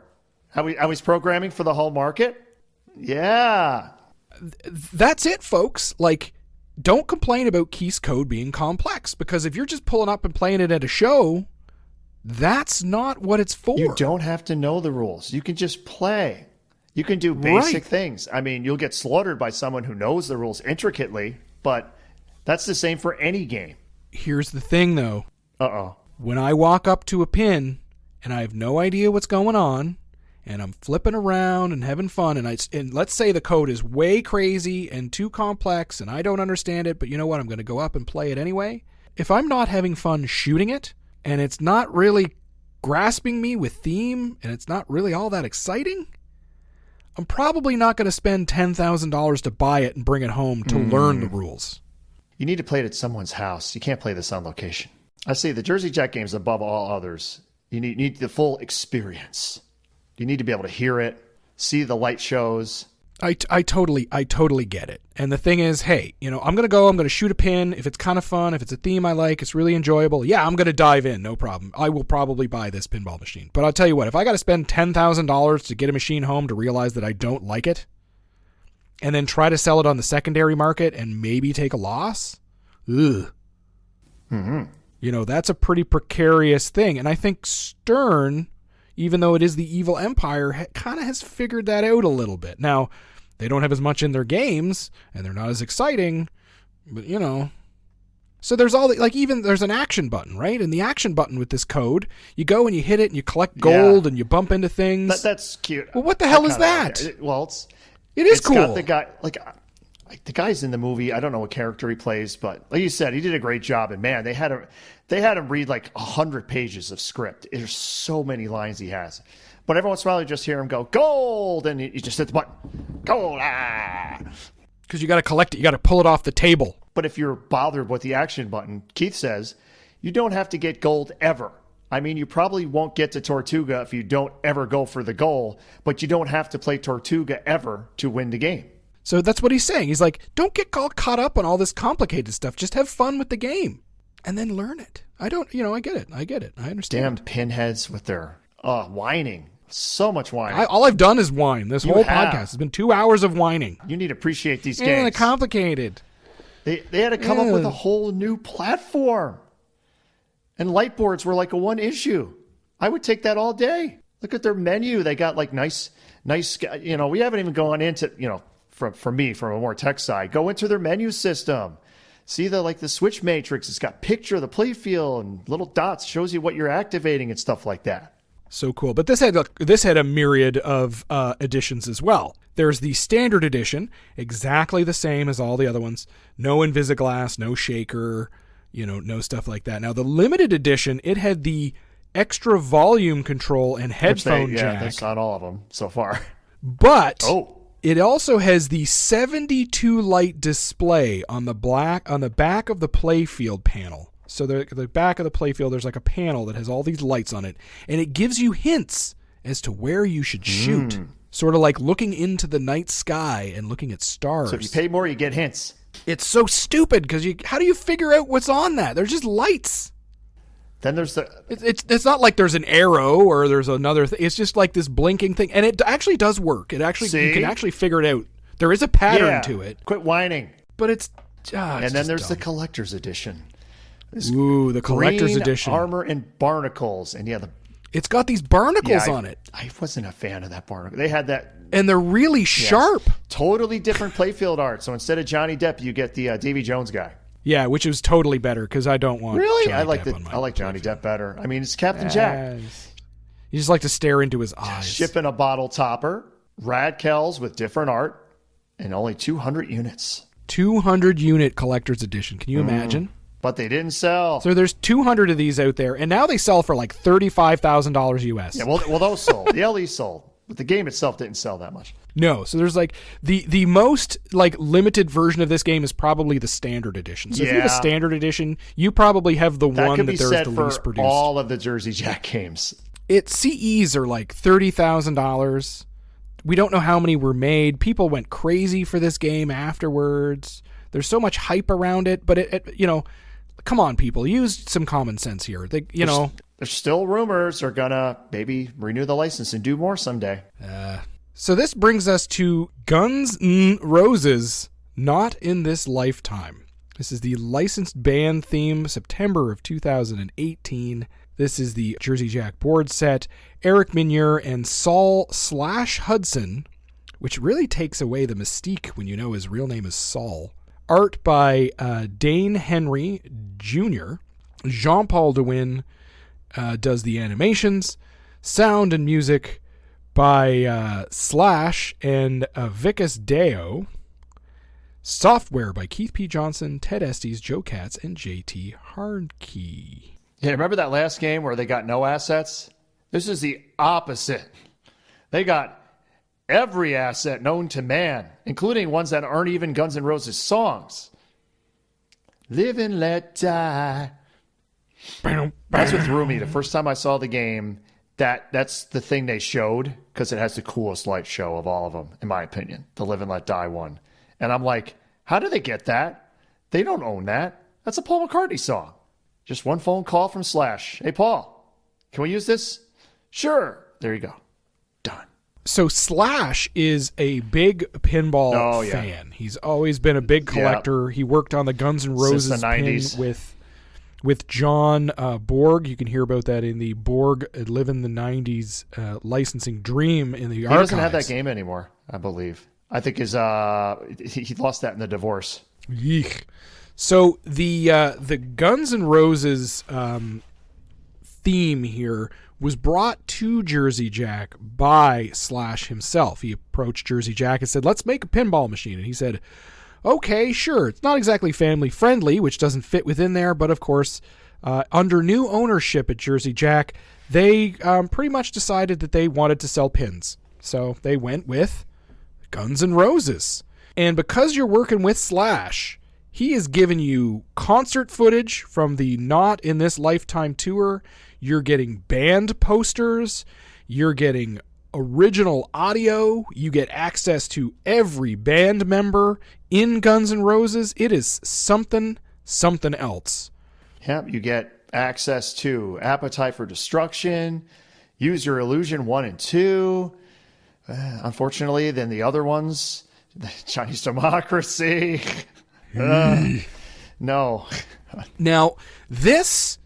How he's programming for the whole market? Yeah. That's it, folks. Like, don't complain about Keith's code being complex, because if you're just pulling up and playing it at a show, that's not what it's for. You don't have to know the rules. You can just play. You can do basic things. I mean, you'll get slaughtered by someone who knows the rules intricately, but that's the same for any game. Here's the thing, though. Uh-oh. When I walk up to a pin and I have no idea what's going on, and I'm flipping around and having fun, and let's say the code is way crazy and too complex and I don't understand it, but you know what? I'm going to go up and play it anyway. If I'm not having fun shooting it and it's not really grasping me with theme and it's not really all that exciting, I'm probably not going to spend $10,000 to buy it and bring it home to learn the rules. You need to play it at someone's house. You can't play this on location. I say the Jersey Jack games above all others. You need the full experience. You need to be able to hear it, see the light shows. I totally get it. And the thing is, hey, I'm going to shoot a pin. If it's kind of fun, if it's a theme I like, it's really enjoyable. Yeah, I'm going to dive in. No problem. I will probably buy this pinball machine. But I'll tell you what, if I got to spend $10,000 to get a machine home to realize that I don't like it, and then try to sell it on the secondary market and maybe take a loss, ugh. Mm-hmm. That's a pretty precarious thing. And I think Stern, even though it is the evil empire, kind of has figured that out a little bit. Now, they don't have as much in their games, and they're not as exciting, but So there's there's an action button, right? And the action button with this code, you go and you hit it and you collect gold and you bump into things. That's cute. Well, what the hell is that? It is cool. Got the guy, like the guys in the movie, I don't know what character he plays, but like you said, he did a great job. And man, they had him read like 100 pages of script. There's so many lines he has. But every once in a while, you just hear him go, gold, and you just hit the button. Gold, Because you got to collect it. You got to pull it off the table. But if you're bothered with the action button, Keith says, you don't have to get gold ever. I mean, you probably won't get to Tortuga if you don't ever go for the goal, but you don't have to play Tortuga ever to win the game. So that's what he's saying. He's like, don't get all caught up on all this complicated stuff. Just have fun with the game and then learn it. I get it. I understand. Damn pinheads with their whining. So much whining. All I've done is whine. This whole podcast has been 2 hours of whining. You need to appreciate these games. games. Complicated. They had to come up with a whole new platform. And light boards were like a one issue. I would take that all day. Look at their menu. They got like nice, we haven't even gone into, from a more tech side, go into their menu system. See the switch matrix. It's got picture of the play field and little dots, shows you what you're activating and stuff like that. So cool. But this had a myriad of editions as well. There's the standard edition, exactly the same as all the other ones. No Invisiglass, no shaker, no stuff like that. Now, the limited edition, it had the extra volume control and headphone jack. Yeah, that's not all of them so far. But it also has the 72 light display on the back of the playfield panel. So the back of the playfield, there's like a panel that has all these lights on it, and it gives you hints as to where you should shoot. Sort of like looking into the night sky and looking at stars. So if you pay more, you get hints. It's so stupid because how do you figure out what's on that? They're just lights. Then there's it's not like there's an arrow or there's another thing. It's just like this blinking thing, and it actually does work. You can actually figure it out. There is a pattern to it. Quit whining. But it's and then there's the collector's edition. The collector's edition. Armor and barnacles, and it's got these barnacles on it. I wasn't a fan of that barnacle. They had that. And they're really sharp. Totally different playfield art. So instead of Johnny Depp, you get the Davy Jones guy. Yeah, which is totally better because I don't want Really? Johnny I like Johnny Depp better. I mean, it's Captain Jack. You just like to stare into his eyes. Shipping a bottle topper, Radkells with different art, and only 200 units. 200 unit collector's edition. Can you imagine? But they didn't sell. So there's 200 of these out there, and now they sell for like $35,000 US. Yeah, well, those sold. The LE sold, but the game itself didn't sell that much. No, so there's like the most like limited version of this game is probably the standard edition. So if you have a standard edition, you probably have the one that there's the least produced. All of the Jersey Jack games. CEs are like $30,000. We don't know how many were made. People went crazy for this game afterwards. There's so much hype around it, but it come on, people, use some common sense here. There's still rumors they're gonna maybe renew the license and do more someday. So this brings us to Guns N' Roses, Not in This Lifetime. This is the licensed band theme, September of 2018. This is the Jersey Jack board set. Eric Minier and Saul /Hudson, which really takes away the mystique when you know his real name is Saul. Art by Dane Henry Jr. Jean-Paul DeWin does the animations. Sound and music by Slash and Vicus Deo. Software by Keith P. Johnson, Ted Estes, Joe Katz, and JT Hardkey. Yeah, remember that last game where they got no assets? This is the opposite. They got every asset known to man, including ones that aren't even Guns N' Roses songs. Live and let die. That's what threw me. The first time I saw the game, that's the thing they showed because it has the coolest light show of all of them, in my opinion, the Live and Let Die one. And I'm like, how do they get that? They don't own that. That's a Paul McCartney song. Just one phone call from Slash. Hey, Paul, can we use this? Sure. There you go. Done. So Slash is a big pinball fan. He's always been a big collector. He worked on the Guns N' Roses since the 90s. pin with John Borg. You can hear about that in the Borg Live in the 90s licensing dream in the archives. He doesn't have that game anymore, I believe. I think he lost that in the divorce. Yeek. So the Guns N' Roses theme here was brought to Jersey Jack by Slash himself. He approached Jersey Jack and said, let's make a pinball machine. And he said, okay, sure. It's not exactly family friendly, which doesn't fit within there. But of course, under new ownership at Jersey Jack, they pretty much decided that they wanted to sell pins. So they went with Guns N' Roses. And because you're working with Slash, he has given you concert footage from the Not in This Lifetime tour. You're getting band posters. You're getting original audio. You get access to every band member in Guns N' Roses. It is something else. Yep, you get access to Appetite for Destruction, Use Your Illusion 1 and 2. Unfortunately, then the other ones, the Chinese Democracy. No. Now, this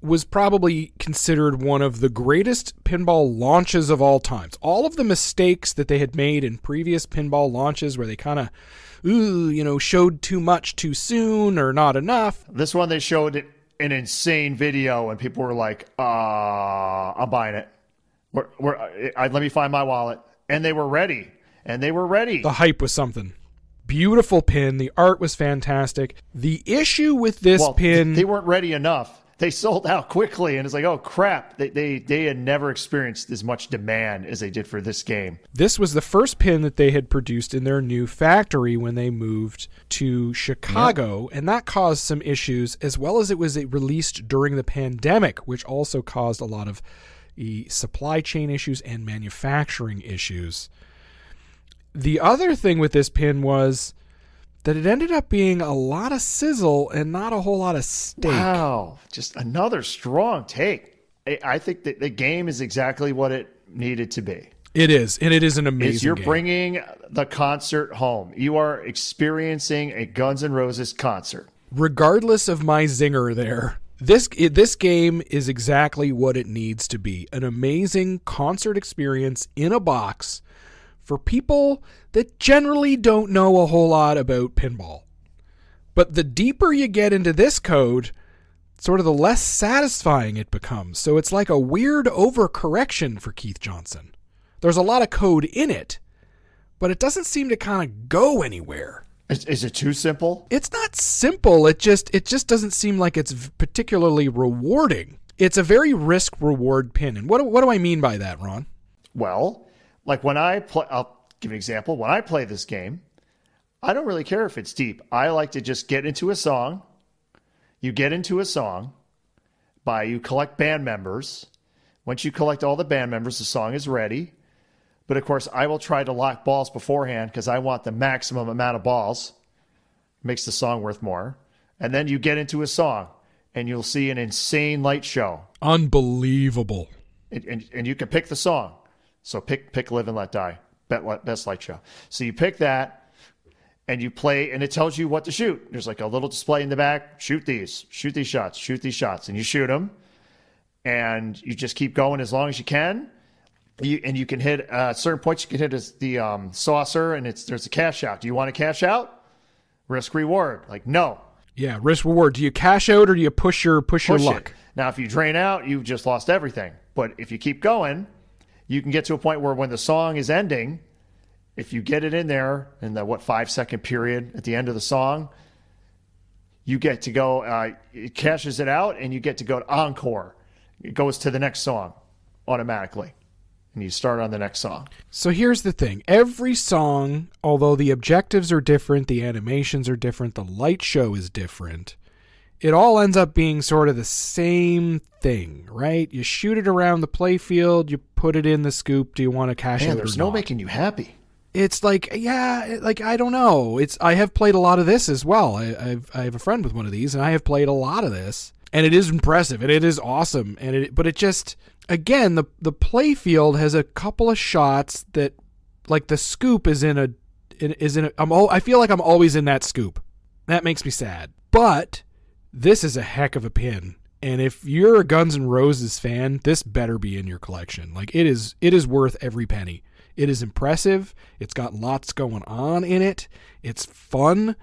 was probably considered one of the greatest pinball launches of all times. All of the mistakes that they had made in previous pinball launches where they kind of, showed too much too soon or not enough. This one, they showed an insane video and people were like, I'm buying it. Let me find my wallet. And they were ready. The hype was something. Beautiful pin. The art was fantastic. The issue with this pin... They weren't ready enough. They sold out quickly, and it's like, oh, crap. They had never experienced as much demand as they did for this game. This was the first pin that they had produced in their new factory when they moved to Chicago, and that caused some issues, as well as it was released during the pandemic, which also caused a lot of supply chain issues and manufacturing issues. The other thing with this pin was that it ended up being a lot of sizzle and not a whole lot of steak. Wow, just another strong take. I think that the game is exactly what it needed to be. It is, and it is an amazing You're game. bringing the concert home. You are experiencing a Guns N' Roses concert. Regardless of my zinger there, this game is exactly what it needs to be. An amazing concert experience in a box for people that generally don't know a whole lot about pinball. But the deeper you get into this code, sort of the less satisfying it becomes. So it's like a weird overcorrection for Keith Johnson. There's a lot of code in it, but it doesn't seem to kind of go anywhere. Is it too simple? It's not simple. It just doesn't seem like it's particularly rewarding. It's a very risk-reward pin. And what do I mean by that, Ron? Well, like when I play, I'll give you an example. When I play this game, I don't really care if it's deep. I like to just get into a song. You get into a song you collect band members. Once you collect all the band members, the song is ready. But of course, I will try to lock balls beforehand because I want the maximum amount of balls. Makes the song worth more. And then you get into a song and you'll see an insane light show. Unbelievable. And you can pick the song. So pick Live and Let Die, best light show. So you pick that and you play and it tells you what to shoot. There's like a little display in the back. Shoot these shots. And you shoot them. And you just keep going as long as you can. You can hit at certain points. You can hit the saucer, and there's a cash out. Do you want to cash out? Risk reward. Like no. Yeah, risk reward. Do you cash out or do you push your luck? Now, if you drain out, you've just lost everything. But if you keep going, you can get to a point where when the song is ending, if you get it in there in the 5-second period at the end of the song, you get to go, it cashes it out, and you get to go to encore. It goes to the next song automatically, and you start on the next song. So here's the thing. Every song, although the objectives are different, the animations are different, the light show is different, it all ends up being sort of the same thing, right? You shoot it around the play field, you put it in the scoop. Do you want to cash it? There's no making you happy. It's like, I don't know. I have played a lot of this as well. I have a friend with one of these, and I have played a lot of this, and it is impressive, and it is awesome, but it just, again, the play field has a couple of shots that, like, the scoop is in a. I feel like I'm always in that scoop. That makes me sad. But this is a heck of a pin. And if you're a Guns N' Roses fan, this better be in your collection. Like, it is worth every penny. It is impressive. It's got lots going on in it. It's fun.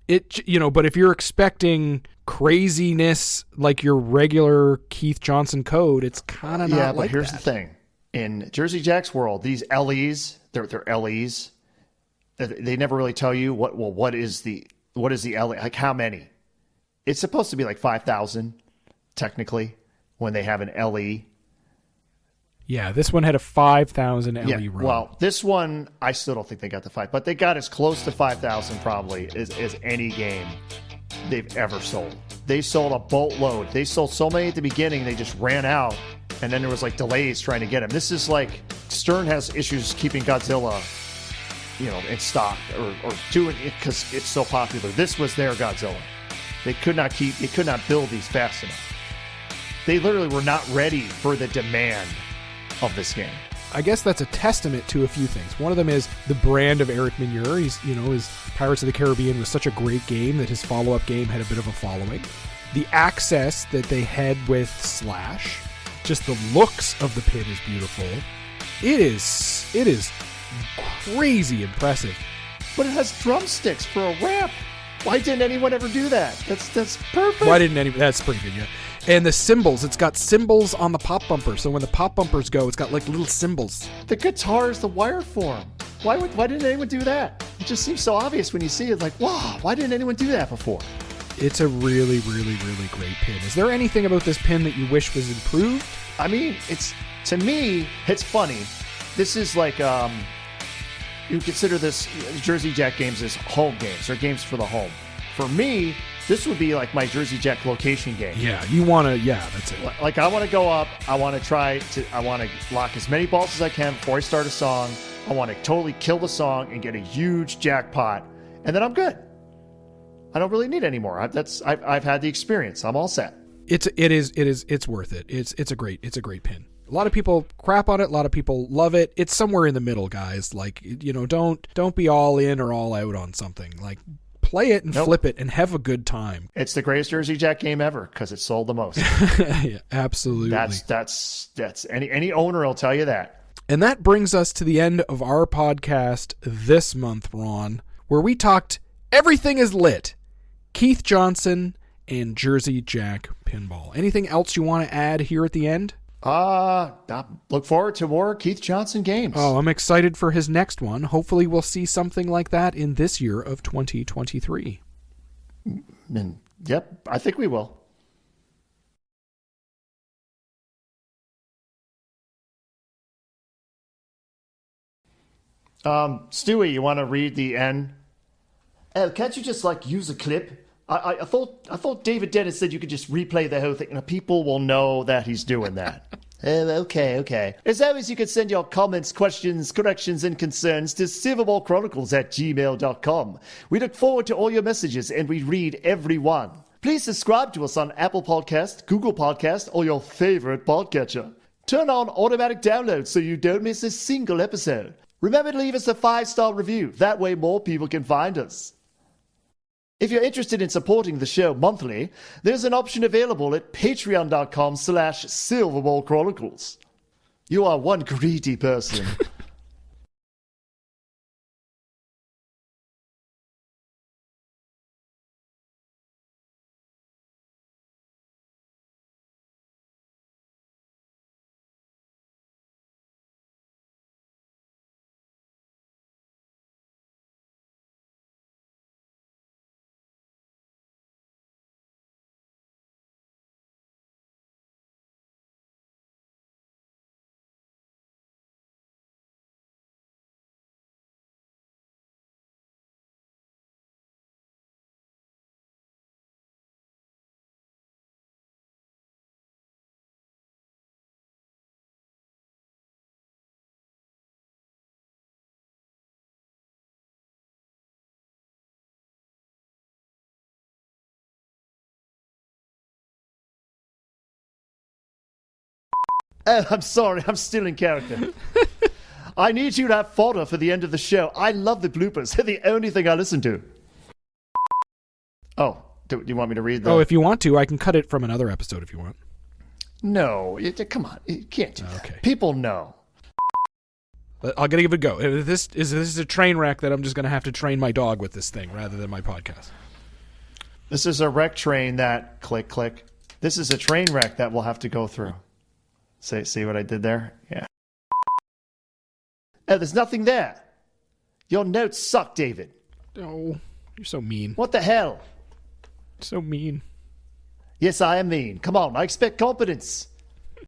But if you're expecting craziness like your regular Keith Johnson code, it's kind of not like that. Yeah, but here's the thing. In Jersey Jack's world, these LEs, they're LEs. They never really tell you what is the LE, like how many. It's supposed to be like 5,000, technically, when they have an LE. Yeah, this one had a 5,000 LE run. Well, this one, I still don't think they got the 5, but they got as close to 5,000 probably as any game they've ever sold. They sold a boatload. They sold so many at the beginning, they just ran out, and then there was like delays trying to get them. This is like Stern has issues keeping Godzilla, in stock or doing it because it's so popular. This was their Godzilla. They could not build these fast enough. They literally were not ready for the demand of this game. I guess that's a testament to a few things. One of them is the brand of Eric Menier. His Pirates of the Caribbean was such a great game that his follow-up game had a bit of a following. The access that they had with Slash, just the looks of the pin is beautiful. It is crazy impressive. But it has drumsticks for a ramp. Why didn't anyone ever do that? That's perfect. That's pretty good, yeah. And the cymbals, it's got cymbals on the pop bumper. So when the pop bumpers go, it's got like little cymbals. The guitar is the wire form. Why didn't anyone do that? It just seems so obvious when you see it, like, wow, why didn't anyone do that before? It's a really, really, really great pin. Is there anything about this pin that you wish was improved? I mean, to me, it's funny. This is like, you consider this Jersey Jack games as home games or games for the home. For me, this would be like my Jersey Jack location game. Yeah, that's it. Like I want to go up, I want to lock as many balls as I can before I start a song. I want to totally kill the song and get a huge jackpot, and then I'm good. I don't really need any more. I've had the experience. I'm all set. It's worth it. It's a great pin. A lot of people crap on it. A lot of people love it. It's somewhere in the middle, guys. Like, don't be all in or all out on something. Like, play it and flip it and have a good time. It's the greatest Jersey Jack game ever because it sold the most. Yeah, absolutely. That's any owner will tell you that. And that brings us to the end of our podcast this month, Ron, where we talked Everything is Lit, Keith Johnson, and Jersey Jack Pinball. Anything else you want to add here at the end? I look forward to more Keith Johnson games. Oh, I'm excited for his next one. Hopefully we'll see something like that in this year of 2023. And, yep, I think we will. Stewie, you want to read the end? Can't you just use a clip? I thought David Dennis said you could just replay the whole thing, and people will know that he's doing that. Okay. As always, you can send your comments, questions, corrections, and concerns to silverballchronicles@gmail.com. We look forward to all your messages, and we read every one. Please subscribe to us on Apple Podcast, Google Podcast, or your favorite podcatcher. Turn on automatic downloads so you don't miss a single episode. Remember to leave us a 5-star review. That way more people can find us. If you're interested in supporting the show monthly, there's an option available at patreon.com/Silverball Chronicles. You are one greedy person. Oh, I'm sorry. I'm still in character. I need you to have fodder for the end of the show. I love the bloopers. They're the only thing I listen to. Oh, do you want me to read Oh, if you want to, I can cut it from another episode if you want. No, come on. You can't do Okay. that. People know. I'll give it a go. This is a train wreck that I'm just going to have to train my dog with this thing rather than my podcast. This is a wreck train that, click, click. This is a train wreck that we'll have to go through. See what I did there? Yeah. Oh, there's nothing there. Your notes suck, David. Oh, you're so mean. What the hell? So mean. Yes, I am mean. Come on, I expect competence.